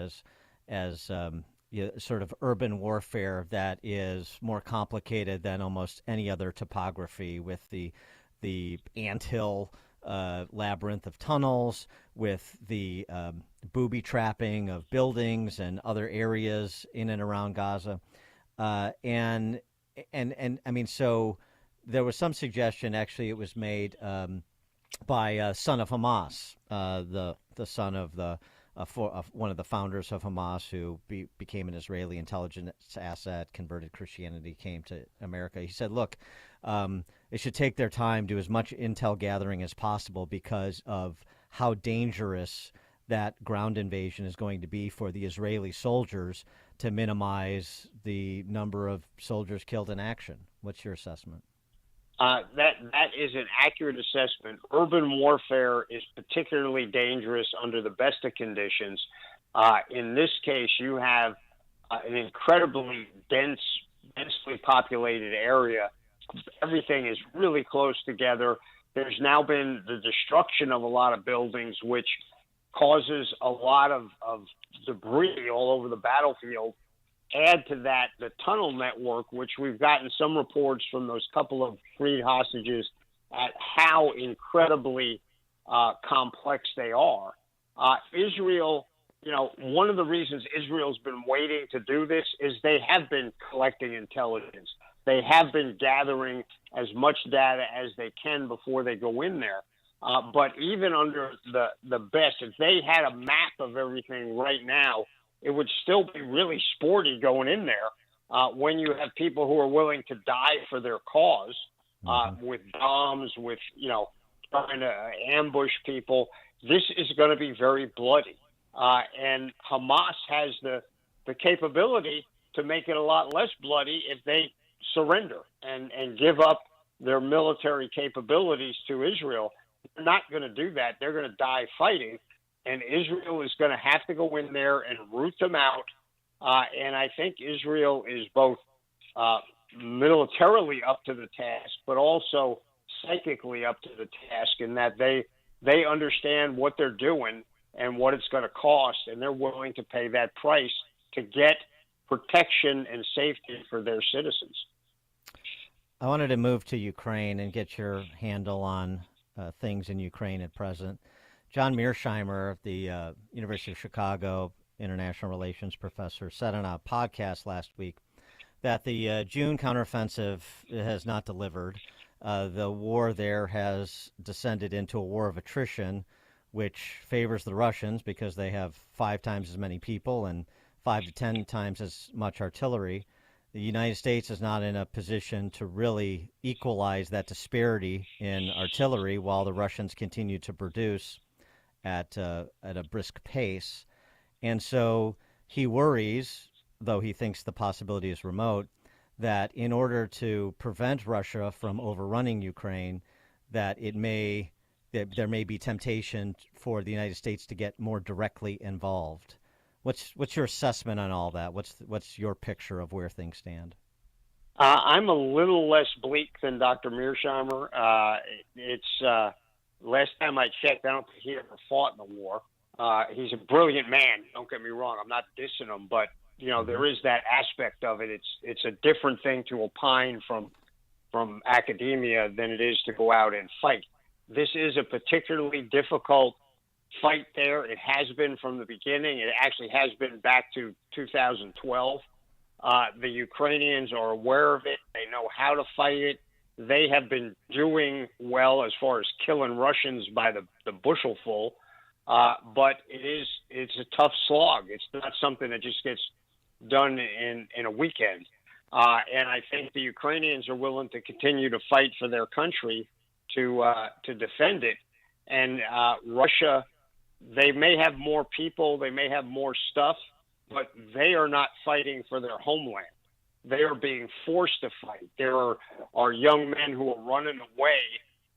Speaker 1: as sort of urban warfare that is more complicated than almost any other topography, with the anthill labyrinth of tunnels, with the booby trapping of buildings and other areas in and around Gaza, and I mean, so there was some suggestion. Actually, it was made by a son of Hamas, the son of one of the founders of Hamas, who became an Israeli intelligence asset, converted Christianity, came to America. He said, look, they should take their time, do as much intel gathering as possible, because of how dangerous that ground invasion is going to be for the Israeli soldiers, to minimize the number of soldiers killed in action. What's your assessment?
Speaker 13: That is an accurate assessment. Urban warfare is particularly dangerous under the best of conditions. In this case, you have an incredibly densely populated area. Everything is really close together. There's now been the destruction of a lot of buildings, which causes a lot of debris all over the battlefield. Add to that the tunnel network, which we've gotten some reports from those couple of freed hostages at how incredibly complex they are. Israel, one of the reasons Israel's been waiting to do this is they have been collecting intelligence. They have been gathering as much data as they can before they go in there. But even under the best, if they had a map of everything right now, it would still be really sporty going in there when you have people who are willing to die for their cause with bombs, with, trying to ambush people. This is going to be very bloody. And Hamas has the capability to make it a lot less bloody if they surrender and give up their military capabilities to Israel. They're not going to do that. They're going to die fighting. And Israel is going to have to go in there and root them out. And I think Israel is both militarily up to the task, but also psychically up to the task, in that they understand what they're doing and what it's going to cost, and they're willing to pay that price to get protection and safety for their citizens.
Speaker 1: I wanted to move to Ukraine and get your handle on things in Ukraine at present. John Mearsheimer of the University of Chicago international relations professor said on a podcast last week that the June counteroffensive has not delivered. The war there has descended into a war of attrition, which favors the Russians because they have 5 times as many people and 5 to 10 times as much artillery. The United States is not in a position to really equalize that disparity in artillery while the Russians continue to produce at a brisk pace. And so he worries, though he thinks the possibility is remote, that in order to prevent Russia from overrunning Ukraine, that there may be temptation for the United States to get more directly involved. What's your assessment on all that? What's your picture of where things stand?
Speaker 13: I'm a little less bleak than Dr. Mearsheimer. Last time I checked, I don't think he ever fought in the war. He's a brilliant man. Don't get me wrong. I'm not dissing him, but there is that aspect of it. It's a different thing to opine from from academia than it is to go out and fight. This is a particularly difficult fight there. It has been from the beginning. It actually has been back to 2012. The Ukrainians are aware of it. They know how to fight it. They have been doing well as far as killing Russians by the bushelful. But it's a tough slog. It's not something that just gets done in a weekend. And I think the Ukrainians are willing to continue to fight for their country to defend it. And Russia, they may have more people, they may have more stuff, but they are not fighting for their homeland. They are being forced to fight. There are young men who are running away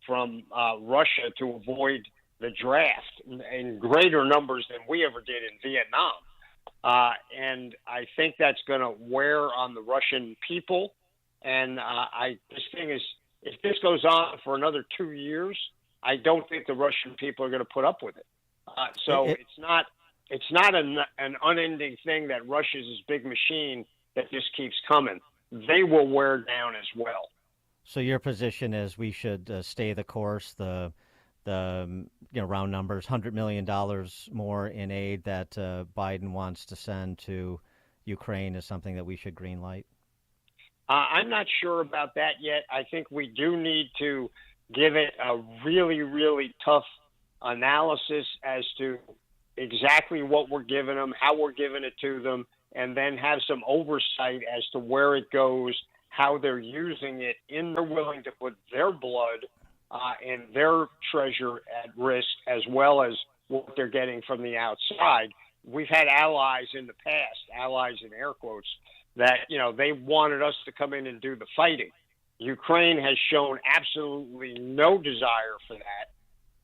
Speaker 13: from Russia to avoid the draft in greater numbers than we ever did in Vietnam. And I think that's going to wear on the Russian people. And this thing is, if this goes on for another 2 years, I don't think the Russian people are going to put up with it. It's not an unending thing that Russia's this big machine that just keeps coming. They will wear down as well.
Speaker 1: So your position is we should stay the course. The round numbers, $100 million more in aid that Biden wants to send to Ukraine is something that we should green light?
Speaker 13: I'm not sure about that yet. I think we do need to give it a really, really tough analysis as to exactly what we're giving them, how we're giving it to them, and then have some oversight as to where it goes, how they're using it, and they're willing to put their blood and their treasure at risk, as well as what they're getting from the outside. We've had allies in the past, allies in air quotes, that, they wanted us to come in and do the fighting. Ukraine has shown absolutely no desire for that.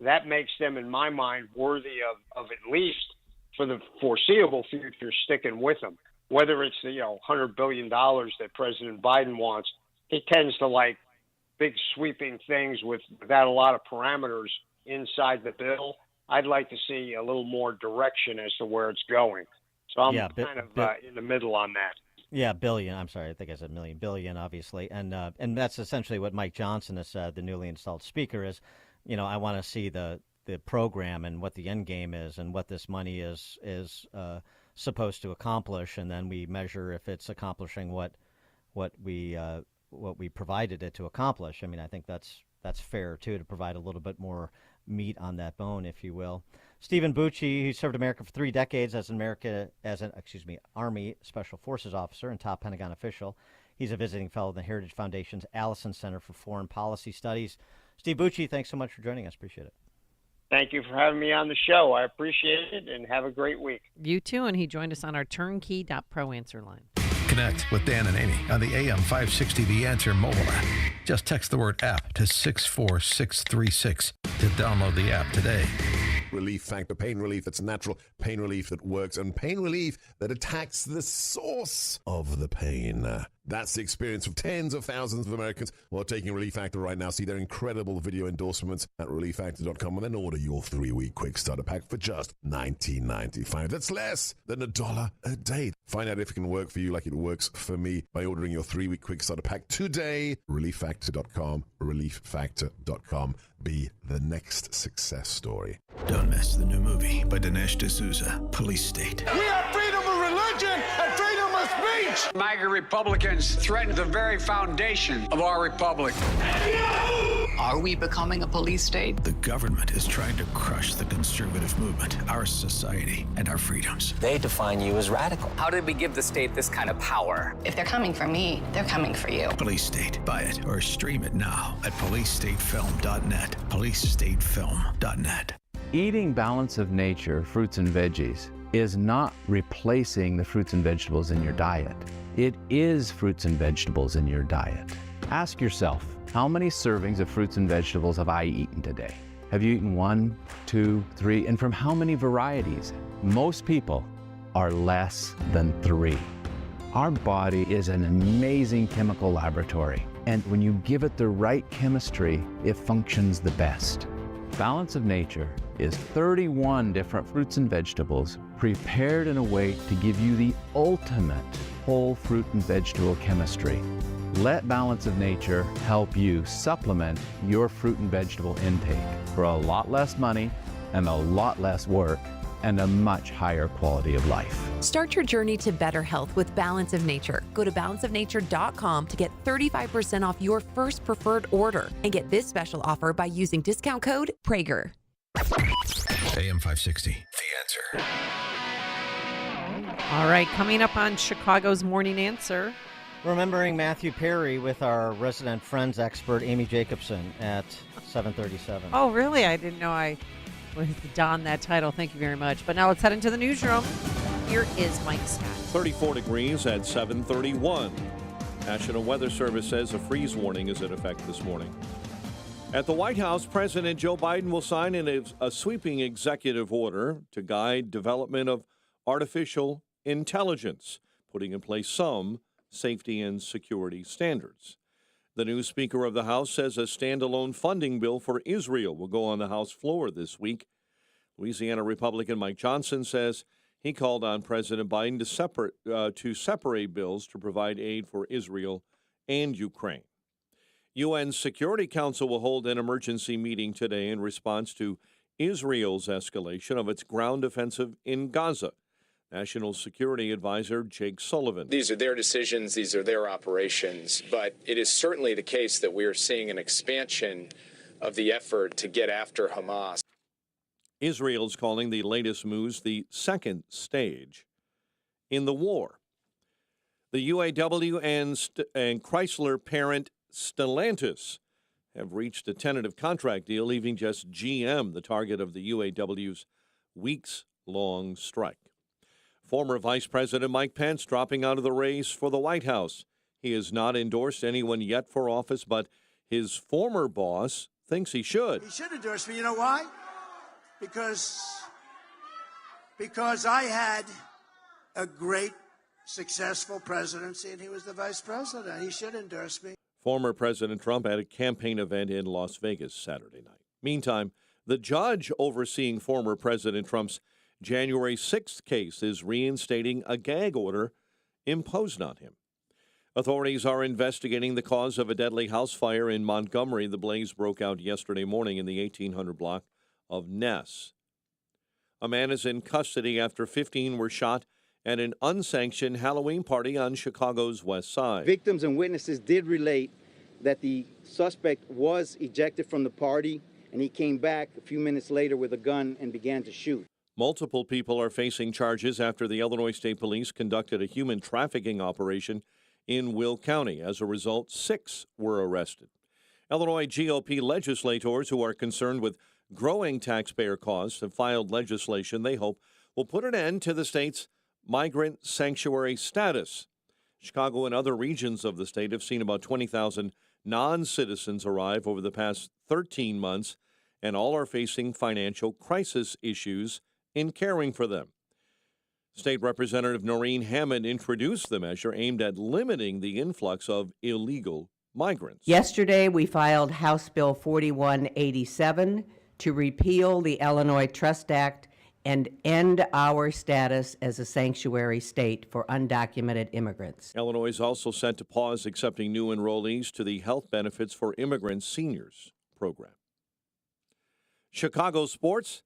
Speaker 13: That makes them, in my mind, worthy of at least for the foreseeable future sticking with them. Whether it's the $100 billion that President Biden wants, he tends to like big sweeping things without a lot of parameters inside the bill. I'd like to see a little more direction as to where it's going. So I'm in the middle on that.
Speaker 1: Yeah, billion. I'm sorry, I think I said million. Billion, obviously. And that's essentially what Mike Johnson has said, the newly installed speaker, is, I want to see the program and what the end game is and what this money is supposed to accomplish, and then we measure if it's accomplishing what we provided it to accomplish. I mean, I think that's fair too, to provide a little bit more meat on that bone, if you will. Stephen Bucci, who served America for 3 decades as an Army Special Forces officer and top Pentagon official. He's a visiting fellow of the Heritage Foundation's Allison Center for Foreign Policy Studies. Steve Bucci, thanks so much for joining us. Appreciate it.
Speaker 13: Thank you for having me on the show. I appreciate it, and have a great week.
Speaker 2: You too, and he joined us on our turnkey.pro answer line.
Speaker 8: Connect with Dan and Amy on the AM 560 The Answer mobile app. Just text the word app to 64636 to download the app today.
Speaker 14: Relief Factor, pain relief that's natural, pain relief that works, and pain relief that attacks the source of the pain. That's the experience of tens of thousands of Americans who are taking Relief Factor right now. See their incredible video endorsements at relieffactor.com, and then order your 3-week quick starter pack for just $19.95. That's less than $1 a day. Find out if it can work for you like it works for me by ordering your 3-week quick starter pack today. Relieffactor.com, relieffactor.com. Be the next success story.
Speaker 8: Don't miss the new movie by Dinesh D'Souza, Police State.
Speaker 20: We have freedom of religion and freedom of speech. MAGA Republicans threaten the very foundation of our republic.
Speaker 21: Are we becoming a police state?
Speaker 8: The government is trying to crush the conservative movement, our society, and our freedoms.
Speaker 21: They define you as radical. How did we give the state this kind of power? If they're coming for me, they're coming for you.
Speaker 8: Police State. Buy it or stream it now at policestatefilm.net. policestatefilm.net.
Speaker 22: Eating balance of nature, fruits and veggies, is not replacing the fruits and vegetables in your diet. It is fruits and vegetables in your diet. Ask yourself, how many servings of fruits and vegetables have I eaten today? Have you eaten 1, 2, 3, and from how many varieties? Most people are less than 3. Our body is an amazing chemical laboratory, and when you give it the right chemistry, it functions the best. Balance of Nature is 31 different fruits and vegetables prepared in a way to give you the ultimate whole fruit and vegetable chemistry. Let Balance of Nature help you supplement your fruit and vegetable intake for a lot less money and a lot less work and a much higher quality of life.
Speaker 7: Start your journey to better health with Balance of Nature. Go to balanceofnature.com to get 35% off your first preferred order and get this special offer by using discount code Prager.
Speaker 8: AM 560, The Answer.
Speaker 2: All right, coming up on Chicago's Morning Answer.
Speaker 1: Remembering Matthew Perry with our resident Friends expert, Amy Jacobson, at 7:37.
Speaker 2: Oh, really? I didn't know I would don that title. Thank you very much. But now let's head into the newsroom. Here is Mike Scott.
Speaker 3: 34 degrees at 7:31. National Weather Service says a freeze warning is in effect this morning. At the White House, President Joe Biden will sign a sweeping executive order to guide development of artificial intelligence, putting in place some safety and security standards. The new Speaker of the House says a standalone funding bill for Israel will go on the House floor this week. Louisiana Republican Mike Johnson says he called on President Biden to separate bills to provide aid for Israel and Ukraine. UN Security Council will hold an emergency meeting today in response to Israel's escalation of its ground offensive in Gaza. National Security Advisor Jake Sullivan.
Speaker 15: These are their decisions, these are their operations, but it is certainly the case that we are seeing an expansion of the effort to get after Hamas.
Speaker 3: Israel's calling the latest moves the second stage in the war. The UAW and Chrysler parent Stellantis have reached a tentative contract deal, leaving just GM the target of the UAW's weeks-long strike. Former Vice President Mike Pence dropping out of the race for the White House. He has not endorsed anyone yet for office, but his former boss thinks he should.
Speaker 19: He should endorse me. You know why? Because I had a great, successful presidency, and he was the vice president. He should endorse me.
Speaker 3: Former President Trump at a campaign event in Las Vegas Saturday night. Meantime, the judge overseeing former President Trump's January 6th case is reinstating a gag order imposed on him. Authorities are investigating the cause of a deadly house fire in Montgomery. The blaze broke out yesterday morning in the 1800 block of Ness. A man is in custody after 15 were shot at an unsanctioned Halloween party on Chicago's West Side.
Speaker 17: Victims and witnesses did relate that the suspect was ejected from the party, and he came back a few minutes later with a gun and began to shoot.
Speaker 3: Multiple people are facing charges after the Illinois State Police conducted a human trafficking operation in Will County. As a result, 6 were arrested. Illinois GOP legislators who are concerned with growing taxpayer costs have filed legislation they hope will put an end to the state's migrant sanctuary status. Chicago and other regions of the state have seen about 20,000 non-citizens arrive over the past 13 months, and all are facing financial crisis issues in caring for them. State Representative Noreen Hammond introduced the measure aimed at limiting the influx of illegal migrants.
Speaker 16: Yesterday, we filed House Bill 4187 to repeal the Illinois Trust Act and end our status as a sanctuary state for undocumented immigrants.
Speaker 3: Illinois is also set to pause accepting new enrollees to the Health Benefits for Immigrant Seniors program. Chicago sports.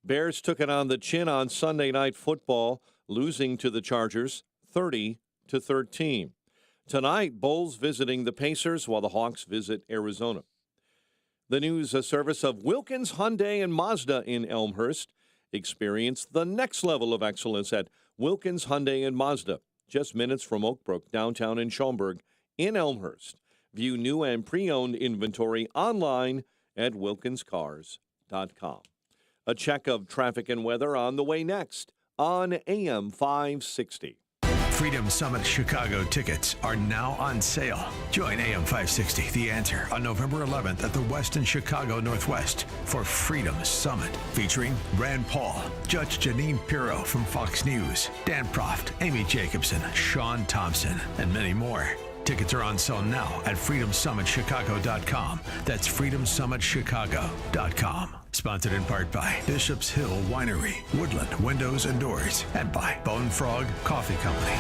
Speaker 3: Bears took it on the chin on Sunday Night Football, losing to the Chargers 30-13. Tonight, Bulls visiting the Pacers while the Hawks visit Arizona. The news service of Wilkins Hyundai and Mazda in Elmhurst. Experience the next level of excellence at Wilkins Hyundai and Mazda, just minutes from Oak Brook, downtown in Schaumburg, in Elmhurst. View new and pre-owned inventory online at wilkinscars.com. A check of traffic and weather on the way next on AM 560.
Speaker 8: Freedom Summit Chicago tickets are now on sale. Join AM 560, The Answer, on November 11th at the Westin Chicago Northwest for Freedom Summit, featuring Rand Paul, Judge Janine Pirro from Fox News, Dan Proft, Amy Jacobson, Sean Thompson, and many more. Tickets are on sale now at freedomsummitchicago.com. That's freedomsummitchicago.com. Sponsored in part by Bishop's Hill Winery, Woodland Windows and Doors, and by Bone Frog Coffee Company.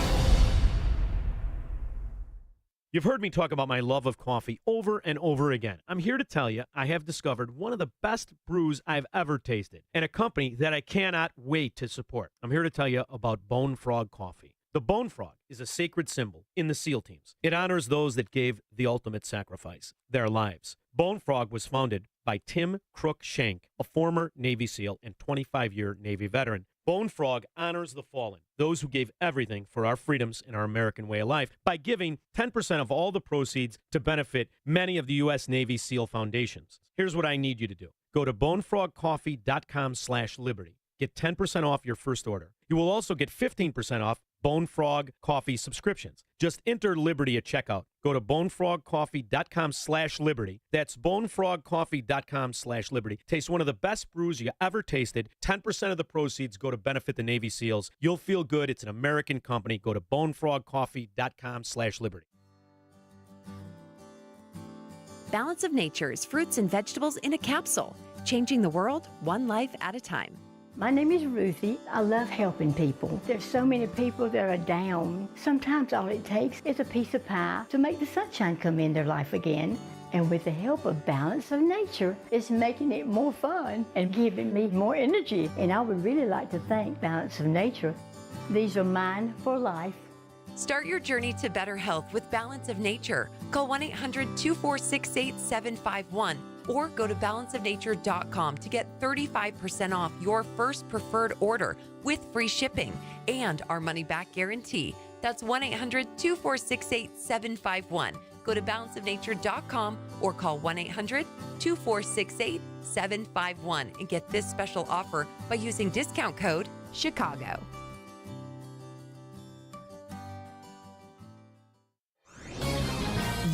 Speaker 5: You've heard me talk about my love of coffee over and over again. I'm here to tell you I have discovered one of the best brews I've ever tasted and a company that I cannot wait to support. I'm here to tell you about Bone Frog Coffee. The Bone Frog is a sacred symbol in the SEAL teams. It honors those that gave the ultimate sacrifice, their lives. Bone Frog was founded by Tim Crook Shank, a former Navy SEAL and 25-year Navy veteran. Bone Frog honors the fallen, those who gave everything for our freedoms and our American way of life, by giving 10% of all the proceeds to benefit many of the U.S. Navy SEAL foundations. Here's what I need you to do. Go to bonefrogcoffee.com/liberty. Get 10% off your first order. You will also get 15% off Bone Frog Coffee subscriptions. Just enter Liberty at checkout. Go to bonefrogcoffee.com/liberty. That's bonefrogcoffee.com/liberty. Taste one of the best brews you ever tasted. 10% of the proceeds go to benefit the Navy SEALs. You'll feel good. It's an American company. Go to bonefrogcoffee.com/liberty.
Speaker 7: Balance of Nature's fruits and vegetables in a capsule, changing the world one life at a time.
Speaker 18: My name is Ruthie. I love helping people. There's so many people that are down. Sometimes all it takes is a piece of pie to make the sunshine come in their life again. And with the help of Balance of Nature, it's making it more fun and giving me more energy. And I would really like to thank Balance of Nature. These are mine for life.
Speaker 7: Start your journey to better health with Balance of Nature. Call 1-800-246-8751 or go to balanceofnature.com to get 35% off your first preferred order with free shipping and our money-back guarantee. That's 1-800-246-8751. Go to balanceofnature.com or call 1-800-246-8751 and get this special offer by using discount code CHICAGO.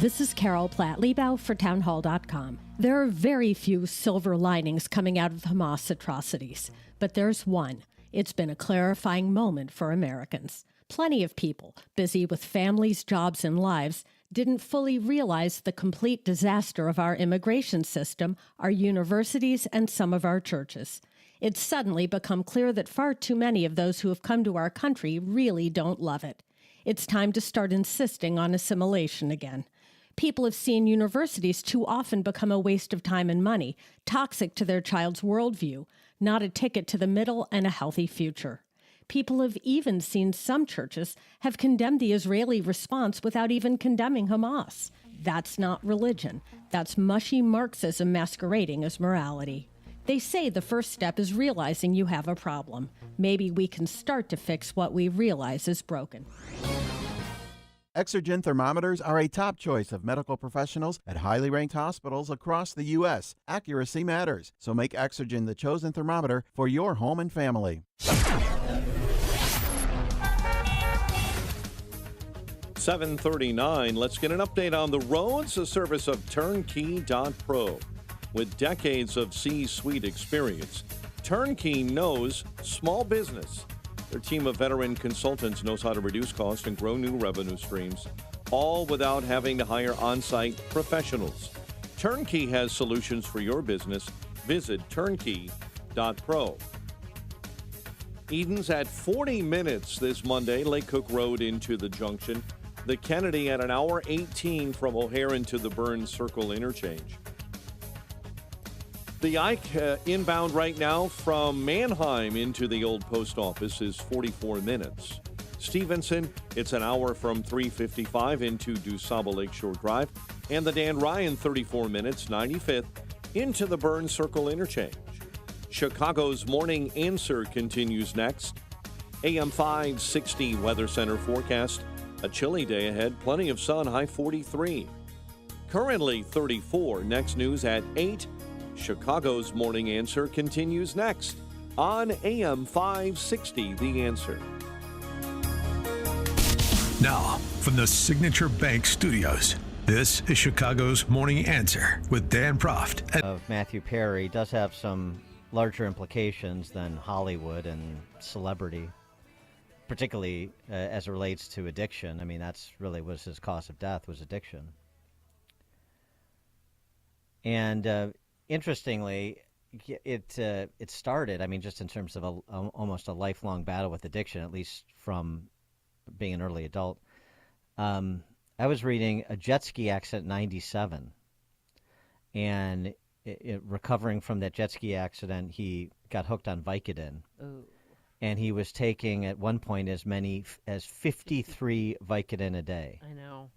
Speaker 23: This is Carol Platt-Liebau for townhall.com. There are very few silver linings coming out of Hamas atrocities, but there's one. It's been a clarifying moment for Americans. Plenty of people, busy with families, jobs, and lives, didn't fully realize the complete disaster of our immigration system, our universities, and some of our churches. It's suddenly become clear that far too many of those who have come to our country really don't love it. It's time to start insisting on assimilation again. People have seen universities too often become a waste of time and money, toxic to their child's worldview, not a ticket to the middle and a healthy future. People have even seen some churches have condemned the Israeli response without even condemning Hamas. That's not religion. That's mushy Marxism masquerading as morality. They say the first step is realizing you have a problem. Maybe we can start to fix what we realize is broken.
Speaker 9: Exergen thermometers are a top choice of medical professionals at highly ranked hospitals across the U.S. Accuracy matters, so make Exergen the chosen thermometer for your home and family.
Speaker 3: 7:39. Let's get an update on the roads, a service of Turnkey.pro. With decades of C-suite experience, Turnkey knows small business. Their team of veteran consultants knows how to reduce costs and grow new revenue streams, all without having to hire on-site professionals. Turnkey has solutions for your business. Visit turnkey.pro. Eden's at 40 minutes this Monday, Lake Cook Road into the junction. The Kennedy at an hour 18 from O'Hare into the Burns Circle interchange. The Ike inbound right now from Manheim into the old post office is 44 minutes. Stevenson, it's an hour from 355 into DuSable Lakeshore Drive. And the Dan Ryan, 34 minutes, 95th, into the Burns Circle interchange. Chicago's Morning Answer continues next. AM 560 Weather Center forecast. A chilly day ahead, plenty of sun, high 43. Currently 34. Next news at 8. Chicago's Morning Answer continues next on AM 560, The Answer.
Speaker 8: Now, from the Signature Bank Studios, this is Chicago's Morning Answer with Dan Proft.
Speaker 1: Of Matthew Perry does have some larger implications than Hollywood and celebrity, particularly as it relates to addiction. I mean, that's really was his cause of death, was addiction. And interestingly, it started, I mean, just in terms of almost a lifelong battle with addiction, at least from being an early adult. I was reading a jet ski accident in 97, and recovering from that jet ski accident, he got hooked on Vicodin.
Speaker 2: Ooh.
Speaker 1: And he was taking, at one point, as many as 53 Vicodin a day.
Speaker 2: I know.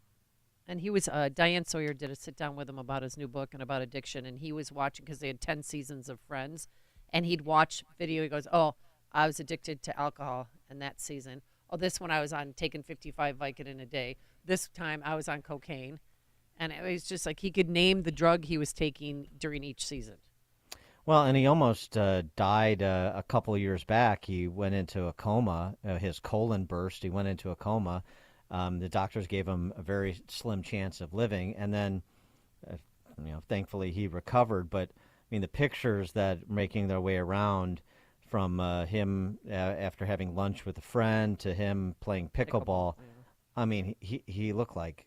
Speaker 2: And he was, Diane Sawyer did a sit-down with him about his new book and about addiction, and he was watching, because they had 10 seasons of Friends, and he'd watch video. He goes, oh, I was addicted to alcohol in that season. Oh, this one I was on taking 55 Vicodin a day. This time I was on cocaine. And it was just like he could name the drug he was taking during each season.
Speaker 1: Well, and he almost died a couple of years back. He went into a coma. His colon burst. He went into a coma. The doctors gave him a very slim chance of living. And then, thankfully he recovered. But, I mean, the pictures that are making their way around from him after having lunch with a friend to him playing pickleball, yeah. I mean, he looked like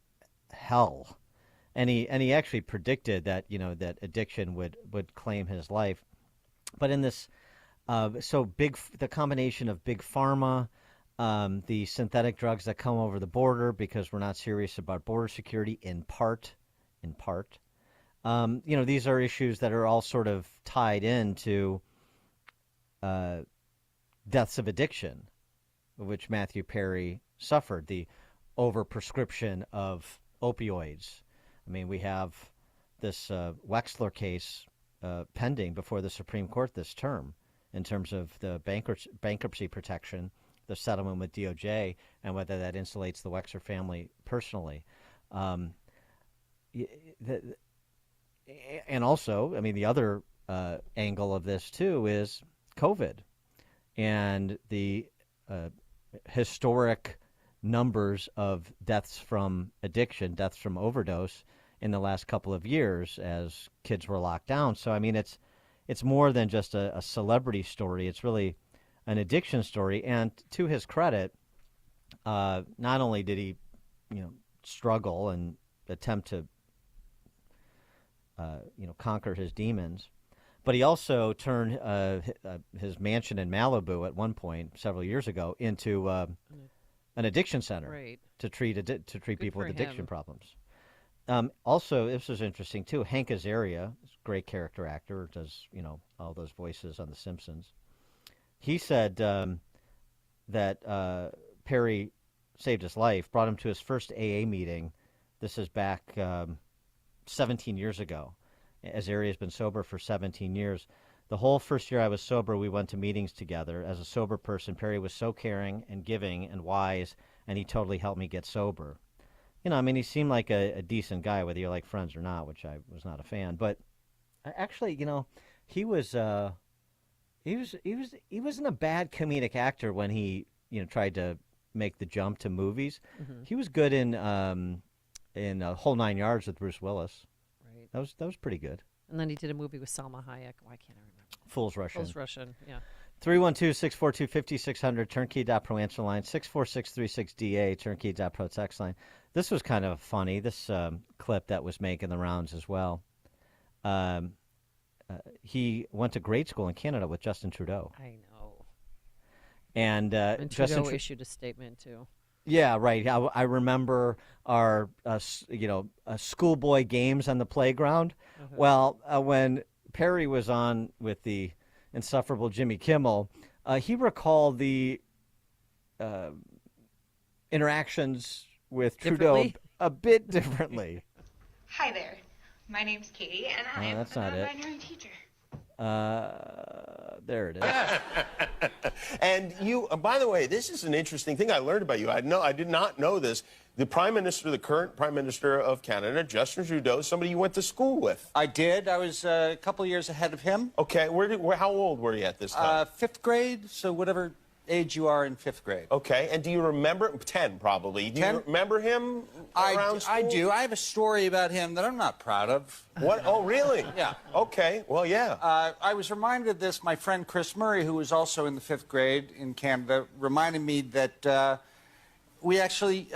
Speaker 1: hell. And he actually predicted that, that addiction would claim his life. But in this, the combination of big pharma, the synthetic drugs that come over the border because we're not serious about border security, in part, these are issues that are all sort of tied into deaths of addiction, which Matthew Perry suffered, the overprescription of opioids. I mean, we have this Wexler case pending before the Supreme Court this term in terms of the bankruptcy protection, the settlement with DOJ, and whether that insulates the Wexler family personally. And also, I mean, the other angle of this, too, is COVID and the historic numbers of deaths from addiction, deaths from overdose in the last couple of years as kids were locked down. So, I mean, it's more than just a celebrity story. It's really an addiction story. And to his credit, not only did he, struggle and attempt to, conquer his demons, but he also turned his mansion in Malibu at one point, several years ago, into an addiction center to treat people with addiction problems. Also, this was interesting too. Hank Azaria, great character actor, does all those voices on The Simpsons. He said that Perry saved his life, brought him to his first AA meeting. This is back 17 years ago. Azaria has been sober for 17 years. The whole first year I was sober, we went to meetings together. As a sober person, Perry was so caring and giving and wise, and he totally helped me get sober. He seemed like a decent guy, whether you're like friends or not, which I was not a fan. But actually, he wasn't a bad comedic actor when he, tried to make the jump to movies. Mm-hmm. He was good in Whole Nine Yards with Bruce Willis. Right. That was pretty good.
Speaker 2: And then he did a movie with Salma Hayek. Why can't I remember?
Speaker 1: Fool's Russian.
Speaker 2: Fool's Russian, yeah.
Speaker 1: 312-642-5600, turnkey.pro answer line, 64636DA, turnkey.pro text line. This was kind of funny, this clip that was making the rounds as well. He went to grade school in Canada with Justin Trudeau.
Speaker 2: I know.
Speaker 1: And
Speaker 2: Trudeau issued a statement, too.
Speaker 1: Yeah, right. I remember our, schoolboy games on the playground. Uh-huh. Well, when Perry was on with the insufferable Jimmy Kimmel, he recalled the interactions with Trudeau a bit differently.
Speaker 6: Hi there. My name's Katie, and I'm a non-binary teacher.
Speaker 1: There it is.
Speaker 10: And you, by the way, this is an interesting thing I learned about you. I did not know this. The Prime Minister, the current Prime Minister of Canada, Justin Trudeau, somebody you went to school with.
Speaker 11: I did. I was a couple years ahead of him.
Speaker 10: Okay. How old were you at this time?
Speaker 11: 5th grade, so whatever age you are in 5th grade.
Speaker 10: Okay. And do you remember, 10 probably, do you remember him around school?
Speaker 11: I do. I have a story about him that I'm not proud of.
Speaker 10: What? Oh, really?
Speaker 11: Yeah.
Speaker 10: Okay. Well, yeah.
Speaker 11: I was reminded of this. My friend Chris Murray, who was also in the 5th grade in Canada, reminded me that we actually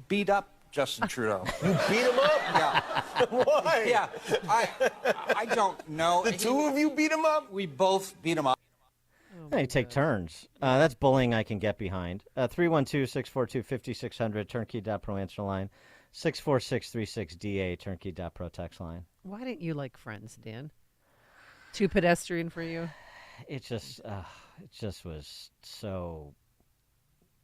Speaker 11: beat up Justin Trudeau.
Speaker 10: You beat him up?
Speaker 11: Yeah.
Speaker 10: Why?
Speaker 11: Yeah. I don't know.
Speaker 10: The two of you beat him up?
Speaker 11: We both beat him up.
Speaker 1: Yeah, you take turns. That's bullying I can get behind. 312-642-5600, turnkey.pro answer line. 64636DA, turnkey.pro text line.
Speaker 2: Why didn't you like Friends, Dan? Too pedestrian for you?
Speaker 1: It just was so,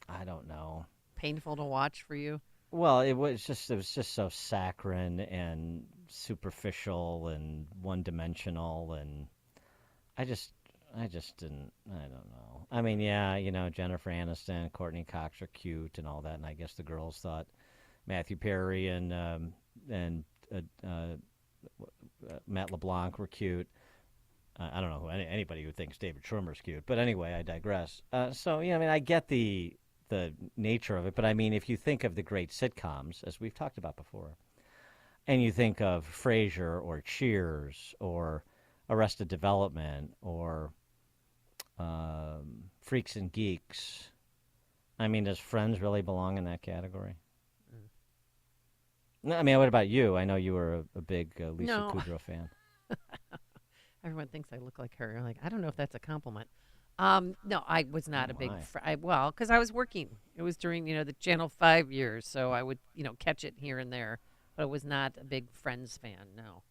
Speaker 1: I don't know.
Speaker 2: Painful to watch for you?
Speaker 1: Well, it was just so saccharine and superficial and one-dimensional, and I just didn't. I don't know. I mean, yeah, Jennifer Aniston, Courtney Cox are cute and all that, and I guess the girls thought Matthew Perry and Matt LeBlanc were cute. I don't know who anybody who thinks David Schwimmer's cute, but anyway, I digress. So yeah, I mean, I get the nature of it, but I mean, if you think of the great sitcoms, as we've talked about before, and you think of Frasier or Cheers or Arrested Development or Freaks and Geeks, I mean, does Friends really belong in that category? No, I mean, what about you? I know you were a big Lisa Kudrow fan.
Speaker 2: Everyone thinks I look like her. I'm like, I don't know if that's a compliment. No, I was not a big because I was working. It was during, the Channel 5 years, so I would, catch it here and there. But I was not a big Friends fan, no.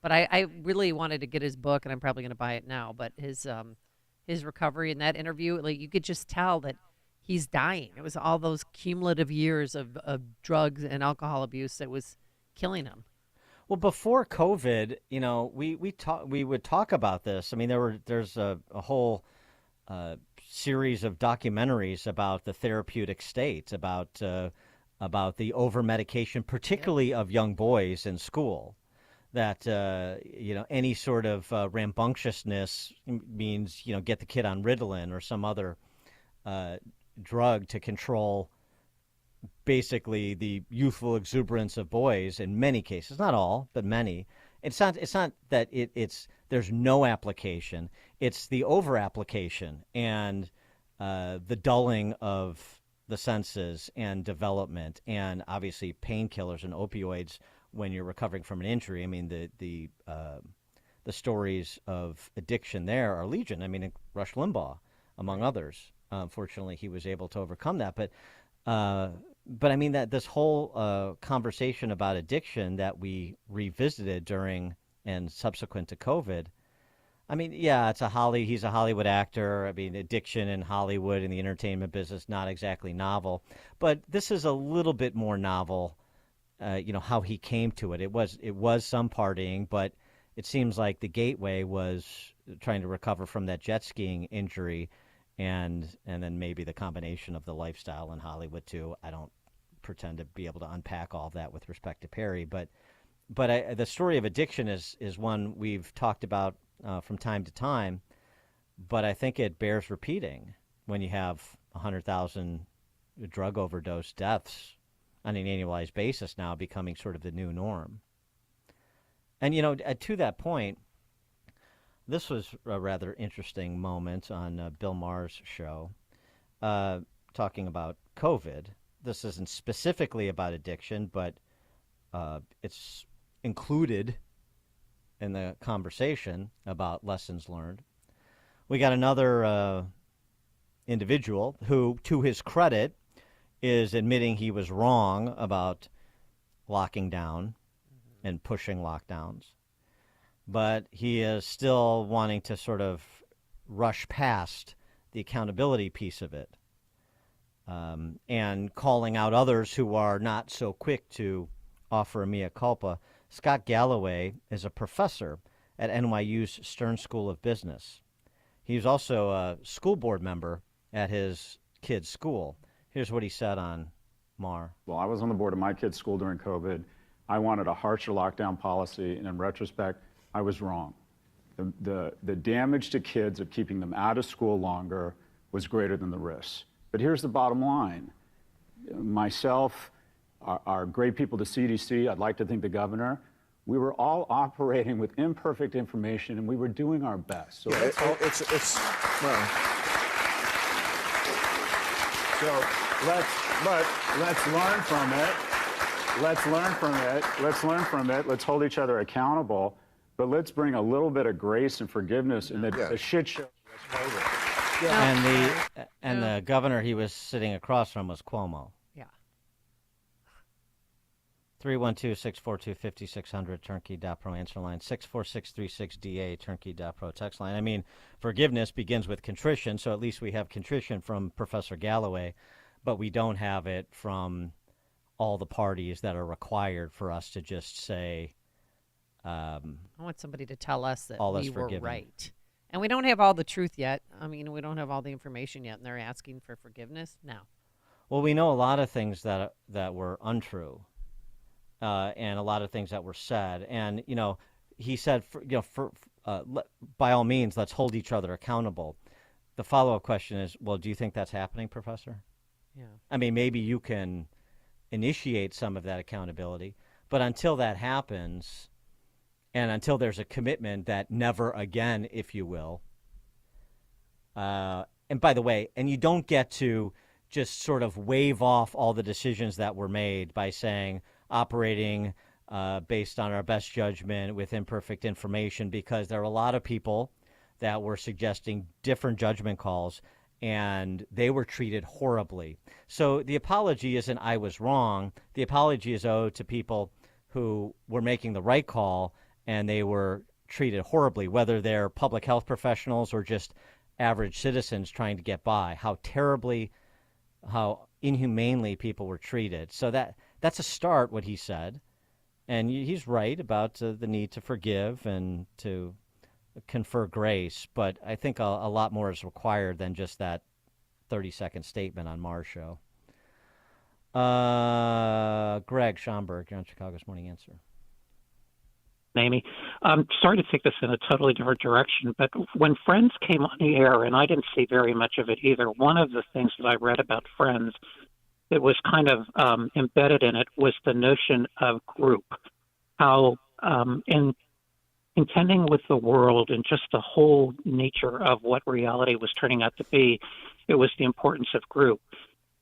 Speaker 2: But I really wanted to get his book, and I'm probably going to buy it now. But his recovery in that interview, like, you could just tell that he's dying. It was all those cumulative years of drugs and alcohol abuse that was killing him.
Speaker 1: Well, before COVID, we would talk about this. I mean, there's a whole series of documentaries about the therapeutic state, about the over medication, particularly of young boys in school. That any sort of rambunctiousness means get the kid on Ritalin or some other drug to control basically the youthful exuberance of boys in many cases, not all, but many. It's not that there's no application. It's the over application and the dulling of the senses and development, and obviously painkillers and opioids when you're recovering from an injury. I mean, the stories of addiction there are legion. I mean, Rush Limbaugh, among others. Fortunately, he was able to overcome that. But I mean, that this whole conversation about addiction that we revisited during and subsequent to COVID, I mean, yeah, he's a Hollywood actor. I mean, addiction in Hollywood in the entertainment business, not exactly novel. But this is a little bit more novel, how he came to it. It was some partying, but it seems like the gateway was trying to recover from that jet skiing injury. And then maybe the combination of the lifestyle in Hollywood too. I don't pretend to be able to unpack all of that with respect to Perry, but the story of addiction is one we've talked about from time to time. But I think it bears repeating when you have 100,000 drug overdose deaths on an annualized basis now becoming sort of the new norm. And to that point, this was a rather interesting moment on Bill Maher's show, talking about COVID. This isn't specifically about addiction, but it's included in the conversation about lessons learned. We got another individual who, to his credit, is admitting he was wrong about locking down and pushing lockdowns. But he is still wanting to sort of rush past the accountability piece of it, and calling out others who are not so quick to offer a mea culpa. Scott Galloway is a professor at NYU's Stern School of Business. He's also a school board member at his kid's school. Here's what he said on Maher.
Speaker 4: Well, I was on the board of my kid's school during COVID. I wanted a harsher lockdown policy, and in retrospect, I was wrong. The damage to kids of keeping them out of school longer was greater than the risks. But here's the bottom line. Myself, our great people, the CDC, I'd like to think the governor, we were all operating with imperfect information, and we were doing our best. So
Speaker 10: let's
Speaker 4: learn from it. Let's learn from it. Let's hold each other accountable. But let's bring a little bit of grace and forgiveness, and the shit show was over.
Speaker 1: And the governor he was sitting across from was Cuomo.
Speaker 2: Yeah.
Speaker 1: 312-642-5600, turnkey.pro answer line, 64636DA, turnkey.pro text line. I mean, forgiveness begins with contrition, so at least we have contrition from Professor Galloway, but we don't have it from all the parties that are required for us to just say...
Speaker 2: I want somebody to tell us that
Speaker 1: all
Speaker 2: we
Speaker 1: is
Speaker 2: were
Speaker 1: forgiven.
Speaker 2: right. And we don't have all the truth yet. I mean, we don't have all the information yet, and they're asking for forgiveness now.
Speaker 1: Well, we know a lot of things that were untrue, and a lot of things that were said. And he said, by all means, let's hold each other accountable. The follow-up question is, well, do you think that's happening, Professor?
Speaker 2: Yeah.
Speaker 1: I mean, maybe you can initiate some of that accountability, but until that happens, and until there's a commitment that never again, if you will. And by the way, and you don't get to just sort of wave off all the decisions that were made by saying operating based on our best judgment with imperfect information, because there are a lot of people that were suggesting different judgment calls, and they were treated horribly. So the apology isn't I was wrong. The apology is owed to people who were making the right call, and they were treated horribly, whether they're public health professionals or just average citizens trying to get by, how inhumanely people were treated. So that's a start, what he said. And he's right about the need to forgive and to confer grace. But I think a lot more is required than just that 30-second statement on Mars show. Greg Schomburg, you're on Chicago's Morning Answer.
Speaker 12: Amy. Sorry to take this in a totally different direction, but when Friends came on the air, and I didn't see very much of it either, one of the things that I read about Friends that was kind of embedded in it was the notion of group, how in contending with the world and just the whole nature of what reality was turning out to be, it was the importance of group.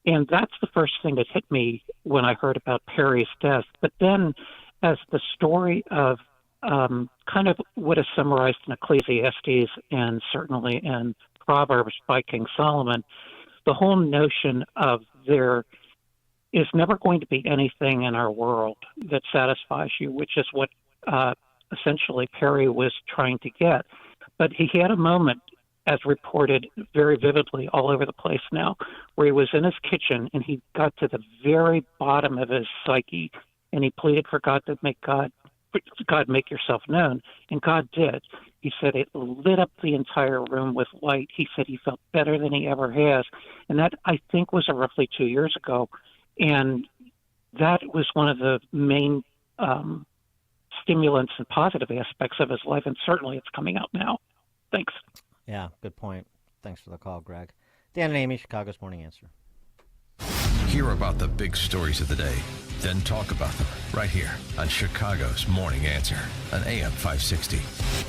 Speaker 12: And that's the first thing that hit me when I heard about Perry's death. But then as the story of kind of what is summarized in Ecclesiastes and certainly in Proverbs by King Solomon, the whole notion of there is never going to be anything in our world that satisfies you, which is what essentially Perry was trying to get. But he had a moment, as reported very vividly all over the place now, where he was in his kitchen and he got to the very bottom of his psyche and he pleaded for God to make God make yourself known, and God did. He said it lit up the entire room with light. He said he felt better than he ever has, and that, I think, was roughly 2 years ago, and that was one of the main stimulants and positive aspects of his life, and certainly it's coming out now. Thanks.
Speaker 1: Yeah, good point. Thanks for the call, Greg. Dan and Amy, Chicago's Morning Answer.
Speaker 8: Hear about the big stories of the day, then talk about them right here on Chicago's Morning Answer on AM 560.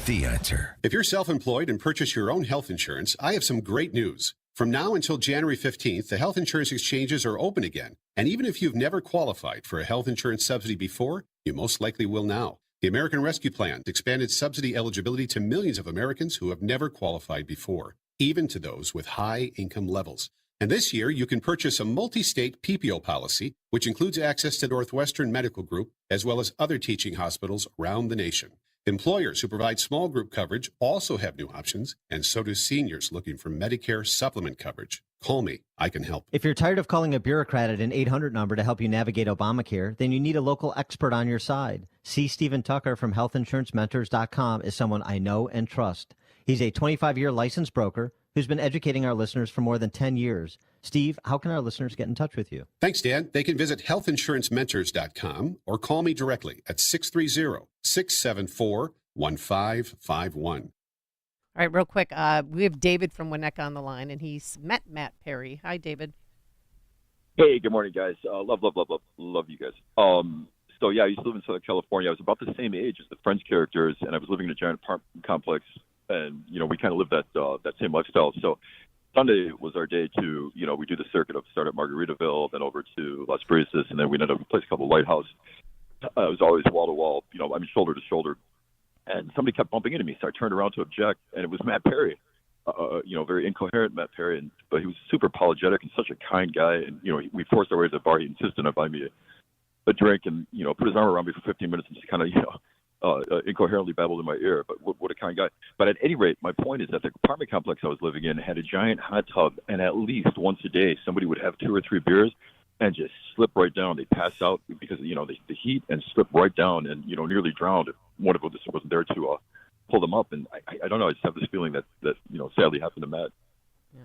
Speaker 8: The Answer.
Speaker 13: If you're self-employed and purchase your own health insurance, I have some great news. From now until January 15th, the health insurance exchanges are open again. And even if you've never qualified for a health insurance subsidy before, you most likely will now. The American Rescue Plan expanded subsidy eligibility to millions of Americans who have never qualified before, even to those with high income levels. And this year, you can purchase a multi-state PPO policy, which includes access to Northwestern Medical Group, as well as other teaching hospitals around the nation. Employers who provide small group coverage also have new options, and so do seniors looking for Medicare supplement coverage. Call me. I can help.
Speaker 14: If you're tired of calling a bureaucrat at an 800 number to help you navigate Obamacare, then you need a local expert on your side. C. Stephen Tucker from HealthInsuranceMentors.com is someone I know and trust. He's a 25-year licensed broker who's been educating our listeners for more than 10 years. Steve, how can our listeners get in touch with you?
Speaker 13: Thanks, Dan. They can visit healthinsurancementors.com or call me directly at 630-674-1551.
Speaker 2: All right, real quick, we have David from Winnetka on the line, and he's met Matt Perry. Hi, David.
Speaker 24: Hey, good morning, guys. Love you guys. So, yeah, I used to live in Southern California. I was about the same age as the Friends characters, and I was living in a giant apartment complex, and, you know, we kind of lived that same lifestyle. So Sunday was our day to, you know, we do the circuit of start at Margaritaville, then over to Las Brisas, and then we ended up in a place called the Lighthouse. It was always wall-to-wall, you know, I mean, shoulder to shoulder. And somebody kept bumping into me, so I turned around to object, and it was Matt Perry. very incoherent, Matt Perry, but he was super apologetic and such a kind guy. And, we forced our way to the bar. He insisted on buying me a drink and, put his arm around me for 15 minutes and just kind of, incoherently babbled in my ear. But what a kind guy. But at any rate, my point is that the apartment complex I was living in had a giant hot tub, and at least once a day, somebody would have 2 or 3 beers and just slip right down. They'd pass out because, the heat, and slip right down and, nearly drowned if one of them just wasn't there to pull them up. And I don't know, I just have this feeling that sadly happened to Matt.
Speaker 2: Yeah.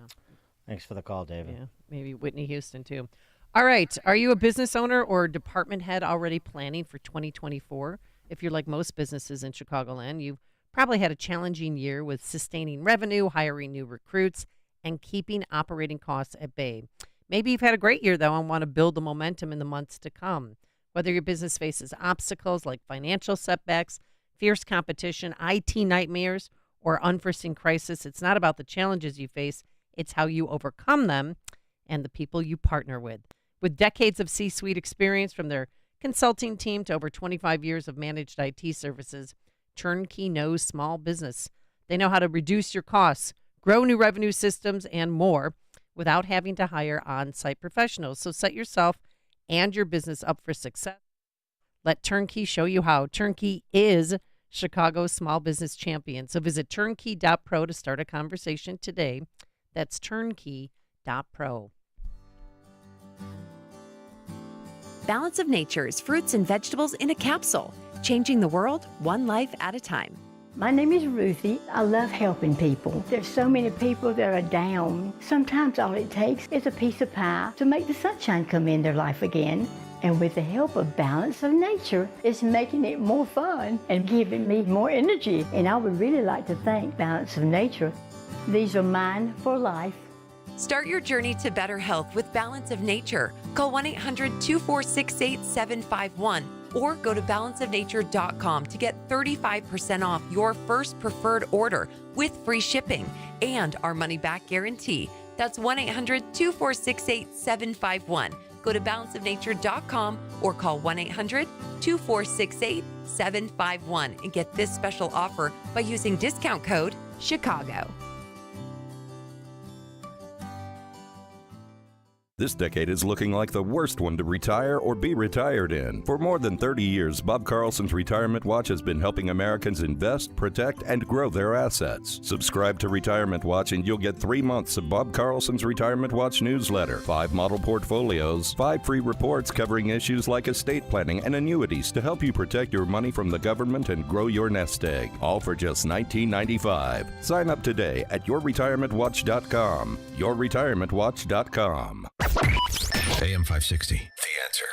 Speaker 1: Thanks for the call, David.
Speaker 2: Yeah, maybe Whitney Houston, too. All right. Are you a business owner or department head already planning for 2024? If you're like most businesses in Chicagoland, you've probably had a challenging year with sustaining revenue, hiring new recruits, and keeping operating costs at bay. Maybe you've had a great year, though, and want to build the momentum in the months to come. Whether your business faces obstacles like financial setbacks, fierce competition, IT nightmares, or unforeseen crisis, it's not about the challenges you face, it's how you overcome them and the people you partner with. With decades of C-suite experience from their consulting team to over 25 years of managed IT services, Turnkey knows small business. They know how to reduce your costs, grow new revenue systems, and more without having to hire on-site professionals. So set yourself and your business up for success. Let Turnkey show you how. Turnkey is Chicago's small business champion. So visit turnkey.pro to start a conversation today. That's turnkey.pro.
Speaker 7: Balance of Nature's fruits and vegetables in a capsule, changing the world one life at a time.
Speaker 18: My name is Ruthie. I love helping people. There's so many people that are down. Sometimes all it takes is a piece of pie to make the sunshine come in their life again. And with the help of Balance of Nature, it's making it more fun and giving me more energy. And I would really like to thank Balance of Nature. These are mine for life.
Speaker 7: Start your journey to better health with Balance of Nature. Call 1-800-246-8751 or go to balanceofnature.com to get 35% off your first preferred order with free shipping and our money-back guarantee. That's 1-800-246-8751. Go to balanceofnature.com or call 1-800-246-8751 and get this special offer by using discount code CHICAGO.
Speaker 15: This decade is looking like the worst one to retire or be retired in. For more than 30 years, Bob Carlson's Retirement Watch has been helping Americans invest, protect, and grow their assets. Subscribe to Retirement Watch and you'll get 3 months of Bob Carlson's Retirement Watch newsletter, 5 model portfolios, 5 free reports covering issues like estate planning and annuities to help you protect your money from the government and grow your nest egg. All for just $19.95. Sign up today at yourretirementwatch.com. yourretirementwatch.com.
Speaker 8: AM 560, The Answer.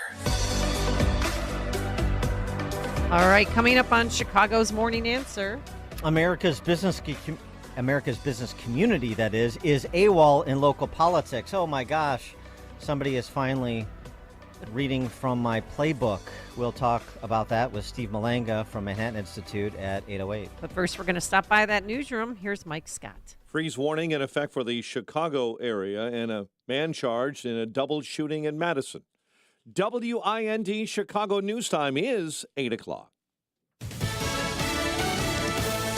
Speaker 2: All right, coming up on Chicago's Morning Answer.
Speaker 1: America's business community, that is AWOL in local politics. Oh my gosh, somebody is finally reading from my playbook. We'll talk about that with Steve Malanga from Manhattan Institute at 8:08.
Speaker 2: But first, we're going to stop by that newsroom. Here's Mike Scott.
Speaker 3: Freeze warning in effect for the Chicago area and a man charged in a double shooting in Madison. WIND Chicago News Time is 8 o'clock.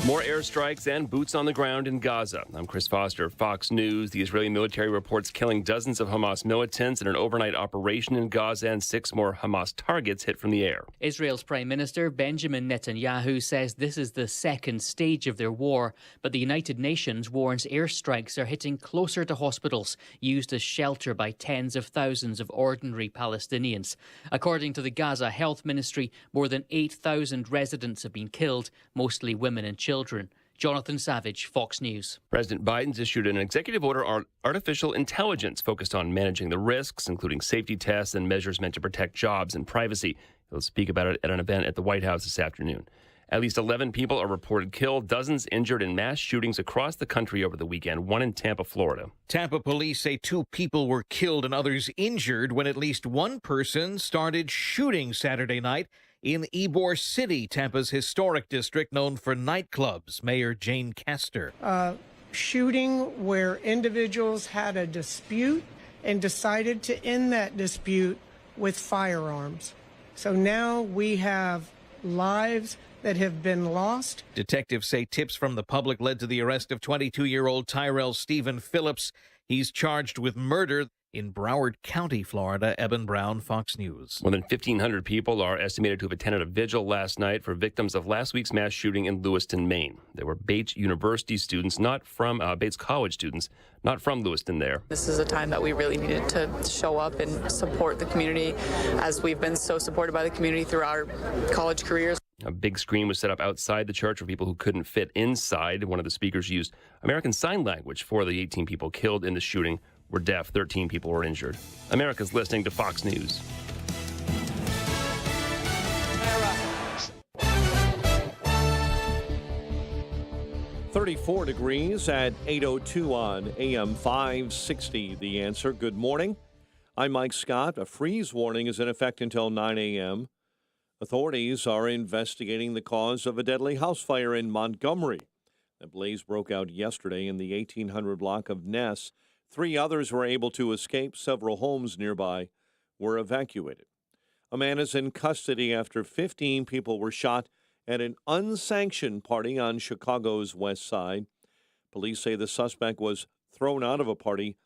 Speaker 20: More airstrikes and boots on the ground in Gaza. I'm Chris Foster, Fox News. The Israeli military reports killing dozens of Hamas militants in an overnight operation in Gaza, and 6 more Hamas targets hit from the air.
Speaker 21: Israel's Prime Minister Benjamin Netanyahu says this is the second stage of their war, but the United Nations warns airstrikes are hitting closer to hospitals used as shelter by tens of thousands of ordinary Palestinians. According to the Gaza Health Ministry, more than 8,000 residents have been killed, mostly women and children. Jonathan Savage, Fox News.
Speaker 20: President Biden's issued an executive order on artificial intelligence focused on managing the risks, including safety tests and measures meant to protect jobs and privacy. He'll speak about it at an event at the White House this afternoon. At least 11 people are reported killed, dozens injured in mass shootings across the country over the weekend, one in Tampa, Florida.
Speaker 22: Tampa police say 2 people were killed and others injured when at least one person started shooting Saturday night in Ybor City, Tampa's historic district known for nightclubs. Mayor Jane Castor.
Speaker 25: Shooting where individuals had a dispute and decided to end that dispute with firearms. So now we have lives that have been lost.
Speaker 22: Detectives say tips from the public led to the arrest of 22-year-old Tyrell Stephen Phillips. He's charged with murder in Broward County, Florida. Eben Brown, Fox News.
Speaker 20: More than 1,500 people are estimated to have attended a vigil last night for victims of last week's mass shooting in Lewiston, Maine. They were Bates University students, not from Bates College students, not from Lewiston there.
Speaker 5: This is a time that we really needed to show up and support the community, as we've been so supported by the community throughout our college careers.
Speaker 20: A big screen was set up outside the church for people who couldn't fit inside. One of the speakers used American Sign Language. 4 of the 18 people killed in the shooting were deaf. 13 people were injured. America's listening to Fox News.
Speaker 3: .34 degrees at 8:02 on AM 560. The Answer. Good morning. I'm Mike Scott. A freeze warning is in effect until 9 a.m. Authorities are investigating the cause of a deadly house fire in Montgomery. The blaze broke out yesterday in the 1800 block of Ness. 3 others were able to escape. Several homes nearby were evacuated. A man is in custody after 15 people were shot at an unsanctioned party on Chicago's west side. Police say the suspect was thrown out of a party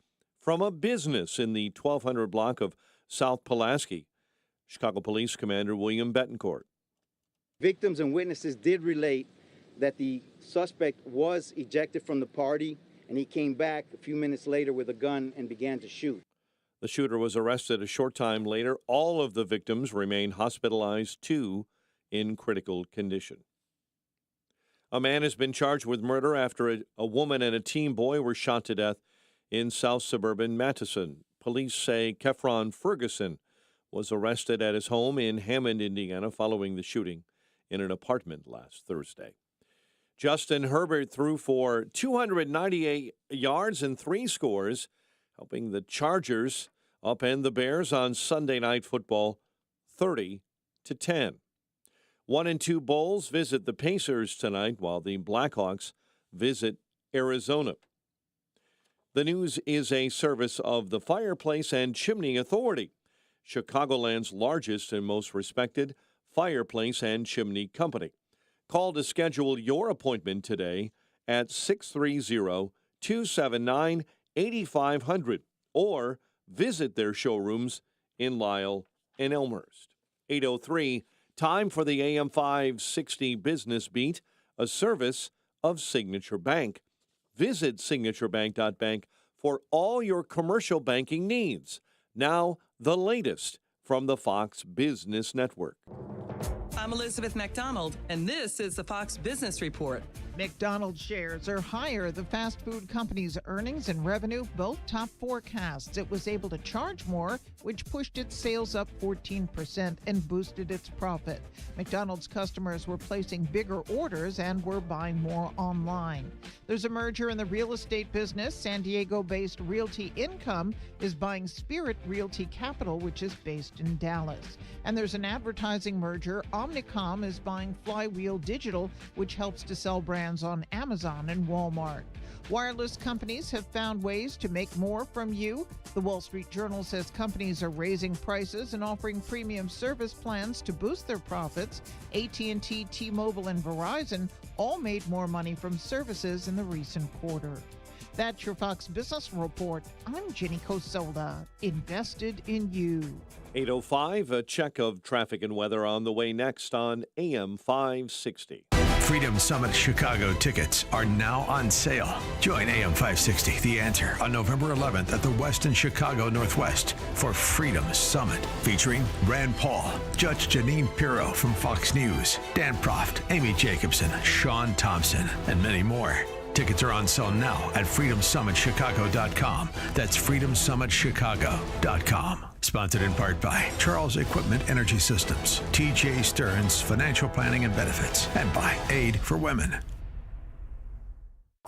Speaker 3: from a business in the 1200 block of South Pulaski. Chicago Police Commander William Betancourt.
Speaker 16: Victims and witnesses did relate that the suspect was ejected from the party, and he came back a few minutes later with a gun and began to shoot.
Speaker 3: The shooter was arrested a short time later. All of the victims remain hospitalized, 2 in critical condition. A man has been charged with murder after a woman and a teen boy were shot to death in south suburban Madison. Police say Kefron Ferguson was arrested at his home in Hammond, Indiana, following the shooting in an apartment last Thursday. Justin Herbert threw for 298 yards and 3 scores, helping the Chargers upend the Bears on Sunday Night Football 30-10. 1 and 2 Bulls visit the Pacers tonight, while the Blackhawks visit Arizona. The news is a service of the Fireplace and Chimney Authority, Chicagoland's largest and most respected fireplace and chimney company. Call to schedule your appointment today at 630-279-8500 or visit their showrooms in Lisle and Elmhurst. 8:03, time for the AM 560 Business Beat, a service of Signature Bank. Visit signaturebank.bank for all your commercial banking needs. Now, the latest from the Fox Business Network.
Speaker 17: I'm Elizabeth McDonald, and this is the Fox Business Report.
Speaker 19: McDonald's shares are higher. The fast food company's earnings and revenue both top forecasts. It was able to charge more, which pushed its sales up 14% and boosted its profit. McDonald's customers were placing bigger orders and were buying more online. There's a merger in the real estate business. San Diego-based Realty Income is buying Spirit Realty Capital, which is based in Dallas. And there's an advertising merger. Omnicom is buying Flywheel Digital, which helps to sell brands on Amazon and Walmart. Wireless companies have found ways to make more from you. The Wall Street Journal says companies are raising prices and offering premium service plans to boost their profits. AT&T, T-Mobile, and Verizon all made more money from services in the recent quarter. That's your Fox Business Report. I'm Jenny Coselda, invested in you.
Speaker 3: 8:05, a check of traffic and weather on the way next on AM 560.
Speaker 8: Freedom Summit Chicago tickets are now on sale. Join AM 560, The Answer, on November 11th at the Westin Chicago Northwest for Freedom Summit, featuring Rand Paul, Judge Janine Pirro from Fox News, Dan Proft, Amy Jacobson, Sean Thompson, and many more. Tickets are on sale now at freedomsummitchicago.com. That's freedomsummitchicago.com. Sponsored in part by Charles Equipment Energy Systems, TJ Stearns Financial Planning and Benefits, and by Aid for Women.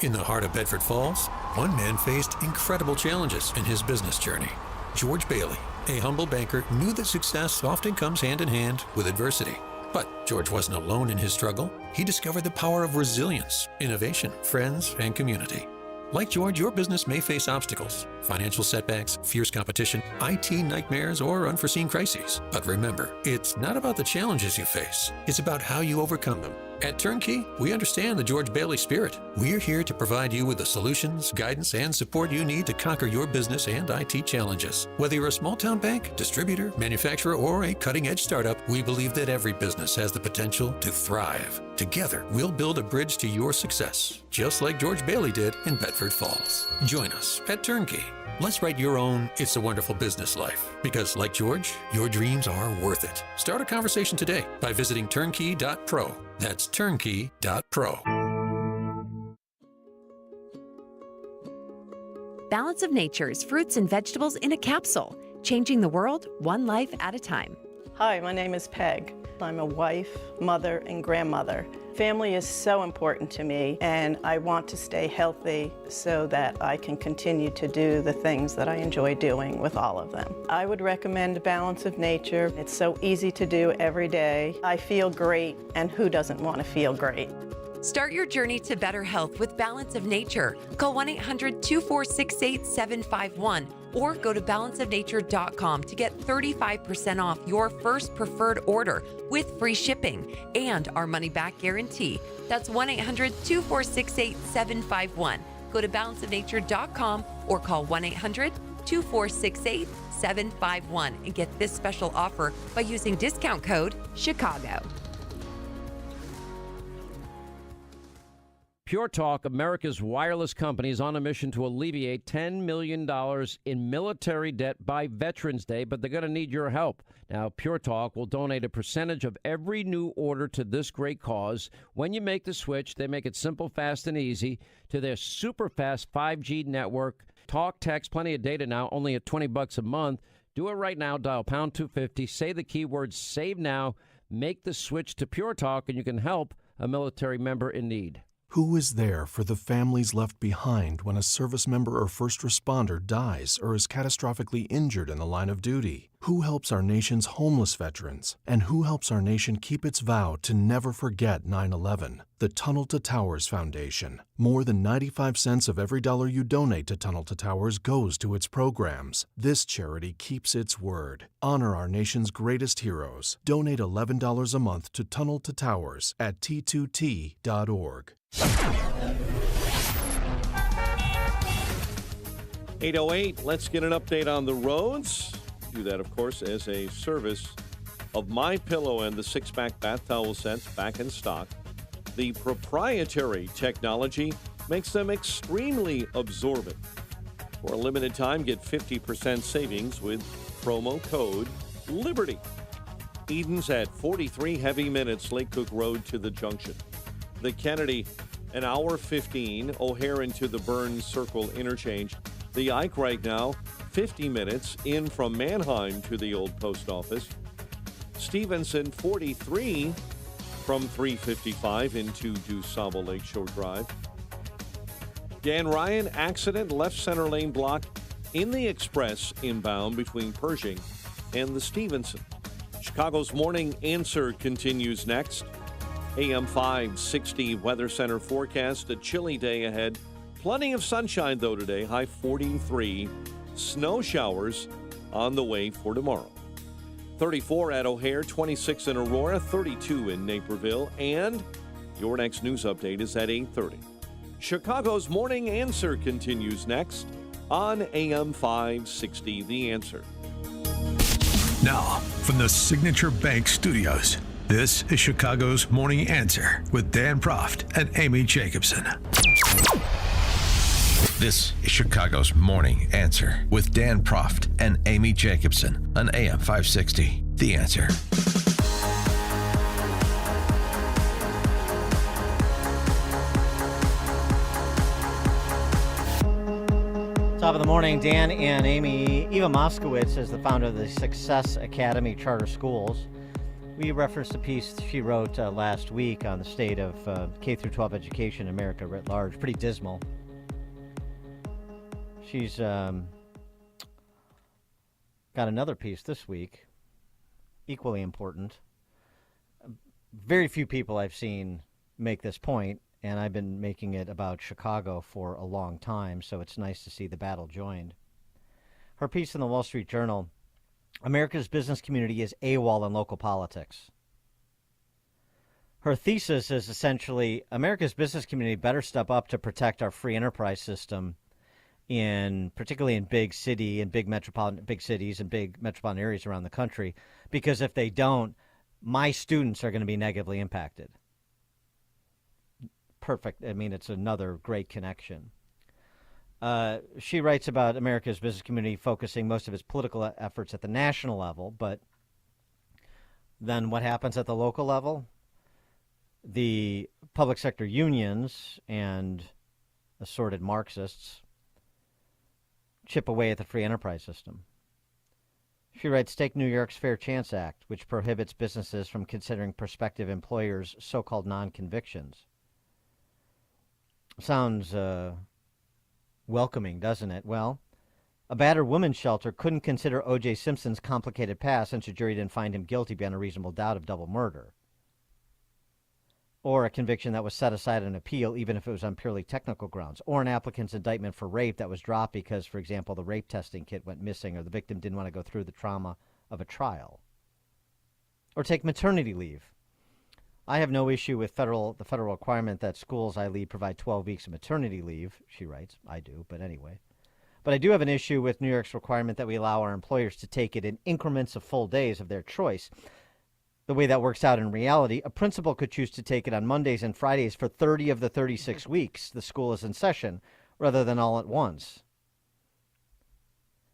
Speaker 23: In the heart of Bedford Falls, one man faced incredible challenges in his business journey. George Bailey, a humble banker, knew that success often comes hand in hand with adversity. But George wasn't alone in his struggle. He discovered the power of resilience, innovation, friends, and community. Like George, your business may face obstacles, financial setbacks, fierce competition, IT nightmares, or unforeseen crises. But remember, it's not about the challenges you face. It's about how you overcome them. At Turnkey, we understand the George Bailey spirit. We're here to provide you with the solutions, guidance, and support you need to conquer your business and IT challenges. Whether you're a small-town bank, distributor, manufacturer, or a cutting-edge startup, we believe that every business has the potential to thrive. Together, we'll build a bridge to your success, just like George Bailey did in Bedford Falls. Join us at Turnkey. Let's write your own It's a Wonderful Business Life. Because, like George, your dreams are worth it. Start a conversation today by visiting turnkey.pro. That's turnkey.pro.
Speaker 7: Balance of Nature's fruits and vegetables in a capsule, changing the world one life at a time.
Speaker 4: Hi, my name is Peg. I'm a wife, mother, and grandmother. Family is so important to me, and I want to stay healthy so that I can continue to do the things that I enjoy doing with all of them. I would recommend Balance of Nature. It's so easy to do every day. I feel great, and who doesn't want to feel great?
Speaker 7: Start your journey to better health with Balance of Nature. Call 1-800-246-8751 or go to balanceofnature.com to get 35% off your first preferred order with free shipping and our money-back guarantee. That's 1-800-246-8751. Go to balanceofnature.com or call 1-800-246-8751 and get this special offer by using discount code CHICAGO.
Speaker 6: Pure Talk, America's wireless company, is on a mission to alleviate $10 million in military debt by Veterans Day, but they're going to need your help. Now, Pure Talk will donate a percentage of every new order to this great cause. When you make the switch, they make it simple, fast, and easy to their super fast 5G network. Talk, text, plenty of data now, only at $20 a month. Do it right now. Dial pound 250. Say the keyword SAVE NOW. Make the switch to Pure Talk, and you can help a military member in need.
Speaker 9: Who is there for the families left behind when a service member or first responder dies or is catastrophically injured in the line of duty? Who helps our nation's homeless veterans? And who helps our nation keep its vow to never forget 9/11? The Tunnel to Towers Foundation. More than 95 cents of every dollar you donate to Tunnel to Towers goes to its programs. This charity keeps its word. Honor our nation's greatest heroes. Donate $11 a month to Tunnel to Towers at t2t.org.
Speaker 3: 8:08, let's get an update on the roads. Do that, of course, as a service of MyPillow and the six-pack bath towel sets back in stock. The proprietary technology makes them extremely absorbent. For a limited time, get 50% savings with promo code LIBERTY. Eden's at 43 Heavy Minutes, Lake Cook Road to the junction. The Kennedy, an hour 15, O'Hare into the Burns Circle interchange. The Ike right now, 50 minutes in from Manheim to the old post office. Stevenson, 43 from 355 into DuSable Lakeshore Drive. Dan Ryan, accident, left center lane block in the express inbound between Pershing and the Stevenson. Chicago's Morning Answer continues next. AM 560 Weather Center forecast, a chilly day ahead. Plenty of sunshine, though, today, high 43. Snow showers on the way for tomorrow. 34 at O'Hare, 26 in Aurora, 32 in Naperville, and your next news update is at 8:30. Chicago's Morning Answer continues next on AM 560, The Answer.
Speaker 8: Now, from the Signature Bank Studios, this is Chicago's Morning Answer with Dan Proft and Amy Jacobson. This is Chicago's Morning Answer with Dan Proft and Amy Jacobson on AM 560. The Answer.
Speaker 1: Top of the morning, Dan and Amy. Eva Moskowitz is the founder of the Success Academy Charter Schools. We referenced a piece she wrote last week on the state of K-12 education in America writ large. Pretty dismal. She's got another piece this week, equally important. Very few people I've seen make this point, and I've been making it about Chicago for a long time, so it's nice to see the battle joined. Her piece in the Wall Street Journal, America's business community is AWOL in local politics. Her thesis is essentially America's business community better step up to protect our free enterprise system, particularly in big cities and big metropolitan areas around the country, because if they don't, my students are going to be negatively impacted. Perfect. I mean, it's another great connection. She writes about America's business community focusing most of its political efforts at the national level, but then what happens at the local level? The public sector unions and assorted Marxists chip away at the free enterprise system. She writes, take New York's Fair Chance Act, which prohibits businesses from considering prospective employers' so-called non-convictions. Sounds welcoming, doesn't it? Well, a battered women's shelter couldn't consider O.J. Simpson's complicated past since a jury didn't find him guilty beyond a reasonable doubt of double murder. Or a conviction that was set aside on appeal even if it was on purely technical grounds. Or an applicant's indictment for rape that was dropped because, for example, the rape testing kit went missing or the victim didn't want to go through the trauma of a trial. Or take maternity leave. I have no issue with the federal requirement that schools I lead provide 12 weeks of maternity leave, she writes. I do, but anyway. But I do have an issue with New York's requirement that we allow our employers to take it in increments of full days of their choice. The way that works out in reality, a principal could choose to take it on Mondays and Fridays for 30 of the 36 weeks the school is in session, rather than all at once.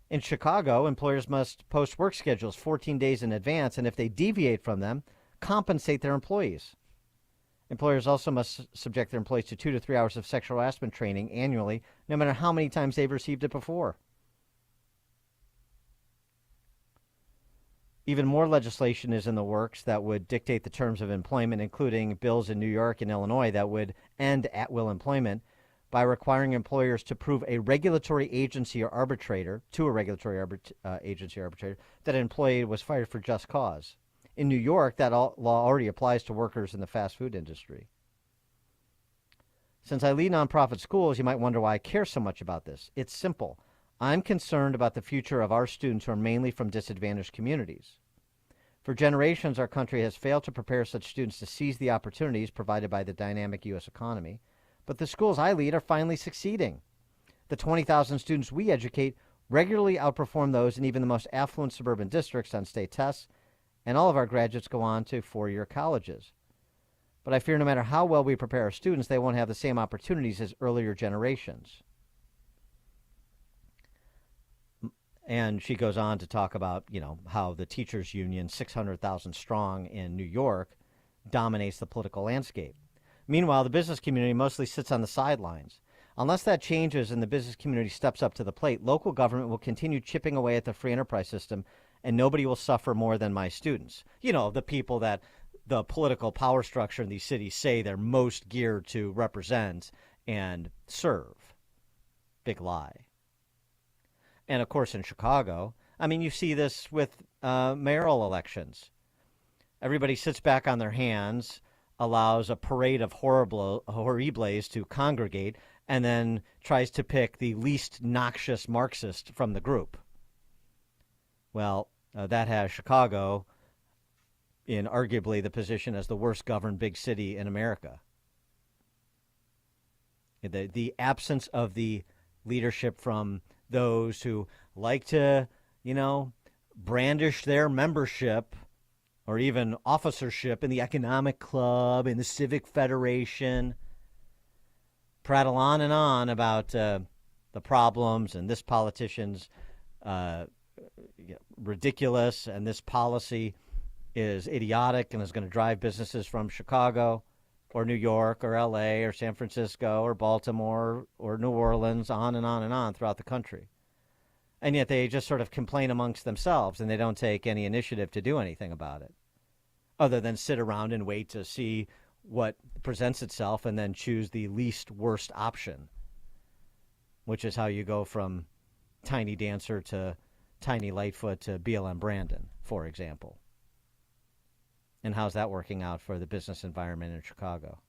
Speaker 1: In Chicago, employers must post work schedules 14 days in advance, and if they deviate from them, compensate their employees. Employers also must subject their employees to 2 to 3 hours of sexual harassment training annually, no matter how many times they've received it before. Even more legislation is in the works that would dictate the terms of employment, including bills in New York and Illinois that would end at-will employment by requiring employers to prove a regulatory agency or arbitrator, that an employee was fired for just cause. In New York, that law already applies to workers in the fast food industry. Since I lead nonprofit schools, you might wonder why I care so much about this. It's simple. I'm concerned about the future of our students who are mainly from disadvantaged communities. For generations, our country has failed to prepare such students to seize the opportunities provided by the dynamic U.S. economy, but the schools I lead are finally succeeding. The 20,000 students we educate regularly outperform those in even the most affluent suburban districts on state tests, and all of our graduates go on to four-year colleges. But I fear no matter how well we prepare our students, they won't have the same opportunities as earlier generations. And she goes on to talk about, how the teachers union, 600,000 strong in New York, dominates the political landscape. Meanwhile, the business community mostly sits on the sidelines. Unless that changes and the business community steps up to the plate, local government will continue chipping away at the free enterprise system, and nobody will suffer more than my students. The people that the political power structure in these cities say they're most geared to represent and serve. Big lie. And, of course, in Chicago, you see this with mayoral elections. Everybody sits back on their hands, allows a parade of horribles to congregate, and then tries to pick the least noxious Marxist from the group. Well, that has Chicago in arguably the position as the worst governed big city in America. The absence of the leadership from those who like to, brandish their membership or even officership in the economic club, in the civic federation, prattle on and on about the problems and this politician's ridiculous and this policy is idiotic and is going to drive businesses from Chicago or New York or L.A. or San Francisco or Baltimore or New Orleans, on and on and on throughout the country. And yet they just sort of complain amongst themselves and they don't take any initiative to do anything about it other than sit around and wait to see what presents itself and then choose the least worst option, which is how you go from Tiny Dancer to Tiny Lightfoot to BLM Brandon, for example. And how's that working out for the business environment in Chicago?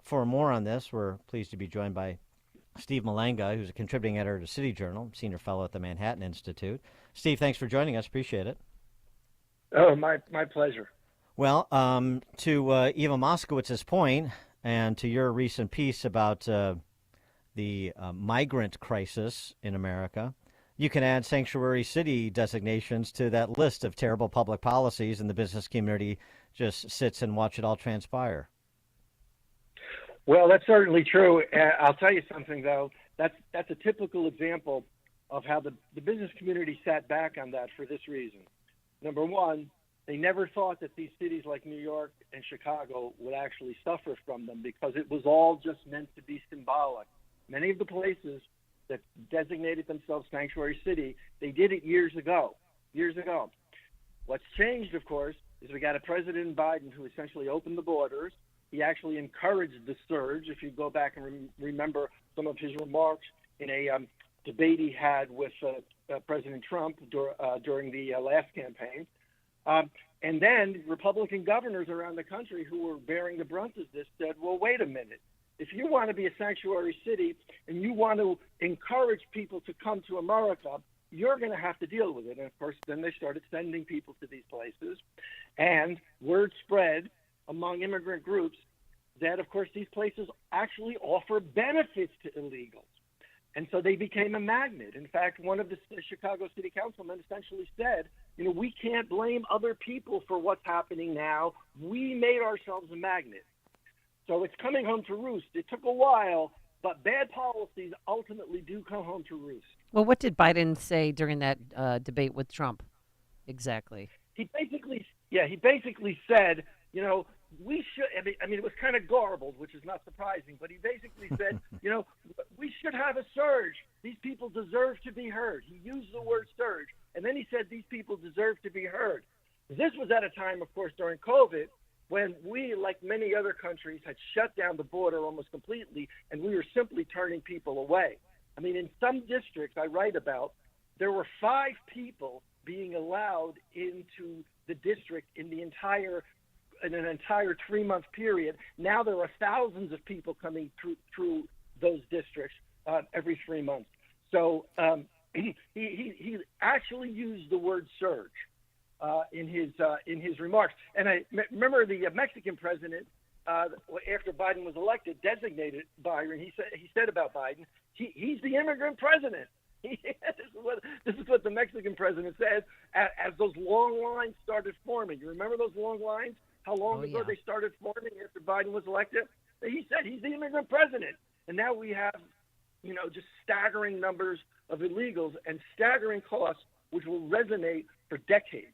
Speaker 1: For more on this, we're pleased to be joined by Steve Malanga, who's a contributing editor to City Journal, senior fellow at the Manhattan Institute. Steve, thanks for joining us. Appreciate it.
Speaker 10: Oh, my pleasure.
Speaker 1: Well, to Eva Moskowitz's point, and to your recent piece about the migrant crisis in America, you can add sanctuary city designations to that list of terrible public policies, and the business community just sits and watch it all transpire.
Speaker 10: Well, that's certainly true. I'll tell you something, though. That's a typical example of how the business community sat back on that for this reason. Number one, they never thought that these cities like New York and Chicago would actually suffer from them because it was all just meant to be symbolic. Many of the places that designated themselves sanctuary city, they did it years ago. What's changed, of course, is we got a President Biden who essentially opened the borders. He actually encouraged the surge. If you go back and remember some of his remarks in a debate he had with President Trump during the last campaign. And then Republican governors around the country who were bearing the brunt of this said, well, wait a minute. If you want to be a sanctuary city and you want to encourage people to come to America, you're going to have to deal with it. And, of course, then they started sending people to these places. And word spread among immigrant groups that, of course, these places actually offer benefits to illegals. And so they became a magnet. In fact, one of the Chicago City Councilmen essentially said, we can't blame other people for what's happening now. We made ourselves a magnet. So it's coming home to roost. It took a while, but bad policies ultimately do come home to roost.
Speaker 2: Well, what did Biden say during that debate with Trump exactly?
Speaker 10: He basically said, we should, I mean, it was kind of garbled, which is not surprising, but he basically said, we should have a surge. These people deserve to be heard. He used the word surge. And then he said, these people deserve to be heard. This was at a time, of course, during COVID, when we, like many other countries, had shut down the border almost completely, and we were simply turning people away. I mean, in some districts I write about, there were 5 people being allowed into the district in an entire 3-month period. Now there are thousands of people coming through those districts every 3 months. So he actually used the word surge in his remarks. And I remember the Mexican president, after Biden was elected, designated Byron. He said about Biden, he's the immigrant president. This is what the Mexican president said as those long lines started forming. You remember those long lines? How long ago they started forming after Biden was elected? He said he's the immigrant president. And now we have, just staggering numbers of illegals and staggering costs, which will resonate for decades.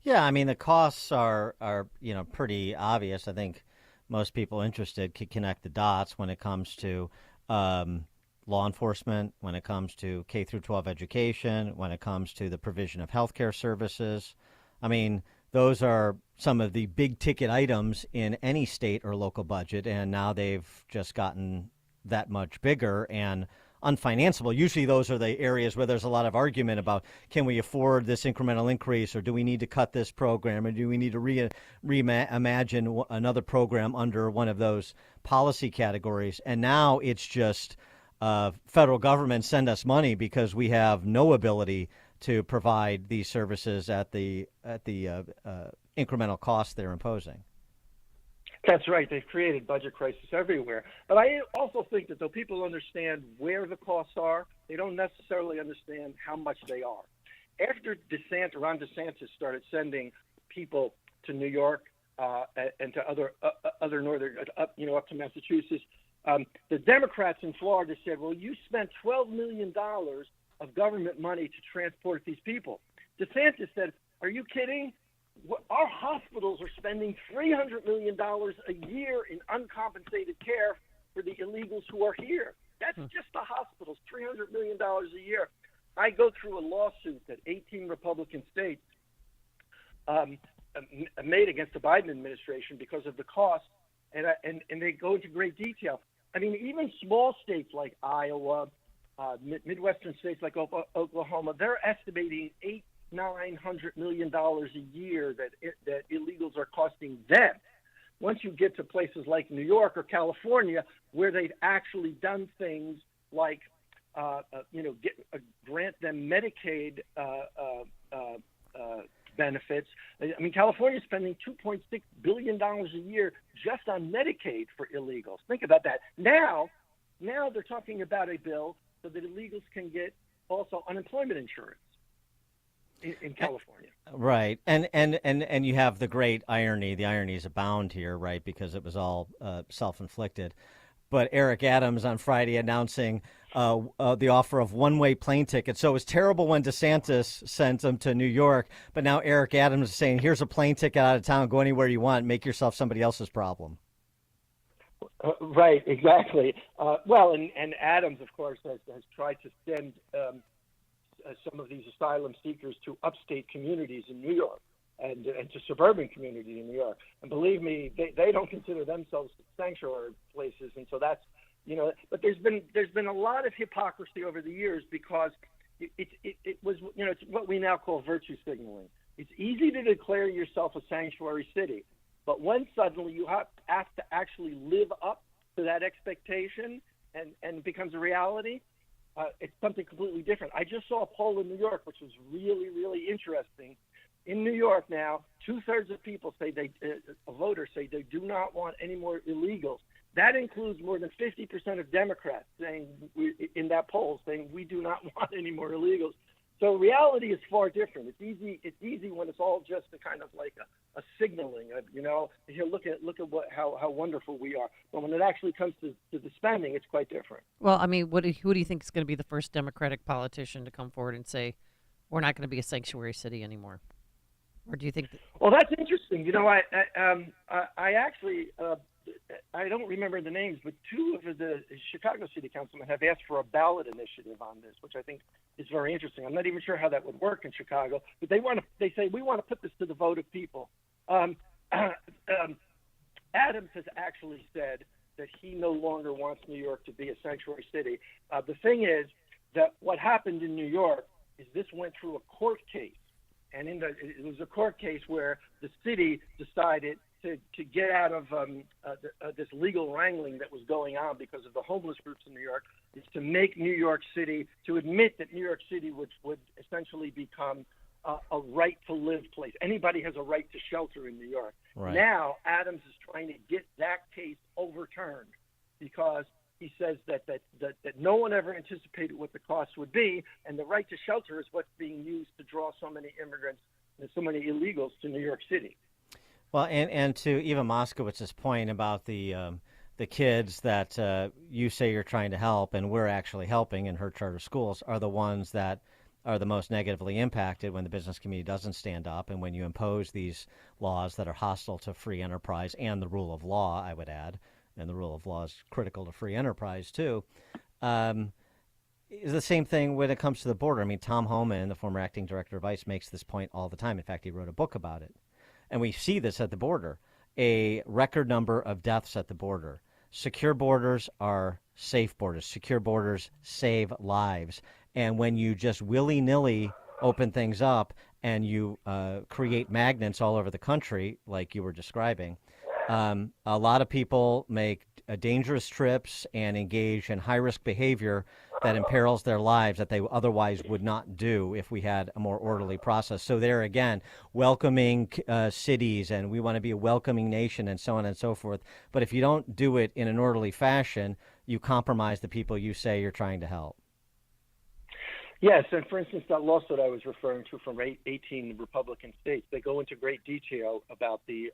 Speaker 1: Yeah, I mean, the costs are pretty obvious. I think most people interested can connect the dots when it comes to law enforcement, when it comes to K through 12 education, when it comes to the provision of healthcare services. I mean, those are some of the big ticket items in any state or local budget, and now they've just gotten that much bigger and unfinanceable. Usually those are the areas where there's a lot of argument about, can we afford this incremental increase, or do we need to cut this program, or do we need to reimagine another program under one of those policy categories? And now it's just federal government send us money because we have no ability to provide these services at the incremental cost they're imposing.
Speaker 10: That's right. They've created budget crisis everywhere. But I also think that though people understand where the costs are, they don't necessarily understand how much they are. After Ron DeSantis started sending people to New York and to other northern, up to Massachusetts, the Democrats in Florida said, well, you spent $12 million of government money to transport these people. DeSantis said, are you kidding? Our hospitals are spending $300 million a year in uncompensated care for the illegals who are here. That's just the hospitals, $300 million a year. I go through a lawsuit that 18 Republican states made against the Biden administration because of the cost, and they go into great detail. I mean, even small states like Iowa, Midwestern states like Oklahoma, they're estimating $900 million a year that illegals are costing them. once you get to places like New York or California, where they've actually done things like, grant them Medicaid benefits. I mean, California's spending $2.6 billion a year just on Medicaid for illegals. Think about that. Now they're talking about a bill so that illegals can get also unemployment insurance in California.
Speaker 1: Right. And you have the great irony. The ironies abound here, right, because it was all self-inflicted. But Eric Adams on Friday announcing the offer of one-way plane tickets. So it was terrible when DeSantis sent them to New York, but now Eric Adams is saying, here's a plane ticket out of town, go anywhere you want, make yourself somebody else's problem.
Speaker 10: Right, exactly. And Adams, of course, has tried to send some of these asylum seekers to upstate communities in New York and to suburban communities in New York. And believe me, they don't consider themselves sanctuary places. And so that's, but there's been a lot of hypocrisy over the years because it was, it's what we now call virtue signaling. It's easy to declare yourself a sanctuary city, but when suddenly you have to actually live up to that expectation and it becomes a reality, it's something completely different. I just saw a poll in New York, which was really, really interesting. In New York now, 2/3 of people say voters say they do not want any more illegals. That includes more than 50% of Democrats saying in that poll saying we do not want any more illegals. So reality is far different. It's easy when it's all just a kind of like a signaling of, here, look at how wonderful we are. But when it actually comes to the spending, it's quite different.
Speaker 2: Well, I mean, who do you think is going to be the first Democratic politician to come forward and say, we're not going to be a sanctuary city anymore? Or do you think
Speaker 10: Well, that's interesting. I actually, I don't remember the names, but two of the Chicago city councilmen have asked for a ballot initiative on this, which I think is very interesting. I'm not even sure how that would work in Chicago, but they say we want to put this to the vote of people. Adams has actually said that he no longer wants New York to be a sanctuary city. The thing is that what happened in New York is this went through a court case. And it was a court case where the city decided to get out of this legal wrangling that was going on because of the homeless groups in New York, is to make New York City, to admit that New York City would essentially become a right-to-live place. Anybody has a right to shelter in New York.
Speaker 1: Right.
Speaker 10: Now, Adams is trying to get that case overturned because he says that no one ever anticipated what the cost would be, and the right to shelter is what's being used to draw so many immigrants and so many illegals to New York City.
Speaker 1: Well, and to Eva Moskowitz's point about the kids that you say you're trying to help and we're actually helping in her charter schools are the ones that are the most negatively impacted when the business community doesn't stand up and when you impose these laws that are hostile to free enterprise and the rule of law, I would add. And the rule of law is critical to free enterprise, too, is the same thing when it comes to the border. I mean, Tom Homan, the former acting director of ICE, makes this point all the time. In fact, he wrote a book about it. And we see this at the border, a record number of deaths at the border. Secure borders are safe borders. Secure borders save lives. And when you just willy-nilly open things up and you create magnets all over the country, like you were describing, a lot of people make dangerous trips and engage in high-risk behavior that imperils their lives that they otherwise would not do if we had a more orderly process. So there again, welcoming cities, and we want to be a welcoming nation and so on and so forth. But if you don't do it in an orderly fashion, you compromise the people you say you're trying to help.
Speaker 10: Yes, and for instance, that lawsuit I was referring to from 18 Republican states, they go into great detail about the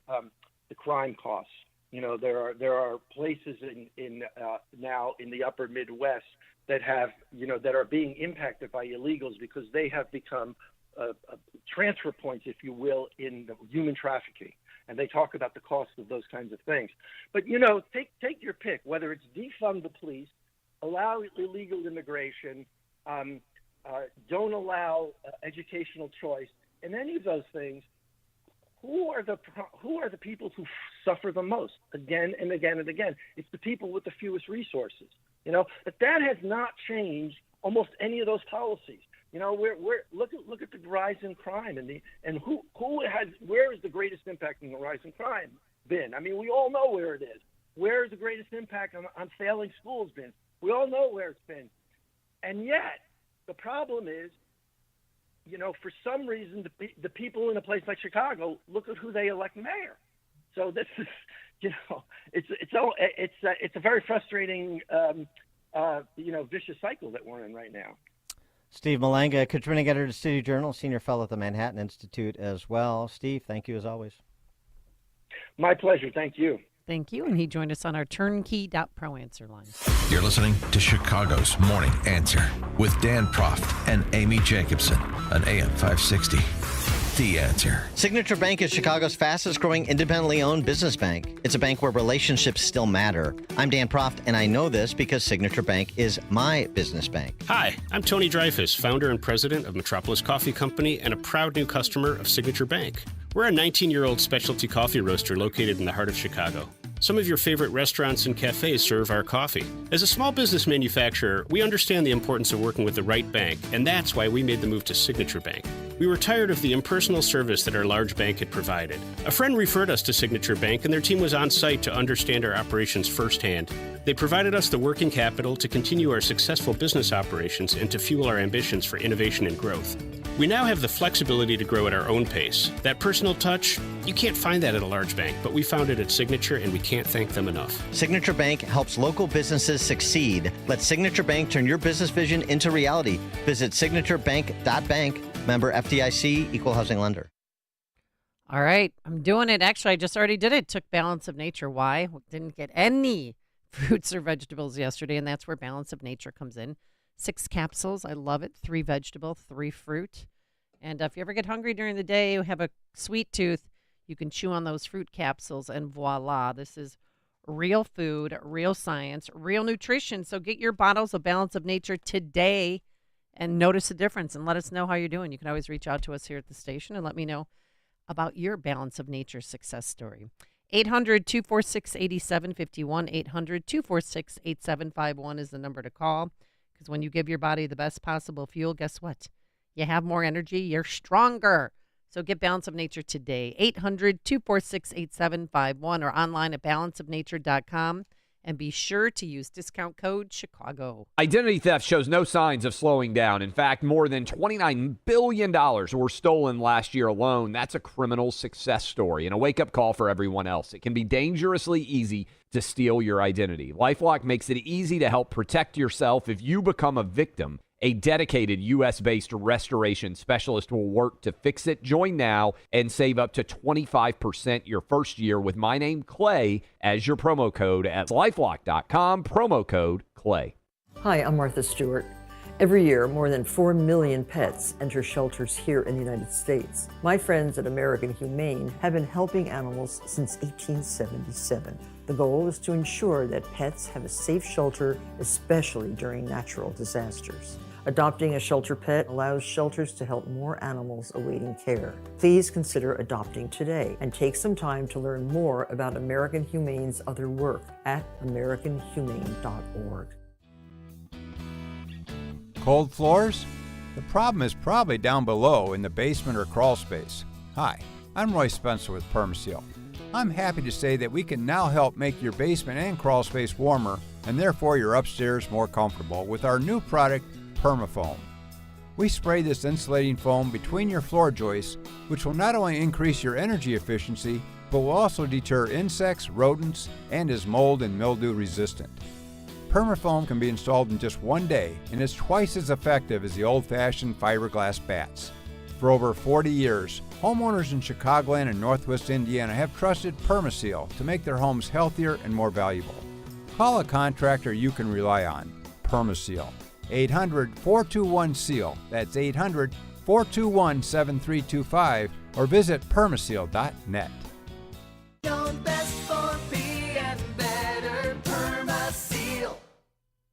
Speaker 10: crime costs. There are places in now in the upper Midwest that have that are being impacted by illegals because they have become transfer points, if you will, in the human trafficking. And they talk about the cost of those kinds of things. But take your pick, whether it's defund the police, allow illegal immigration, don't allow educational choice, and any of those things. Who are the people who suffer the most again and again and again? It's the people with the fewest resources. But that has not changed almost any of those policies. Look at the rise in crime and where is the greatest impact in the rise in crime? been. I mean, we all know where it is. Where has the greatest impact on failing schools been? We all know where it's been. And yet, the problem is, for some reason, the people in a place like Chicago look at who they elect mayor. So this is, it's a very frustrating, vicious cycle that we're in right now.
Speaker 1: Steve Malanga, contributing editor to City Journal, senior fellow at the Manhattan Institute as well. Steve, thank you as always.
Speaker 10: My pleasure. Thank you.
Speaker 2: Thank you. And he joined us on our turnkey.pro answer line.
Speaker 8: You're listening to Chicago's Morning Answer with Dan Proft and Amy Jacobson on AM 560. The Answer.
Speaker 1: Signature Bank is Chicago's fastest growing independently owned business bank. It's a bank where relationships still matter. I'm Dan Proft, and I know this because Signature Bank is my business bank.
Speaker 11: Hi, I'm Tony Dreyfus, founder and president of Metropolis Coffee Company and a proud new customer of Signature Bank. We're a 19-year-old specialty coffee roaster located in the heart of Chicago. Some of your favorite restaurants and cafes serve our coffee. As a small business manufacturer, we understand the importance of working with the right bank, and that's why we made the move to Signature Bank. We were tired of the impersonal service that our large bank had provided. A friend referred us to Signature Bank, and their team was on site to understand our operations firsthand. They provided us the working capital to continue our successful business operations and to fuel our ambitions for innovation and growth. We now have the flexibility to grow at our own pace. That personal touch, you can't find that at a large bank, but we found it at Signature, and we can't thank them enough.
Speaker 1: Signature Bank helps local businesses succeed. Let Signature Bank turn your business vision into reality. Visit signaturebank.bank. Member FDIC, equal housing lender.
Speaker 2: All right, I'm doing it. Actually, I just already did it. Took Balance of Nature. Why? Didn't get any fruits or vegetables yesterday, and that's where Balance of Nature comes in. 6 capsules. I love it. 3 vegetable, 3 fruit. And if you ever get hungry during the day, you have a sweet tooth, you can chew on those fruit capsules, and voila, this is real food, real science, real nutrition. So get your bottles of Balance of Nature today and notice the difference and let us know how you're doing. You can always reach out to us here at the station and let me know about your Balance of Nature success story. 800-246-8751, 800-246-8751 is the number to call. Because when you give your body the best possible fuel, guess what? You have more energy. You're stronger. So get Balance of Nature today. 800-246-8751 or online at balanceofnature.com. And be sure to use discount code Chicago.
Speaker 12: Identity theft shows no signs of slowing down. In fact, more than $29 billion were stolen last year alone. That's a criminal success story and a wake-up call for everyone else. It can be dangerously easy to steal your identity. LifeLock makes it easy to help protect yourself if you become a victim. A dedicated U.S.-based restoration specialist will work to fix it. Join now and save up to 25% your first year with my name, Clay, as your promo code at LifeLock.com, promo code Clay.
Speaker 13: Hi, I'm Martha Stewart. Every year, more than 4 million pets enter shelters here in the United States. My friends at American Humane have been helping animals since 1877. The goal is to ensure that pets have a safe shelter, especially during natural disasters. Adopting a shelter pet allows shelters to help more animals awaiting care. Please consider adopting today and take some time to learn more about American Humane's other work at americanhumane.org.
Speaker 14: Cold floors? The problem is probably down below in the basement or crawl space. Hi, I'm Roy Spencer with Permaseal. I'm happy to say that we can now help make your basement and crawl space warmer and therefore your upstairs more comfortable with our new product, Permafoam. We spray this insulating foam between your floor joists, which will not only increase your energy efficiency, but will also deter insects, rodents, and is mold and mildew resistant. Permafoam can be installed in just 1 day and is twice as effective as the old-fashioned fiberglass bats. For over 40 years, homeowners in Chicagoland and Northwest Indiana have trusted Permaseal to make their homes healthier and more valuable. Call a contractor you can rely on. Permaseal. 800-421-SEAL. That's 800-421-7325 or visit permaseal.net.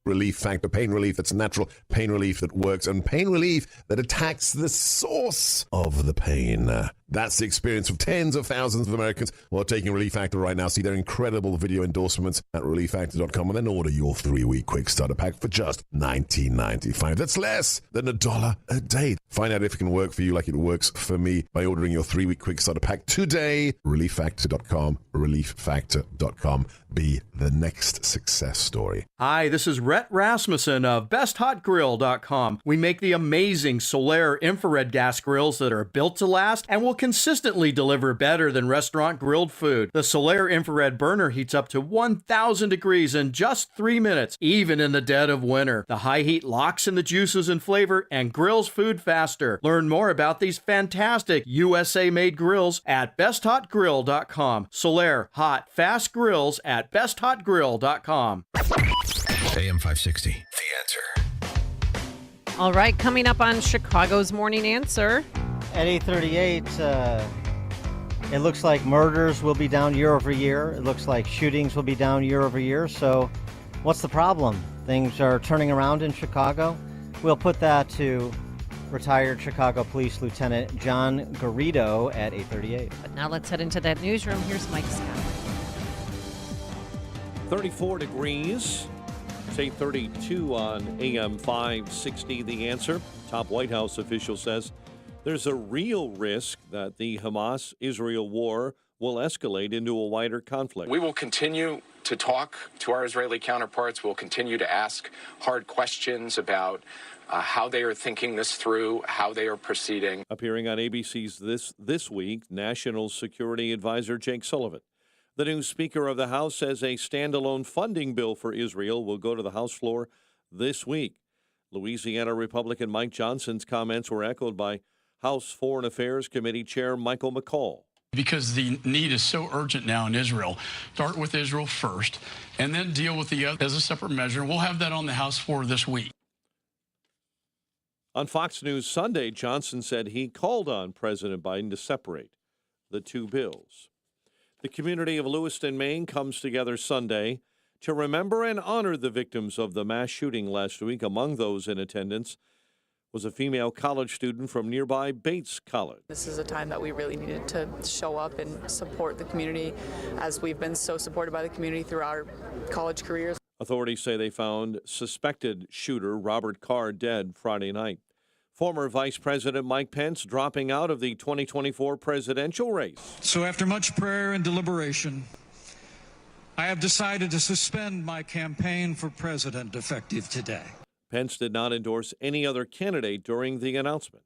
Speaker 24: Relief Factor, pain relief that's natural, pain relief that works, and pain relief that attacks the source of the pain. That's the experience of tens of thousands of Americans who are taking Relief Factor right now. See their incredible video endorsements at relieffactor.com and then order your 3-week quick starter pack for just $19.95. That's less than $1 a day. Find out if it can work for you like it works for me by ordering your 3-week quick starter pack today. relieffactor.com, relieffactor.com. Be the next success story.
Speaker 15: Hi, this is Rhett Rasmussen of BestHotGrill.com. We make the amazing Solaire infrared gas grills that are built to last and will consistently deliver better than restaurant grilled food. The Solaire infrared burner heats up to 1,000 degrees in just 3 minutes, even in the dead of winter. The high heat locks in the juices and flavor and grills food faster. Learn more about these fantastic USA-made grills at BestHotGrill.com. Solaire hot, fast grills at BestHotGrill.com.
Speaker 8: AM 560, The Answer.
Speaker 2: All right, coming up on Chicago's Morning Answer.
Speaker 1: At 8:38, it looks like murders will be down year over year. It looks like shootings will be down year over year. So what's the problem? Things are turning around in Chicago. We'll put that to retired Chicago Police Lieutenant John Garrido at 8:38.
Speaker 2: But now let's head into that newsroom. Here's Mike Scott.
Speaker 3: 34 degrees. It's 8:32 on AM 560. The Answer. Top White House official says there's a real risk that the Hamas-Israel war will escalate into a wider conflict.
Speaker 18: We will continue to talk to our Israeli counterparts. We'll continue to ask hard questions about how they are thinking this through, how they are proceeding.
Speaker 3: Appearing on ABC's This Week, National Security Advisor Jake Sullivan. The new Speaker of the House says a standalone funding bill for Israel will go to the House floor this week. Louisiana Republican Mike Johnson's comments were echoed by House Foreign Affairs Committee Chair Michael McCall.
Speaker 21: Because the need is so urgent now in Israel. Start with Israel first, and then deal with the other as a separate measure. We'll have that on the House floor this week.
Speaker 3: On Fox News Sunday, Johnson said he called on President Biden to separate the two bills. The community of Lewiston, Maine comes together Sunday to remember and honor the victims of the mass shooting last week. Among those in attendance was a female college student from nearby Bates College.
Speaker 5: This is a time that we really needed to show up and support the community, as we've been so supported by the community through our college careers.
Speaker 3: Authorities say they found suspected shooter Robert Carr dead Friday night. Former Vice President Mike Pence dropping out of the 2024 presidential race.
Speaker 22: So after much prayer and deliberation, I have decided to suspend my campaign for president effective today.
Speaker 3: Pence did not endorse any other candidate during the announcement.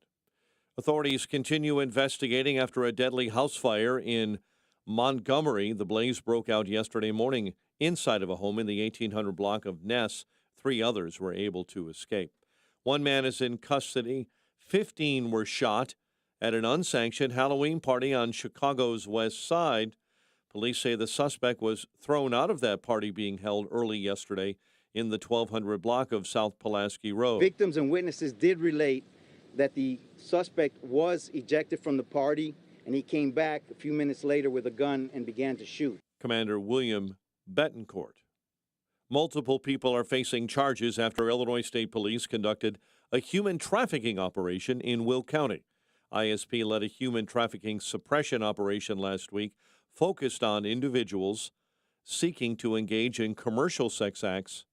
Speaker 3: Authorities continue investigating after a deadly house fire in Montgomery. The blaze broke out yesterday morning inside of a home in the 1800 block of Ness. 3 others were able to escape. 1 man is in custody. 15 were shot at an unsanctioned Halloween party on Chicago's west side. Police say the suspect was thrown out of that party being held early yesterday in the 1200 block of South Pulaski Road.
Speaker 16: Victims and witnesses did relate that the suspect was ejected from the party, and he came back a few minutes later with a gun and began to shoot.
Speaker 3: Commander William Betancourt. Multiple people are facing charges after Illinois State Police conducted a human trafficking operation in Will County. ISP led a human trafficking suppression operation last week focused on individuals seeking to engage in commercial sex acts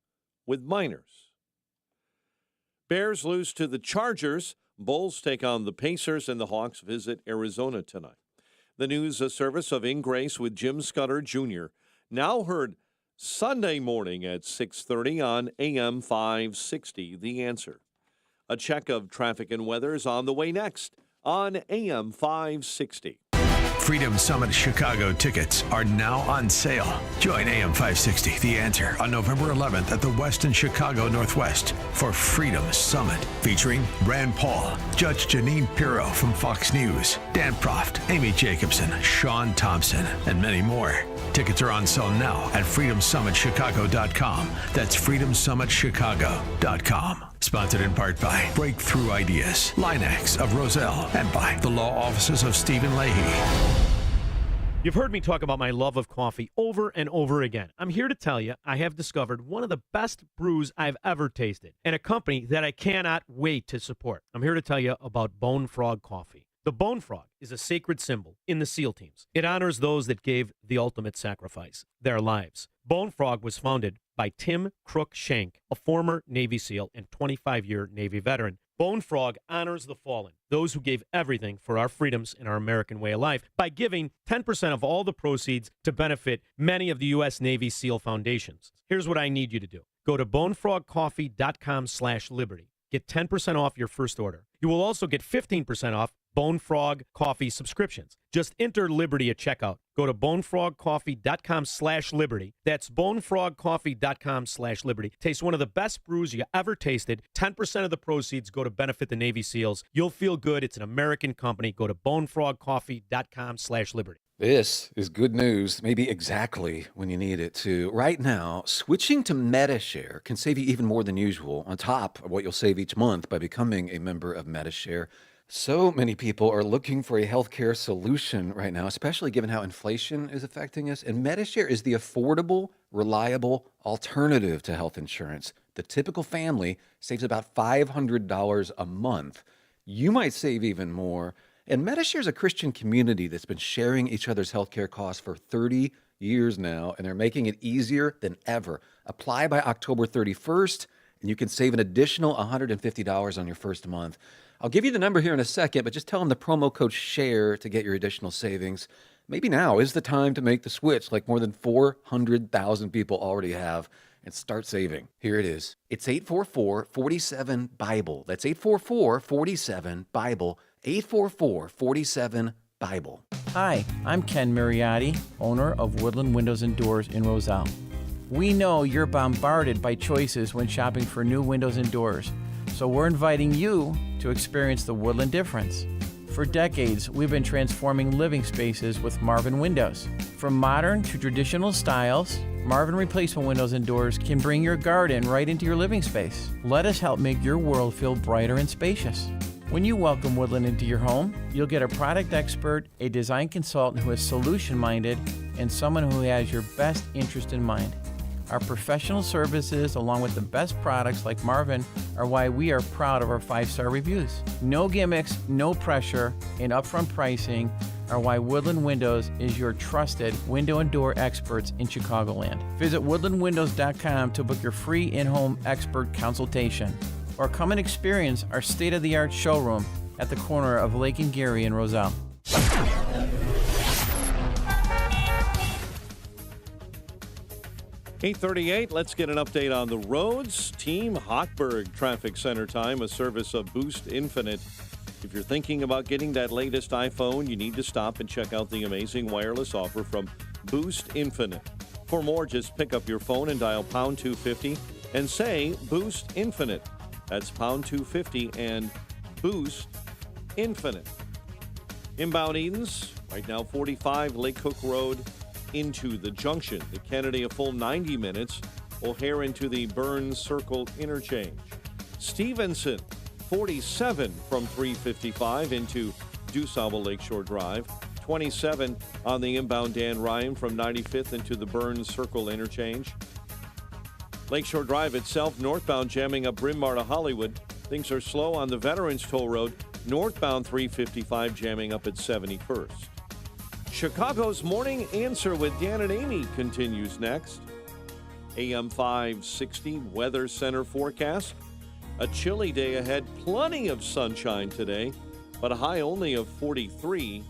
Speaker 3: with minors. Bears lose to the Chargers. Bulls take on the Pacers, and the Hawks visit Arizona tonight. The news service of In Grace with Jim Scudder Jr. now heard Sunday morning at 6:30 on AM 560, The Answer. A check of traffic and weather is on the way next on AM 560.
Speaker 8: Freedom Summit Chicago tickets are now on sale. Join AM 560, The Answer, on November 11th at the Westin Chicago Northwest for Freedom Summit, featuring Rand Paul, Judge Janine Pirro from Fox News, Dan Proft, Amy Jacobson, Sean Thompson, and many more. Tickets are on sale now at freedomsummitchicago.com. That's freedomsummitchicago.com. Sponsored in part by Breakthrough Ideas, Linex of Roselle, and by the law offices of Stephen Leahy.
Speaker 25: You've heard me talk about my love of coffee over and over again. I'm here to tell you I have discovered one of the best brews I've ever tasted, and a company that I cannot wait to support. I'm here to tell you about Bone Frog Coffee. The The Bone Frog is a sacred symbol in the SEAL teams. It honors those that gave the ultimate sacrifice, their lives. Bone Frog was founded by Tim Crook Shank, a former Navy SEAL and 25-year Navy veteran. Bone Frog honors the fallen, those who gave everything for our freedoms and our American way of life, by giving 10% of all the proceeds to benefit many of the U.S. Navy SEAL foundations. Here's what I need you to do. Go to bonefrogcoffee.com/liberty. Get 10% off your first order. You will also get 15% off Bone Frog Coffee subscriptions. Just enter Liberty at checkout. Go to bonefrogcoffee.com/liberty. That's bonefrogcoffee.com/liberty. Taste one of the best brews you ever tasted. 10% of the proceeds go to benefit the Navy SEALs. You'll feel good. It's an American company. Go to bonefrogcoffee.com/liberty.
Speaker 4: This is good news, maybe exactly when you need it to. Right now, switching to MediShare can save you even more than usual, on top of what you'll save each month by becoming a member of MediShare. So many people are looking for a healthcare solution right now, especially given how inflation is affecting us. And MediShare is the affordable, reliable alternative to health insurance. The typical family saves about $500 a month. You might save even more. And MediShare is a Christian community that's been sharing each other's healthcare costs for 30 years now, and they're making it easier than ever. Apply by October 31st, and you can save an additional $150 on your first month. I'll give you the number here in a second, but just tell them the promo code SHARE to get your additional savings. Maybe now is the time to make the switch, like more than 400,000 people already have, and start saving. Here it is. It's 844-47-BIBLE. That's 844-47-BIBLE. 844-47-BIBLE.
Speaker 17: Hi, I'm Ken Mariotti, owner of Woodland Windows and Doors in Roselle. We know you're bombarded by choices when shopping for new windows and doors, so we're inviting you to experience the Woodland difference. For decades, we've been transforming living spaces with Marvin Windows. From modern to traditional styles, Marvin replacement windows and doors can bring your garden right into your living space. Let us help make your world feel brighter and spacious. When you welcome Woodland into your home, you'll get a product expert, a design consultant who is solution-minded, and someone who has your best interest in mind. Our professional services, along with the best products like Marvin, are why we are proud of our 5-star reviews. No gimmicks, no pressure, and upfront pricing are why Woodland Windows is your trusted window and door experts in Chicagoland. Visit woodlandwindows.com to book your free in-home expert consultation, or come and experience our state-of-the-art showroom at the corner of Lake and Geary in Roselle.
Speaker 3: 8:38, let's get an update on the roads. Team Hochberg Traffic Center Time, a service of Boost Infinite. If you're thinking about getting that latest iPhone, you need to stop and check out the amazing wireless offer from Boost Infinite. For more, just pick up your phone and dial pound 250 and say Boost Infinite. That's pound 250 and Boost Infinite. Inbound Edens, right now 45 Lake Cook Road into the junction. The Kennedy a full 90 minutes. O'Hare into the Burns Circle interchange. Stevenson 47 from 355 into DuSable Lakeshore Drive. 27 on the inbound Dan Ryan from 95th into the Burns Circle interchange. Lakeshore Drive itself, northbound jamming up Bryn Mawr to Hollywood. Things are slow on the Veterans Toll Road. Northbound 355 jamming up at 71st. Chicago's Morning Answer with Dan and Amy continues next. AM 560 Weather Center forecast. A chilly day ahead. Plenty of sunshine today, but a high only of 43.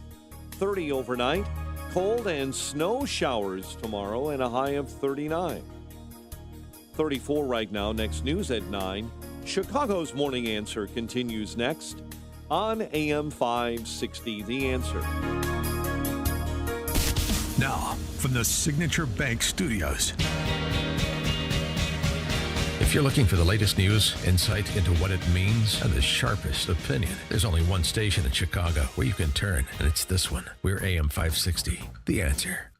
Speaker 3: 30 overnight. Cold and snow showers tomorrow and a high of 39. 34 right now. Next news at 9. Chicago's Morning Answer continues next on AM 560 The Answer.
Speaker 8: Now, from the Signature Bank Studios.
Speaker 24: If you're looking for the latest news, insight into what it means, and the sharpest opinion, there's only one station in Chicago where you can turn, and it's this one. We're AM 560, The Answer.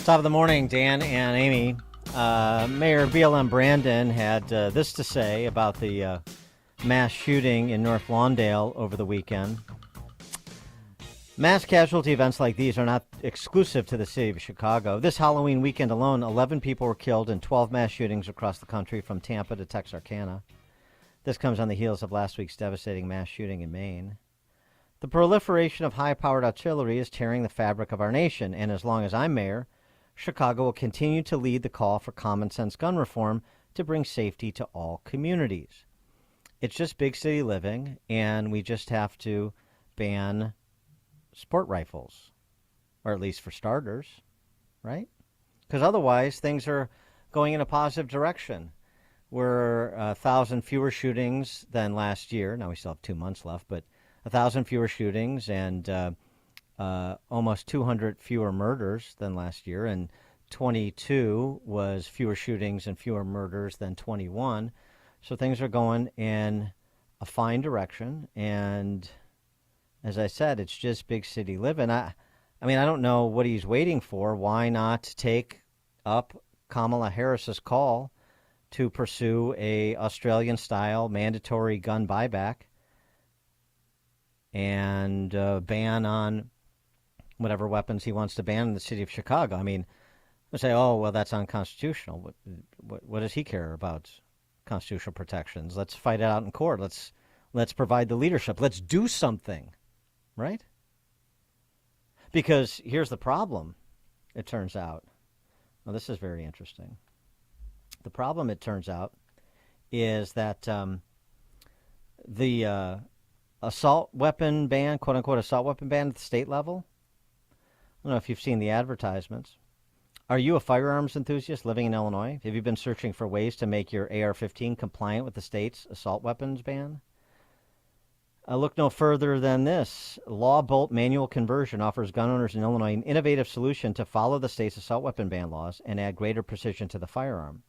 Speaker 1: Top of the morning, Dan and Amy. Mayor BLM Brandon had this to say about the mass shooting in North Lawndale over the weekend. Mass casualty events like these are not exclusive to the city of Chicago. This Halloween weekend alone, 11 people were killed in 12 mass shootings across the country from Tampa to Texarkana. This comes on the heels of last week's devastating mass shooting in Maine. The proliferation of high-powered artillery is tearing the fabric of our nation, and as long as I'm mayor, Chicago will continue to lead the call for common-sense gun reform to bring safety to all communities. It's just big city living, and we just have to ban sport rifles, or at least for starters, right? Because otherwise, things are going in a positive direction. We're 1,000 fewer shootings than last year. Now we still have 2 months left, but 1,000 fewer shootings and almost 200 fewer murders than last year. And 22 was fewer shootings and fewer murders than 21. So things are going in a fine direction. And as I said, it's just big city living. I mean, I don't know what he's waiting for. Why not take up Kamala Harris's call to pursue a Australian-style mandatory gun buyback and ban on whatever weapons he wants to ban in the city of Chicago? I mean, they say, oh, well, that's unconstitutional. What does he care about constitutional protections? Let's fight it out in court. Let's provide the leadership. Let's do something, right? Because here's the problem, it turns out. Well, this is very interesting. The problem, it turns out, is that the assault weapon ban, quote-unquote assault weapon ban at the state level, I don't know if you've seen the advertisements. Are you a firearms enthusiast living in Illinois? Have you been searching for ways to make your AR-15 compliant with the state's assault weapons ban? Look no further than this. LawBolt Manual Conversion offers gun owners in Illinois an innovative solution to follow the state's assault weapon ban laws and add greater precision to the firearm.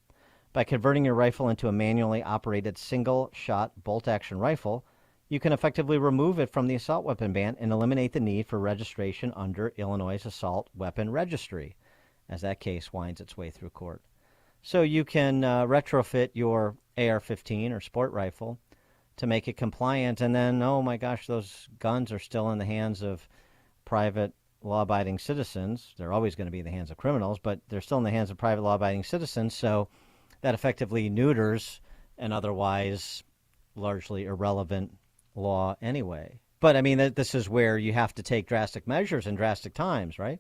Speaker 1: By converting your rifle into a manually operated single-shot bolt-action rifle, you can effectively remove it from the assault weapon ban and eliminate the need for registration under Illinois' Assault Weapon Registry, as that case winds its way through court. So you can retrofit your AR-15 or sport rifle to make it compliant, and then, oh my gosh, those guns are still in the hands of private law-abiding citizens. They're always going to be in the hands of criminals, but they're still in the hands of private law-abiding citizens, so that effectively neuters an otherwise largely irrelevant law anyway. But, I mean, this is where you have to take drastic measures in drastic times, right?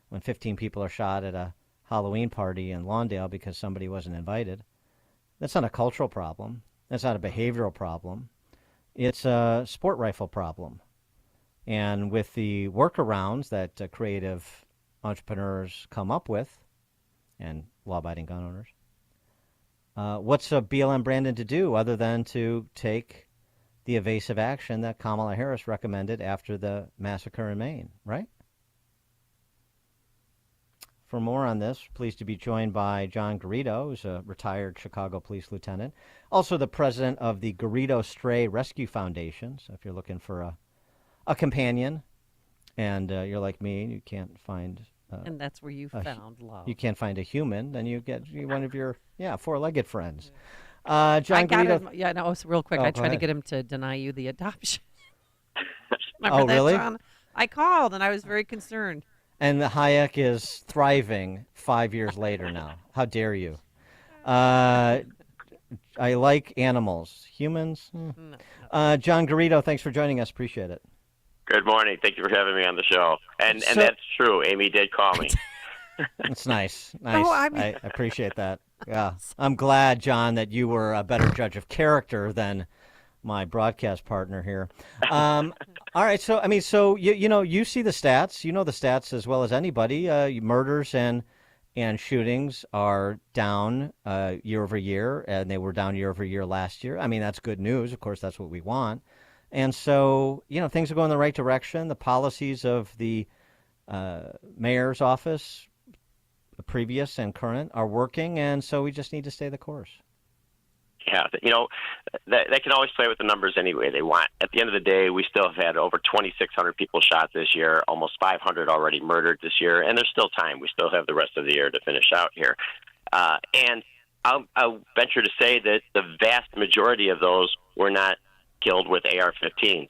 Speaker 1: When 15 people are shot at a Halloween party in Lawndale because somebody wasn't invited. That's not a cultural problem. That's not a behavioral problem. It's a sport rifle problem. And with the workarounds that creative entrepreneurs come up with, and law-abiding gun owners, what's BLM Brandon to do other than to take the evasive action that Kamala Harris recommended after the massacre in Maine, right? For more on this, pleased to be joined by John Garrido, who's a retired Chicago police lieutenant, also the president of the Garrido Stray Rescue Foundation. So if you're looking for a companion and you're like me and you can't find...
Speaker 2: and that's where you found love.
Speaker 1: You can't find a human, then you get one of your, four-legged friends. John Garrido...
Speaker 2: No, real quick.
Speaker 1: Oh,
Speaker 2: I tried to get him to deny you the adoption. Remember that,
Speaker 1: really?
Speaker 2: John? I called, and I was very concerned.
Speaker 1: And the Hayek is thriving 5 years later now. How dare you? I like animals. Humans? John Garrido, thanks for joining us. Appreciate it.
Speaker 6: Good morning. Thank you for having me on the show. And that's true. Amy did call me.
Speaker 1: It's nice. Nice.
Speaker 2: Oh,
Speaker 1: I appreciate that. Yeah. I'm glad, John, that you were a better judge of character than my broadcast partner here. All right. So, I mean, you see the stats. You know the stats as well as anybody. Murders and shootings are down year over year, and they were down year over year last year. I mean, that's good news. Of course, that's what we want. And so, things are going in the right direction. The policies of the mayor's office, the previous and current, are working, and so we just need to stay the course.
Speaker 6: Yeah, they can always play with the numbers any way they want. At the end of the day, we still have had over 2,600 people shot this year, almost 500 already murdered this year, and there's still time. We still have the rest of the year to finish out here. And I'll venture to say that the vast majority of those were not killed with AR-15s.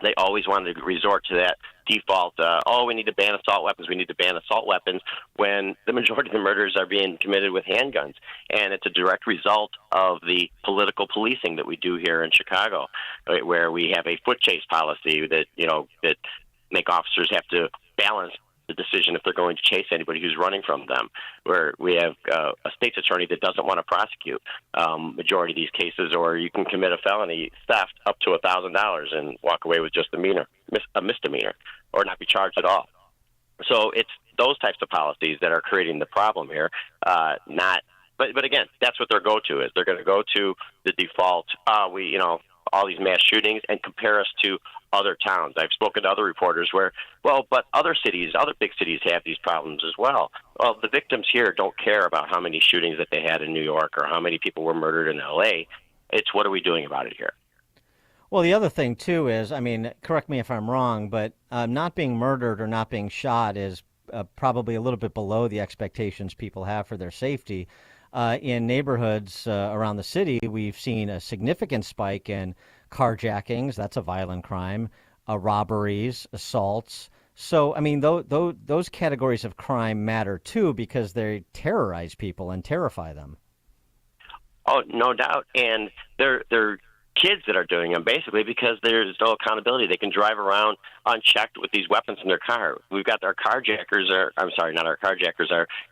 Speaker 6: They always wanted to resort to that default, we need to ban assault weapons, when the majority of the murders are being committed with handguns. And it's a direct result of the political policing that we do here in Chicago, where we have a foot chase policy that make officers have to balance the decision if they're going to chase anybody who's running from them, where we have a state's attorney that doesn't want to prosecute majority of these cases, or you can commit a felony theft up to $1,000 and walk away with just a misdemeanor or not be charged at all. So it's those types of policies that are creating the problem here, But again, that's what their go-to is. They're going to go to the default, all these mass shootings, and compare us to other towns. I've spoken to other reporters where, but other big cities have these problems as well. Well, the victims here don't care about how many shootings that they had in New York or how many people were murdered in L.A. It's what are we doing about it here?
Speaker 1: Well, the other thing, too, is, correct me if I'm wrong, but not being murdered or not being shot is probably a little bit below the expectations people have for their safety. In neighborhoods around the city, we've seen a significant spike in carjackings. That's a violent crime. Robberies, assaults. So, those categories of crime matter, too, because they terrorize people and terrify them.
Speaker 6: Oh, no doubt. And they're kids that are doing them, basically, because there's no accountability. They can drive around unchecked with these weapons in their car. We've got our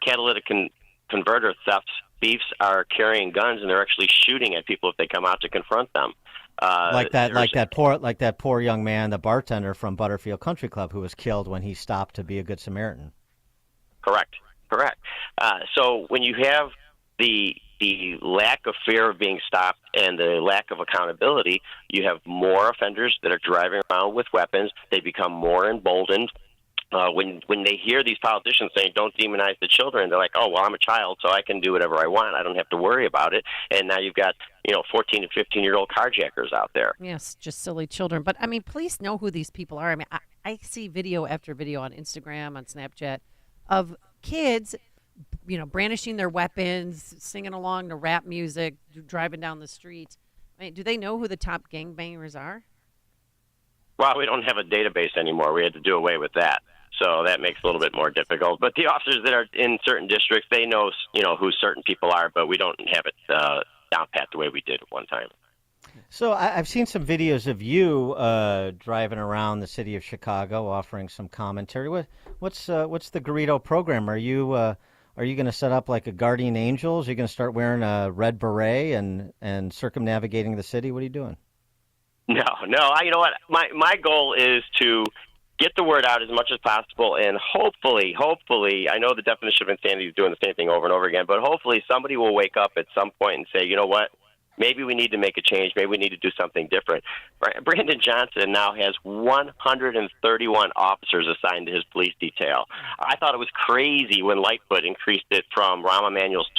Speaker 6: catalytic converter thieves are carrying guns, and they're actually shooting at people if they come out to confront them.
Speaker 1: Like that poor young man, the bartender from Butterfield Country Club, who was killed when he stopped to be a good Samaritan.
Speaker 6: Correct. So when you have the lack of fear of being stopped and the lack of accountability, you have more offenders that are driving around with weapons. They become more emboldened. When they hear these politicians saying, don't demonize the children, they're like, oh, well, I'm a child, so I can do whatever I want. I don't have to worry about it. And now you've got, 14 and 15-year-old carjackers out there.
Speaker 2: Yes, just silly children. But, police know who these people are. I see video after video on Instagram, on Snapchat, of kids, brandishing their weapons, singing along to rap music, driving down the street. Do they know who the top gangbangers are?
Speaker 6: Well, we don't have a database anymore. We had to do away with that. So that makes it a little bit more difficult. But the officers that are in certain districts, they know, who certain people are, but we don't have it down pat the way we did at one time.
Speaker 1: So I've seen some videos of you driving around the city of Chicago, offering some commentary. What's the Garrido program? Are you going to set up like a guardian angels? Are you going to start wearing a red beret and circumnavigating the city? What are you doing?
Speaker 6: No. You know what? My goal is to get the word out as much as possible, and hopefully, I know the definition of insanity is doing the same thing over and over again, but hopefully somebody will wake up at some point and say, you know what? Maybe we need to make a change. Maybe we need to do something different. Brandon Johnson now has 131 officers assigned to his police detail. I thought it was crazy when Lightfoot increased it from Rahm Emanuel's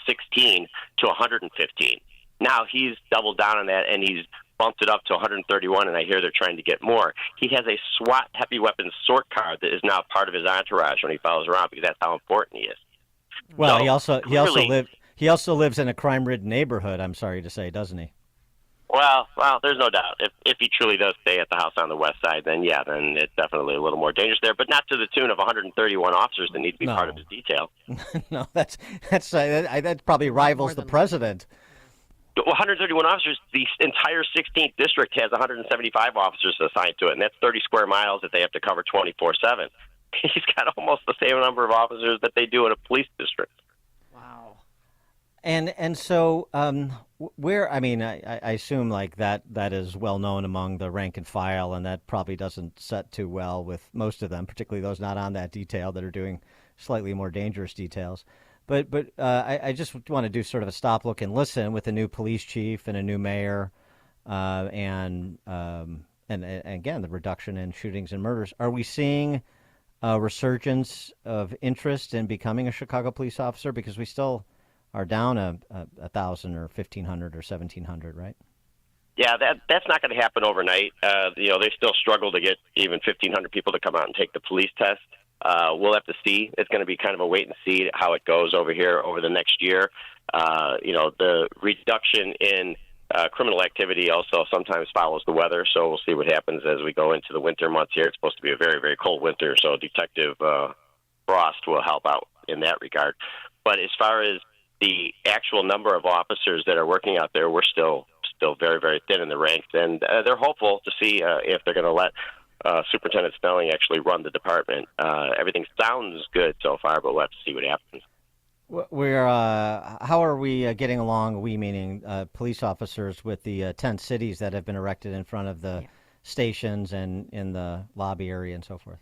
Speaker 6: 16 to 115. Now he's doubled down on that, and he's bumped it up to 131, and I hear they're trying to get more. He has a SWAT heavy weapons sort card that is now part of his entourage when he follows around, because that's how important he is.
Speaker 1: Well,
Speaker 6: so,
Speaker 1: he also lives in a crime-ridden neighborhood, I'm sorry to say, doesn't he?
Speaker 6: Well, there's no doubt. If he truly does stay at the house on the west side, then it's definitely a little more dangerous there, but not to the tune of 131 officers that need to be part of his detail.
Speaker 1: No, that probably rivals the president.
Speaker 6: 131 officers. The entire 16th district has 175 officers assigned to it, and that's 30 square miles that they have to cover 24/7. He's got almost the same number of officers that they do in a police district.
Speaker 2: Wow.
Speaker 1: And so I assume like that is well known among the rank and file, and that probably doesn't set too well with most of them, particularly those not on that detail that are doing slightly more dangerous details. But I just want to do sort of a stop, look, and listen with a new police chief and a new mayor, and again the reduction in shootings and murders. Are we seeing a resurgence of interest in becoming a Chicago police officer? Because we still are down 1,000 or 1,500 or 1,700, right?
Speaker 6: Yeah, that's not going to happen overnight. They still struggle to get even 1,500 people to come out and take the police test. We'll have to see. It's going to be kind of a wait and see how it goes over here over the next year. The reduction in Criminal activity also sometimes follows the weather, so we'll see what happens as we go into the winter months here. It's supposed to be a very, very cold winter, so Detective Frost will help out in that regard. But as far as the actual number of officers that are working out there, we're still very, very thin in the ranks, and they're hopeful to see if they're going to let Superintendent Snelling actually run the department. Everything sounds good so far, but we'll have to see what happens.
Speaker 1: How are we getting along, we meaning police officers, with the tent cities that have been erected in front of the stations and in the lobby area and so forth?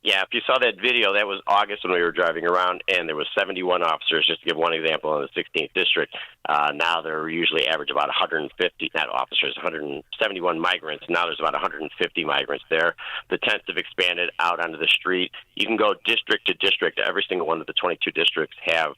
Speaker 6: Yeah, if you saw that video, that was August when we were driving around, and there was 71 officers, just to give one example, in the 16th District. Now they're usually average about 150, not officers, 171 migrants. Now there's about 150 migrants there. The tents have expanded out onto the street. You can go district to district. Every single one of the 22 districts have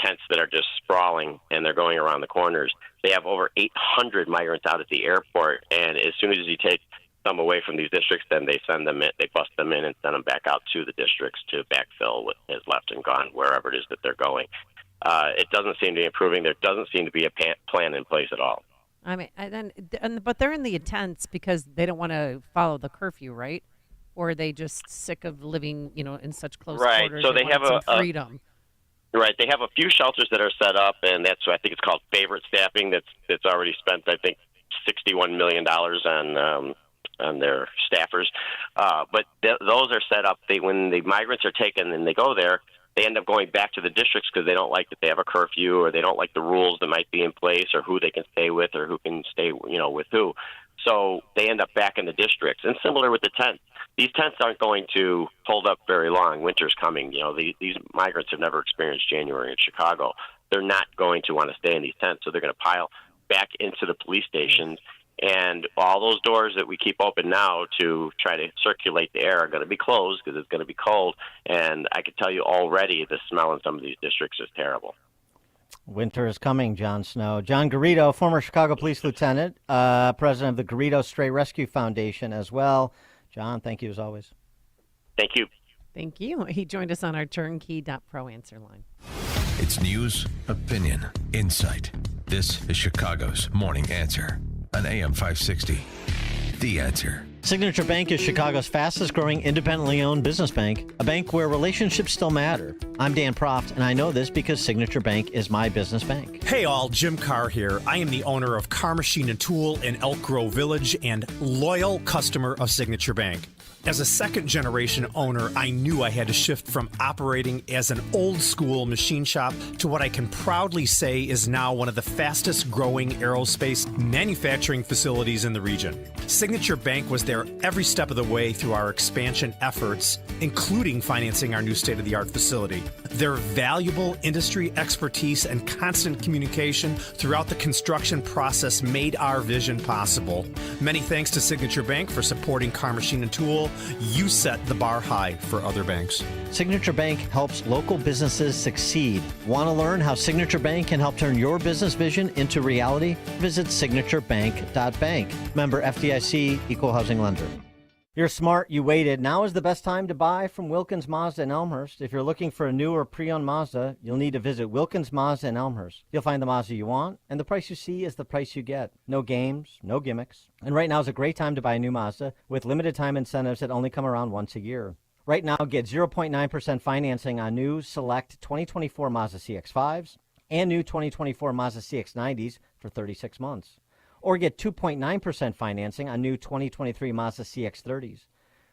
Speaker 6: tents that are just sprawling, and they're going around the corners. They have over 800 migrants out at the airport, and as soon as you take some away from these districts, then they send them in, they bust them in and send them back out to the districts to backfill what is left and gone wherever it is that they're going. It doesn't seem to be improving. There doesn't seem to be a plan in place at all.
Speaker 2: I mean, but they're in the tents because they don't want to follow the curfew, right? Or are they just sick of living, in such close quarters?
Speaker 6: So they have
Speaker 2: some freedom.
Speaker 6: Right, they have a few shelters that are set up, and that's I think it's called favorite staffing. That's already spent, I think, $61 million on their staffers. But those are set up. When the migrants are taken and they go there, they end up going back to the districts because they don't like that they have a curfew, or they don't like the rules that might be in place, or who they can stay with, or who can stay, with who. So they end up back in the districts. And similar with the tents. These tents aren't going to hold up very long. Winter's coming. These migrants have never experienced January in Chicago. They're not going to want to stay in these tents, so they're going to pile back into the police stations. And all those doors that we keep open now to try to circulate the air are going to be closed because it's going to be cold. And I can tell you already the smell in some of these districts is terrible.
Speaker 1: Winter is coming, John Snow. John Garrido, former Chicago Police Lieutenant, president of the Garrido Stray Rescue Foundation as well. John, thank you as always.
Speaker 6: Thank you.
Speaker 2: Thank you. He joined us on our turnkey.pro answer line.
Speaker 8: It's news, opinion, insight. This is Chicago's Morning Answer on AM 560. The Answer.
Speaker 1: Signature Bank is Chicago's fastest growing independently owned business bank, a bank where relationships still matter. I'm Dan Proft, and I know this because Signature Bank is my business bank.
Speaker 7: Hey all, Jim Carr here. I am the owner of Carr Machine and Tool in Elk Grove Village and loyal customer of Signature Bank. As a second-generation owner, I knew I had to shift from operating as an old-school machine shop to what I can proudly say is now one of the fastest-growing aerospace manufacturing facilities in the region. Signature Bank was there every step of the way through our expansion efforts, including financing our new state-of-the-art facility. Their valuable industry expertise and constant communication throughout the construction process made our vision possible. Many thanks to Signature Bank for supporting Carr Machine and Tool. You set the bar high for other banks.
Speaker 1: Signature Bank helps local businesses succeed. Want to learn how Signature Bank can help turn your business vision into reality? Visit signaturebank.bank. Member FDIC, Equal Housing Lender. You're smart, you waited. Now is the best time to buy from Wilkins Mazda in Elmhurst. If you're looking for a new or pre-owned Mazda, you'll need to visit Wilkins Mazda in Elmhurst. You'll find the Mazda you want, and the price you see is the price you get. No games, no gimmicks. And right now is a great time to buy a new Mazda with limited time incentives that only come around once a year. Right now, get 0.9% financing on new select 2024 Mazda CX-5s and new 2024 Mazda CX-90s for 36 months. Or get 2.9% financing on new 2023 Mazda CX-30s.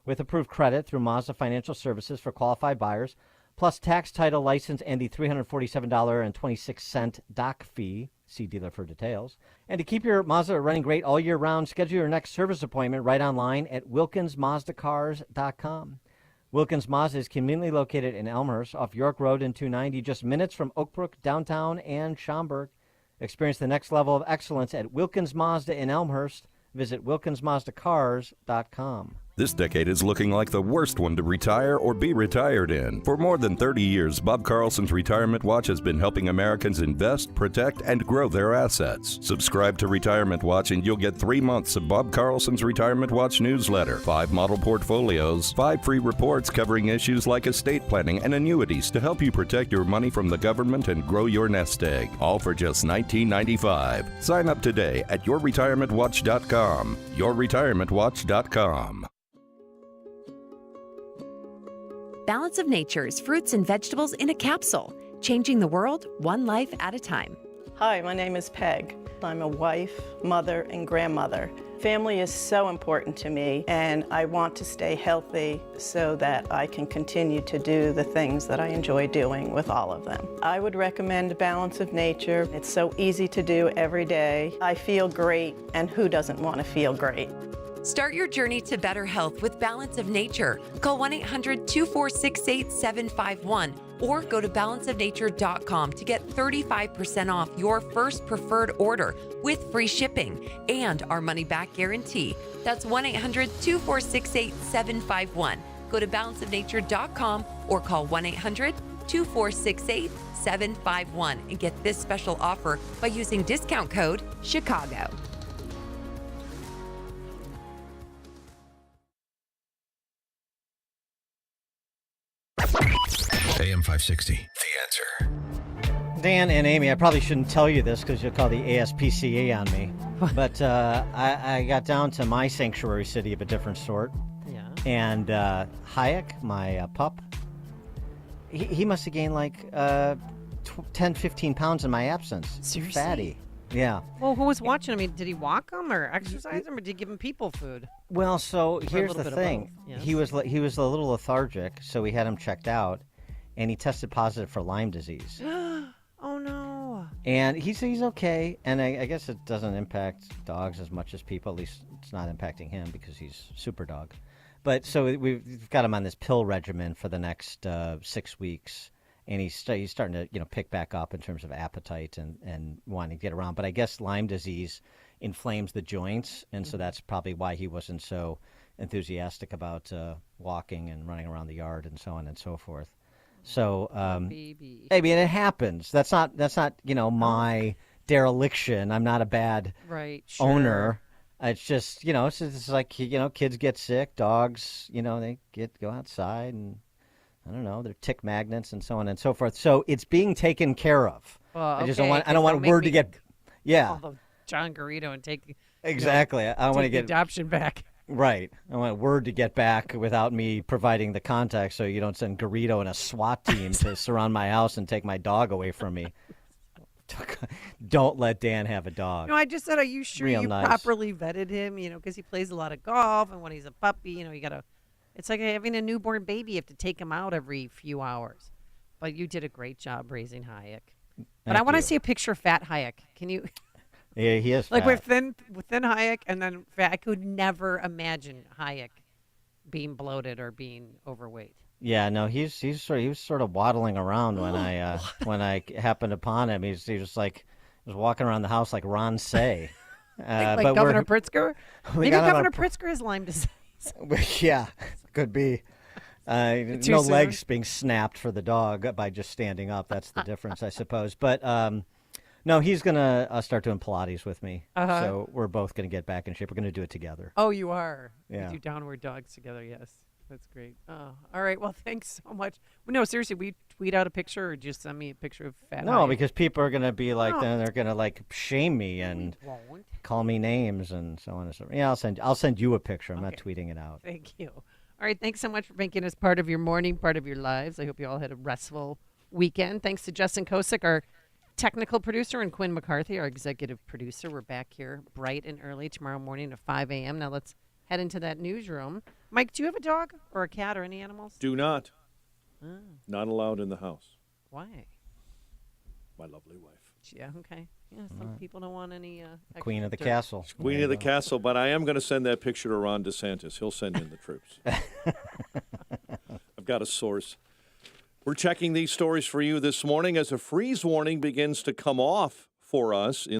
Speaker 1: With approved credit through Mazda Financial Services for qualified buyers, plus tax, title, license, and the $347.26 dock fee. See dealer for details. And to keep your Mazda running great all year round, schedule your next service appointment right online at WilkinsMazdaCars.com. Wilkins Mazda is conveniently located in Elmhurst off York Road and 290, just minutes from Oak Brook, downtown, and Schaumburg. Experience the next level of excellence at Wilkins Mazda in Elmhurst. Visit WilkinsMazdaCars.com.
Speaker 9: This decade is looking like the worst one to retire or be retired in. For more than 30 years, Bob Carlson's Retirement Watch has been helping Americans invest, protect, and grow their assets. Subscribe to Retirement Watch and you'll get 3 months of Bob Carlson's Retirement Watch newsletter, 5 model portfolios, 5 free reports covering issues like estate planning and annuities to help you protect your money from the government and grow your nest egg, all for just $19.95. Sign up today at yourretirementwatch.com. yourretirementwatch.com.
Speaker 10: Balance of Nature's fruits and vegetables in a capsule, changing the world one life at a time.
Speaker 19: Hi, my name is Peg. I'm a wife, mother, and grandmother. Family is so important to me, and I want to stay healthy so that I can continue to do the things that I enjoy doing with all of them. I would recommend Balance of Nature. It's so easy to do every day. I feel great, and who doesn't want to feel great?
Speaker 10: Start your journey to better health with Balance of Nature. Call 1-800-246-8751 or go to balanceofnature.com to get 35% off your first preferred order with free shipping and our money-back guarantee. That's 1-800-246-8751. Go to balanceofnature.com or call 1-800-246-8751 and get this special offer by using discount code CHICAGO.
Speaker 8: AM 560, The Answer.
Speaker 1: Dan and Amy, I probably shouldn't tell you this because you'll call the ASPCA on me. But I got down to my sanctuary city of a different sort.
Speaker 2: Yeah.
Speaker 1: And Hayek, my pup, he must have gained like 10, 15 pounds in my absence.
Speaker 2: Seriously?
Speaker 1: Fatty. Yeah.
Speaker 2: Well, who was watching him? I mean, did he walk him or exercise him, or did he give him people food?
Speaker 1: Well, so
Speaker 2: Or a
Speaker 1: here's
Speaker 2: little
Speaker 1: the
Speaker 2: bit of
Speaker 1: thing.
Speaker 2: both, yes.
Speaker 1: He was a little lethargic, so we had him checked out, and he tested positive for Lyme disease.
Speaker 2: Oh no.
Speaker 1: And he's okay, and I guess it doesn't impact dogs as much as people. At least it's not impacting him because he's super dog. But so we've got him on this pill regimen for the next 6 weeks, and he's starting to pick back up in terms of appetite and wanting to get around. But I guess Lyme disease inflames the joints, and so that's probably why he wasn't so enthusiastic about walking and running around the yard and so on and so forth. So, I mean, it happens. That's not my dereliction. I'm not a bad owner. It's just, it's like, kids get sick, dogs, they go outside and, I don't know, they're tick magnets and so on and so forth. So it's being taken care of.
Speaker 2: Well,
Speaker 1: I just don't want word to get,
Speaker 2: call the John Garrido and take
Speaker 1: exactly. I want to get
Speaker 2: the adoption back.
Speaker 1: Right. I want word to get back without me providing the context, so you don't send Garrido and a SWAT team to surround my house and take my dog away from me. Don't let Dan have a dog.
Speaker 2: No, I just said, are you sure
Speaker 1: Real
Speaker 2: you
Speaker 1: nice.
Speaker 2: properly vetted him? Because he plays a lot of golf, and when he's a puppy, you got to. It's like having a newborn baby. You have to take him out every few hours. But you did a great job raising Hayek. But I want to see a picture of Fat Hayek. Can you?
Speaker 1: Yeah, he is
Speaker 2: like
Speaker 1: fat.
Speaker 2: within Hayek and then fat. I could never imagine Hayek being bloated or being overweight.
Speaker 1: Yeah, no, he was sort of waddling around when I happened upon him. He was walking around the house like Ron Say.
Speaker 2: Like
Speaker 1: but
Speaker 2: Governor Pritzker? Maybe
Speaker 1: got him
Speaker 2: Governor
Speaker 1: on
Speaker 2: Pritzker has Lyme disease.
Speaker 1: Yeah, could be.
Speaker 2: Too
Speaker 1: No
Speaker 2: soon?
Speaker 1: legs being snapped for the dog by just standing up. That's the difference, I suppose. But no, he's going to start doing Pilates with me.
Speaker 2: Uh-huh.
Speaker 1: So we're both going to get back in shape. We're going to do it together.
Speaker 2: Oh, you are?
Speaker 1: Yeah.
Speaker 2: You do downward dogs together, yes. That's great. Oh, all right. Well, thanks so much. Well, no, seriously, we tweet out a picture or just send me a picture of Fat
Speaker 1: No,
Speaker 2: Hayek?
Speaker 1: because people are going to be like,
Speaker 2: No.
Speaker 1: then they're going to shame me and
Speaker 2: won't.
Speaker 1: call me names and so on and so forth. Yeah, I'll send you a picture. I'm not tweeting it out.
Speaker 2: Thank you. All right. Thanks so much for making us part of your morning, part of your lives. I hope you all had a restful weekend. Thanks to Justin Kosick, our technical producer, and Quinn McCarthy, our executive producer. We're back here bright and early tomorrow morning at 5 a.m. Now let's head into that newsroom. Mike, do you have a dog or a cat or any animals?
Speaker 3: Do not.
Speaker 2: Oh.
Speaker 3: Not allowed in the house.
Speaker 2: Why?
Speaker 3: My lovely wife.
Speaker 2: Yeah, okay. Yeah, some people don't want any
Speaker 1: Queen of the
Speaker 2: dirt.
Speaker 1: castle.
Speaker 3: Queen of the castle, but I am going to send that picture to Ron DeSantis. He'll send in the troops. I've got a source. We're checking these stories for you this morning as a freeze warning begins to come off for us in